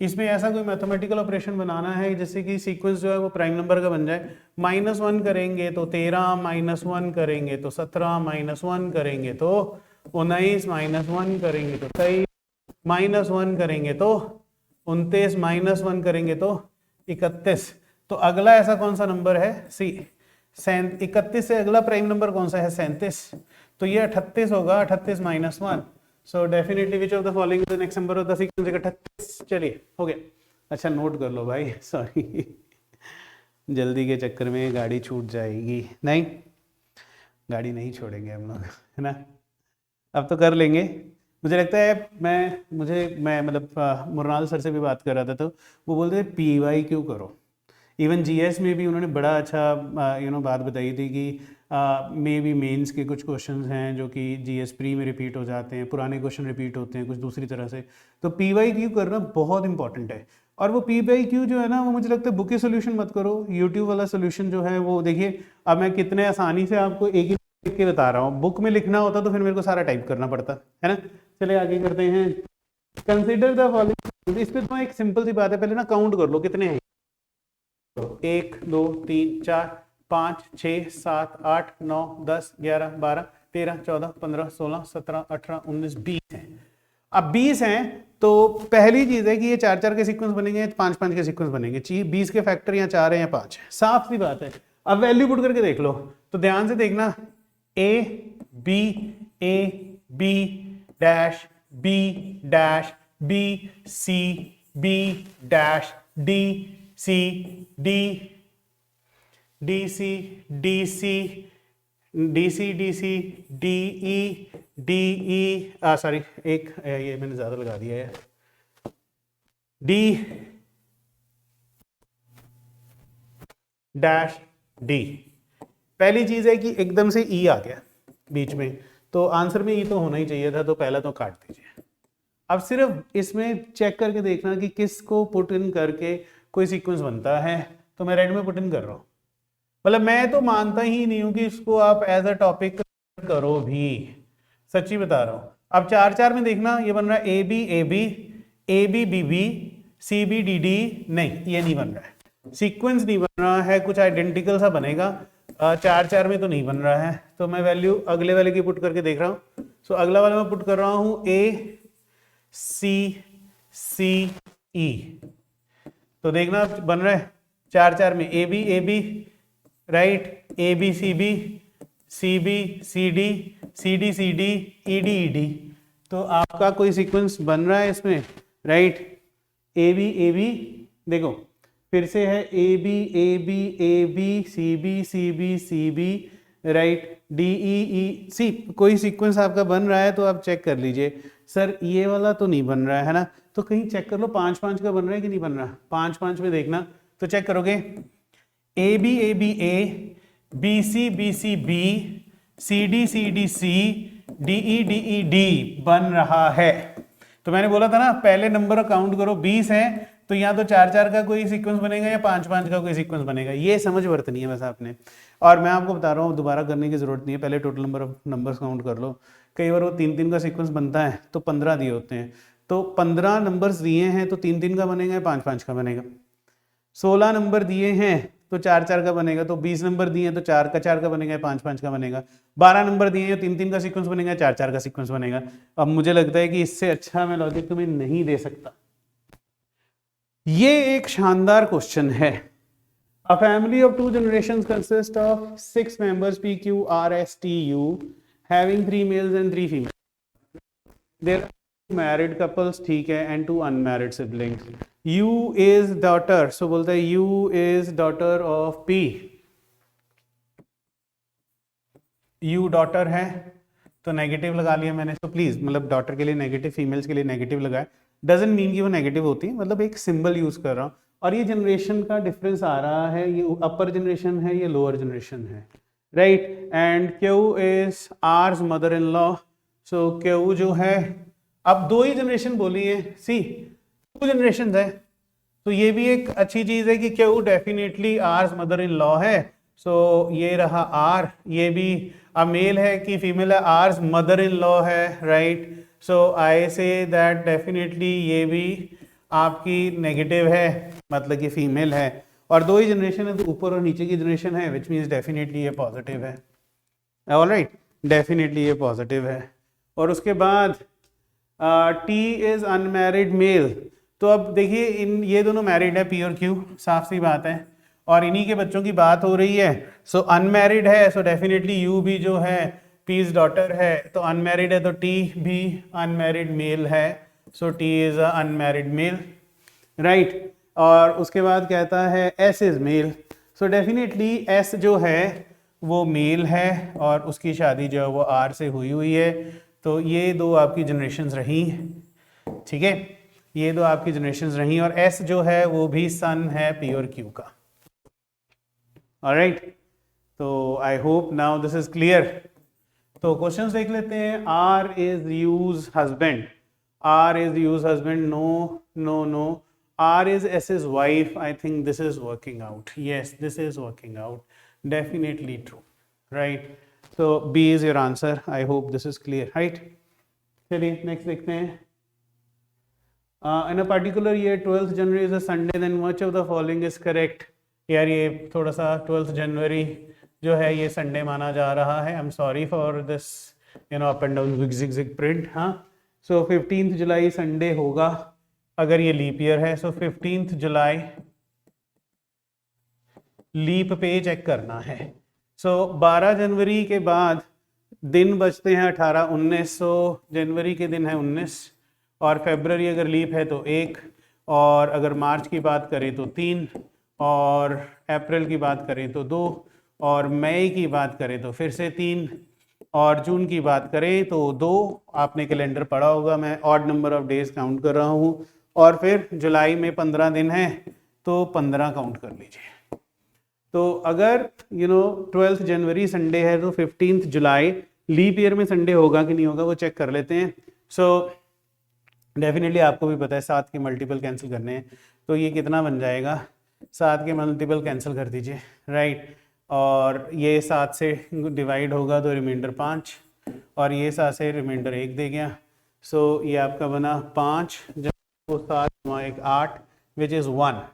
इसमें ऐसा कोई मैथमेटिकल ऑपरेशन बनाना है जैसे कि सीक्वेंस जो है वो प्राइम नंबर का बन जाए। -1 करेंगे तो 13, -1 करेंगे तो 17, -1 करेंगे तो 19, -1 करेंगे तो 23, -1 करेंगे तो 29, -1 करेंगे तो 31। तो अगला ऐसा कौन सा नंबर है? सी 31 से अगला प्राइम नंबर कौन सा है? 37। तो ये 38 होगा, 38 -1। So definitely which of the following is the next number of the sequence? 38। चलिए हो गया। अच्छा नोट कर लो भाई, सॉरी जल्दी के चक्कर में गाड़ी छूट जाएगी। नहीं, गाड़ी नहीं छोड़ेंगे हम लोग, है ना। अब तो कर लेंगे। मुझे लगता है मैं मतलब मुरनाल सर से भी बात कर रहा था, तो वो बोलते थे PYQ करो। इवन GS में भी उन्होंने बड़ा अच्छा बात बताई थी कि मे बी मेंस के कुछ क्वेश्चंस हैं जो कि GS प्री में रिपीट हो जाते हैं, पुराने क्वेश्चन रिपीट होते हैं कुछ दूसरी तरह से। तो PYQ करना बहुत इंपॉर्टेंट है। और वो PYQ जो है ना, वो मुझे लगता है बुक के सोल्यूशन मत करो, यूट्यूब वाला सोल्यूशन जो है वो देखिए। अब मैं कितने आसानी से आपको एक ही लिख के बता रहा हूँ। बुक में लिखना होता तो फिर मेरे को सारा टाइप करना पड़ता, है ना। चलिए आगे करते हैं। Consider the following. इस पे तो एक सिंपल सी बात है, पहले ना काउंट कर लो कितने हैं। 1 2 3 4 5 6 7 8 9 10 11 12 13 14 15 16 17 18 19 20 हैं। अब 20 हैं तो पहली चीज है कि ये 4-4 के सीक्वेंस बनेंगे, 5-5 के सीक्वेंस बनेंगे। 20 के फैक्टर या 4 है या 5 है, साफ सी बात है। अब वैल्यू पुट करके देख लो। तो ध्यान से देखना, A B dash B dash B C B dash D C D DC DC DC DC DE DE sorry एक ये मैंने ज्यादा लगा दिया है, D डैश D। पहली चीज है कि एकदम से E आ गया बीच में, तो आंसर में E तो होना ही चाहिए था, तो पहला तो काट दीजिए। अब सिर्फ इसमें चेक करके देखना कि किसको पुट इन करके कोई सीक्वेंस बनता है। तो मैं रेड में पुट इन कर रहा हूं। मतलब मैं तो मानता ही नहीं हूं कि इसको आप एज अ टॉपिक करो भी, सच्ची बता रहा हूं। अब 4-4 में देखना, ये बन रहा है AB AB AB BB CB DD। नहीं, ये नहीं बन रहा है, सीक्वेंस नहीं बन रहा है, कुछ आइडेंटिकल सा बनेगा। 4-4 में तो नहीं बन रहा है, तो मैं वैल्यू अगले वाले की पुट करके देख रहा हूं। सो अगला वाला मैं पुट कर रहा हूं A C C E। तो देखना बन रहा है 4-4 में AB AB right, AB CB CB CD CD CD ED ED। तो आपका कोई सीक्वेंस बन रहा है इसमें, राइट। AB AB देखो फिर से है AB AB AB CB CB CB right DE सी कोई सीक्वेंस आपका बन रहा है तो आप चेक कर लीजिए। सर ये वाला तो नहीं बन रहा है ना, तो कहीं चेक कर लो 5-5 का बन रहा है कि नहीं बन रहा। 5-5 में देखना, तो चेक करोगे AB AB A BC BC B CD CD C DE DE D बन रहा है। तो मैंने बोला था ना पहले नंबर काउंट करो, 20 है तो या तो 4-4 का कोई सीक्वेंस बनेगा या 5-5 का कोई सीक्वेंस बनेगा। ये समझ बरतनी है बस आपने। और मैं आपको बता रहा हूँ दोबारा करने की जरूरत नहीं है, पहले total number of numbers count कर लो। कई बार वो 3-3 का सीक्वेंस बनता है तो 15 दिए होते हैं, तो 15 नंबर्स दिए हैं तो 3-3 का बनेगा, 5-5 का बनेगा। 16 नंबर दिए हैं तो 4-4 का बनेगा, तो 20 नंबर दिए हैं तो 4 का बनेगा, 5-5 का बनेगा। 12 नंबर दिए हैं 3-3 का सीक्वेंस बनेगा, 4-4 का सीक्वेंस बनेगा। अब मुझे लगता है कि इससे अच्छा मैं लॉजिक तुम्हें नहीं दे सकता। ये एक शानदार क्वेश्चन है। A family of 2 generations consists of 6 members P Q R S T U having 3 males and 3 females. There are 2 married couples, ठीक है, and 2 unmarried siblings. U is daughter, so बोलता है U is daughter of P. U daughter है तो नेगेटिव लगा लिया मैंने, तो प्लीज मतलब डॉटर के लिए नेगेटिव, फीमेल्स के लिए नेगेटिव लगाए। डजंट मीन कि वो नेगेटिव होती है, मतलब एक सिंबल यूज कर रहा हूँ। और ये जनरेशन का डिफरेंस आ रहा है, ये अपर जनरेशन है, ये लोअर जनरेशन है, right. And Q is hours mother in law, so Q जो है, अब 2 ही जनरेशन बोली है, सी 2 जनरेशन है, तो ये भी एक अच्छी चीज है कि Q definitely R's mother in law है। सो ये रहा आर, ये भी अब मेल है कि फीमेल है, आर्स मदर इन लॉ है, right. So I say that definitely ये भी आपकी नेगेटिव है, मतलब कि फीमेल है, और 2 ही जनरेशन है तो ऊपर और नीचे की जनरेशन है, विच मीन्स डेफिनेटली ये पॉजिटिव है। ऑलराइट, डेफिनेटली ये पॉजिटिव है। और उसके बाद टी इज अनमैरिड मेल। तो अब देखिए इन ये दोनों मैरिड है, पी और क्यू, साफ सी बात है, और इन्हीं के बच्चों की बात हो रही है। सो अनमैरिड है, सो डेफिनेटली यू भी जो है पीज डॉटर है, तो अनमैरिड है तो टी भी अनमैरिड मेल है, so T is a unmarried male, right. और उसके बाद कहता है S is male, so definitely S जो है वो मेल है और उसकी शादी जो है वो आर से हुई है। तो ये दो आपकी जनरेशन्स रही, ठीक है, ये दो आपकी जनरेशन्स रही, और एस जो है वो भी सन है पी और क्यू का। ऑलराइट, तो I hope now this is clear. तो क्वेश्चंस देख लेते हैं। R is U's husband, R is U's husband, no no no. R is S is wife, I think this is working out, yes this is working out, definitely true, right? So B is your answer. I hope this is clear, right? चलिए नेक्स्ट देखते हैं। In a particular year 12th January is a Sunday, then much of the following is correct। यार ये थोड़ा सा 12th जनवरी जो है ये संडे माना जा रहा है। I am sorry for this up and down jig print. हाँ, सो 15th जुलाई संडे होगा अगर ये लीप ईयर है। सो 15th जुलाई लीप पे चेक करना है। सो 12 जनवरी के बाद दिन बचते हैं 18, 19। सो जनवरी के दिन है 19, और फेब्रवरी अगर लीप है तो 1, और अगर मार्च की बात करें तो 3, और अप्रैल की बात करें तो 2, और मई की बात करें तो फिर से 3, और जून की बात करें तो 2। आपने कैलेंडर पढ़ा होगा, मैं odd number of days count कर रहा हूँ। और फिर जुलाई में 15 दिन है तो 15 काउंट कर लीजिए। तो अगर 12th जनवरी संडे है तो 15th जुलाई लीप ईयर में संडे होगा कि नहीं होगा वो चेक कर लेते हैं। सो डेफिनेटली आपको भी पता है 7 के मल्टीपल कैंसिल करने हैं, तो ये कितना बन जाएगा, 7 के मल्टीपल कैंसिल कर दीजिए, राइट। और ये 7 से डिवाइड होगा तो रिमाइंडर 5, और ये 7 से रिमाइंडर 1 दे गया। सो ये आपका बना 5 जब 7 1 8 which is 1।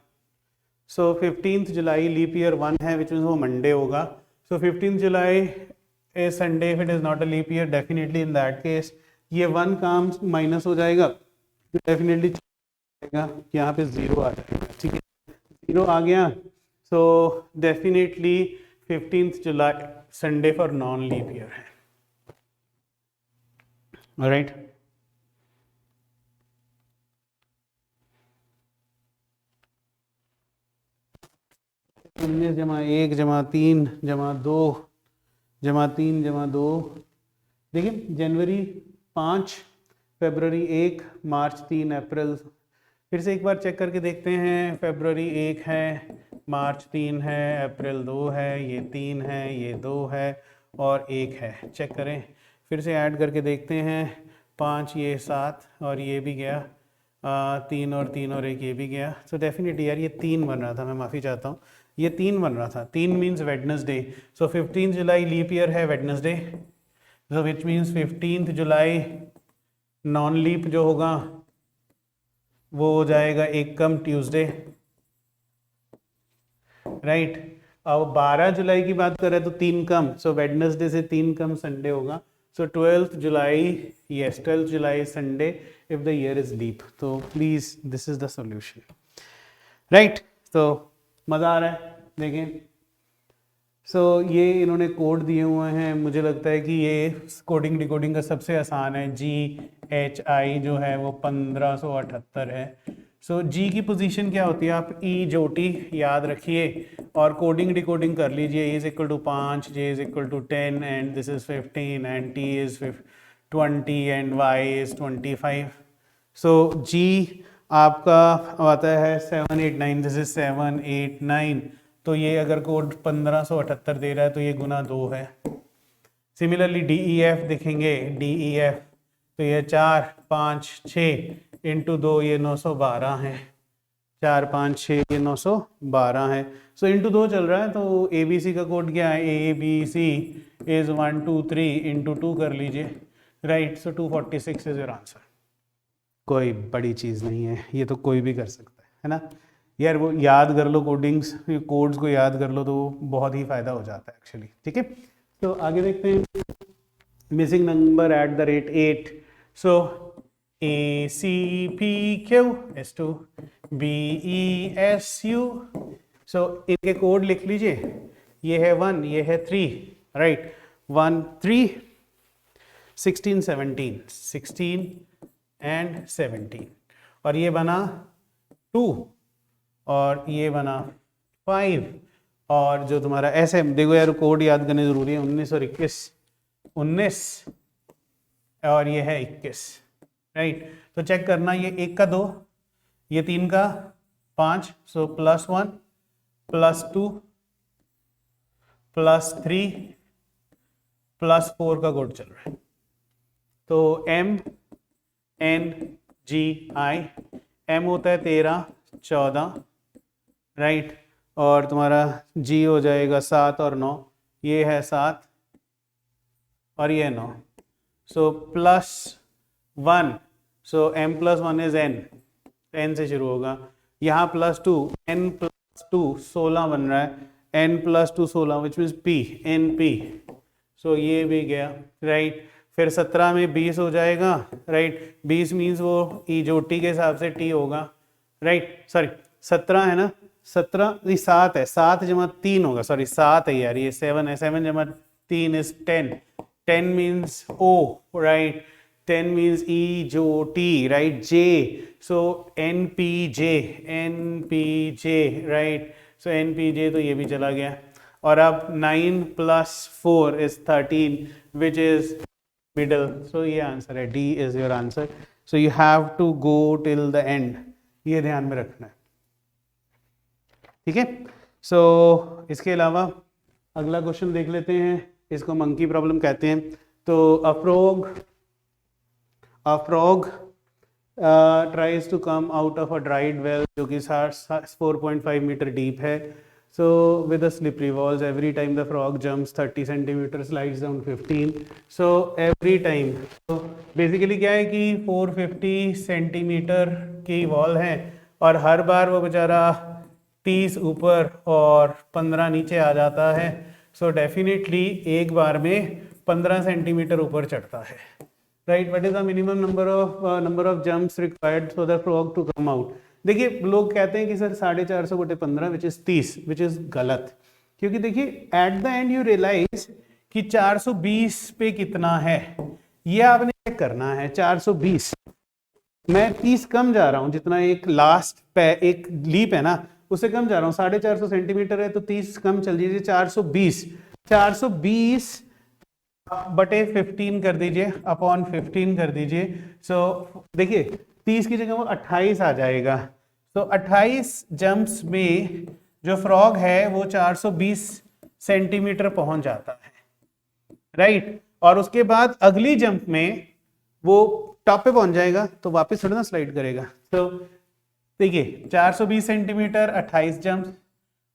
So 15th July leap year 1 है, विच मीन्स वो मंडे होगा। So 15th July a Sunday, if it is not a leap year, definitely in that case ये 1 काम माइनस हो जाएगा, डेफिनेटली यहाँ पे 0 आ जाएगा, ठीक है, 0 आ गया। So definitely 15th July Sunday for non leap year है, ऑलराइट। 19 जमा 1 जमा 3 जमा 2 जमा 3 जमा 2, देखिए जनवरी 5, फरवरी 1, मार्च 3, अप्रैल। फिर से एक बार चेक करके देखते हैं। फरवरी 1 है, मार्च 3 है, अप्रैल 2 है, ये 3 है, ये 2 है, और 1 है। चेक करें, फिर से ऐड करके देखते हैं। 5 ये 7, और ये भी गया 3 और 3 और 1 ये भी गया। सो डेफिनेटली यार ये 3 बन रहा था, मैं माफ़ी चाहता हूँ, ये 3 बन रहा था। 3 means Wednesday. So 15 July leap year है, Wednesday, so which means 15th July non leap जो होगा वो हो जाएगा 1 कम ट्यूसडे, राइट। अब 12 जुलाई की बात कर रहे हैं तो 3 कम, सो वेडनेसडे से 3 कम संडे होगा। So 12th July, yes 12th July Sunday if the year is leap. तो please this is the solution, right. तो मज़ा आ रहा है, देखें। सो ये इन्होंने कोड दिए हुए हैं, मुझे लगता है कि ये कोडिंग डिकोडिंग का सबसे आसान है। GHI जो है वो 1578 है। सो G की पोजीशन क्या होती है, आप E जो T याद रखिए और कोडिंग डिकोडिंग कर लीजिए। E is equal to 5, J is equal to 10 and this is 15 and T is 20 and Y is 25। So G आपका आता है 7 8 9, दिस इज 7 8 9। तो ये अगर कोड 1578 दे रहा है तो ये गुना 2 है। सिमिलरली DEF देखेंगे, DEF तो ये 4 5 6 इंटू 2 ये 912 है। 4 5 6 ये 912 है। सो इंटू 2 चल रहा है, तो ABC का कोड क्या है, ABC इज 1 2 3 इंटू 2 कर लीजिए, right. So 246 is your answer. कोई बड़ी चीज़ नहीं है, ये तो कोई भी कर सकता है ना यार। वो याद कर लो कोडिंग्स, कोड्स को याद कर लो तो बहुत ही फ़ायदा हो जाता है एक्चुअली। ठीक है, तो आगे देखते हैं। Missing number at the rate 8, so ACPQ BESU, सो इनके कोड लिख लीजिए। ये है 1, ये है 3, राइट, 1 3 16 17 16 एंड 17, और ये बना 2 और ये बना 5, और जो तुम्हारा ऐसे देखो यार कोड याद करने जरूरी है, 19 और 21, 19 और ये है 21, राइट। तो चेक करना, ये 1 का 2, ये 3 का 5, सो +1 +2 +3 +4 का कोड चल रहा है। तो MNGI, M होता है 13 14, राइट, और तुम्हारा G हो जाएगा 7 और 9, ये है 7 और ये 9, सो +1, सो M + 1 इज N, N से शुरू होगा, यहाँ +2, N + 2 16 बन रहा है, N + 2 16 which means P, NP, सो ये भी गया, राइट। फिर 17 में 20 हो जाएगा, राइट, 20 मीन्स वो ईजोटी के हिसाब से T होगा, राइट, सॉरी 17 है ना, 17 ये 7 है, 7 जमा 3 होगा, सॉरी 7 है यार, ये 7 है, 7 जमा 3 is 10, 10 means O, right, 10 means ईजोटी, right, J, so NPJ, NPJ, right, so NPJ, तो ये भी चला गया। और अब 9 + 4 is 13 which is middle, so ये आंसर है, D is your answer. So you have to go till the end, ये ध्यान में रखना है, ठीक है। सो इसके अलावा अगला क्वेश्चन देख लेते हैं, इसको मंकी प्रॉब्लम कहते हैं। तो a frog tries to come out of a dried well, जो कि 4.5 मीटर डीप है। So with the slippery walls, every time the frog jumps 30 centimeters, slides down 15. So every time, so basically क्या है कि 450 सेंटीमीटर की वॉल है और हर बार वो बेचारा 30 ऊपर और 15 नीचे आ जाता है। So definitely एक बार में 15 सेंटीमीटर ऊपर चढ़ता है, right? What is the minimum number of jumps required for the frog to come out? देखिए लोग कहते हैं कि sir 450/15 which is 30, which is गलत, क्योंकि देखिए at the end you realise कि 420 पे कितना है, ये आपने चेक करना है। 420 मैं 30 कम जा रहा हूं, जितना एक लास्ट पे एक लीप है ना उससे कम जा रहा हूं, 450 सेंटीमीटर है तो 30 कम चल दीजिए, 420 बटे 15 कर दीजिए, अपॉन 15 कर दीजिए। सो देखिए 30 की जगह वो 28 आ जाएगा। तो 28 जंप्स में जो फ्रॉग है वो 420 सेंटीमीटर पहुंच जाता है, राइट। और उसके बाद अगली जंप में वो टॉप पे पहुंच जाएगा तो वापस थोड़ा ना स्लाइड करेगा। तो देखिए 420 सेंटीमीटर 28 जंप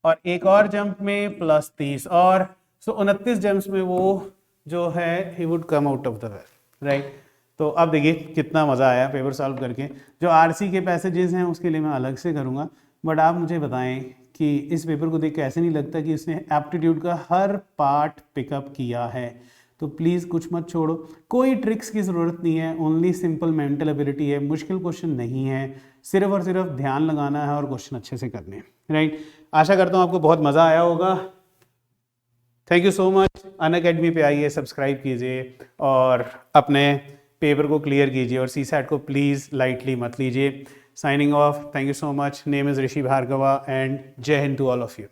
और एक और जंप में +30 और 29 जंप्स में वो जो है he would come out of the well, right. तो अब देखिए कितना मज़ा आया पेपर सॉल्व करके। जो आरसी के पैसेजेस हैं उसके लिए मैं अलग से करूँगा, बट आप मुझे बताएं कि इस पेपर को देख के ऐसे नहीं लगता कि उसने एप्टीट्यूड का हर पार्ट पिकअप किया है। तो प्लीज़ कुछ मत छोड़ो, कोई ट्रिक्स की ज़रूरत नहीं है, ओनली सिंपल मेंटल एबिलिटी है, मुश्किल क्वेश्चन नहीं है, सिर्फ और सिर्फ ध्यान लगाना है और क्वेश्चन अच्छे से करने हैं, राइट। आशा करता हूँ आपको बहुत मज़ा आया होगा। Thank you so much. Unacademy पे आइए, सब्सक्राइब कीजिए और अपने पेपर को क्लियर कीजिए और सीसैट को प्लीज़ लाइटली मत लीजिए। Signing off, thank you so much. Name is Rishi Bhargava and Jai Hind to all of you.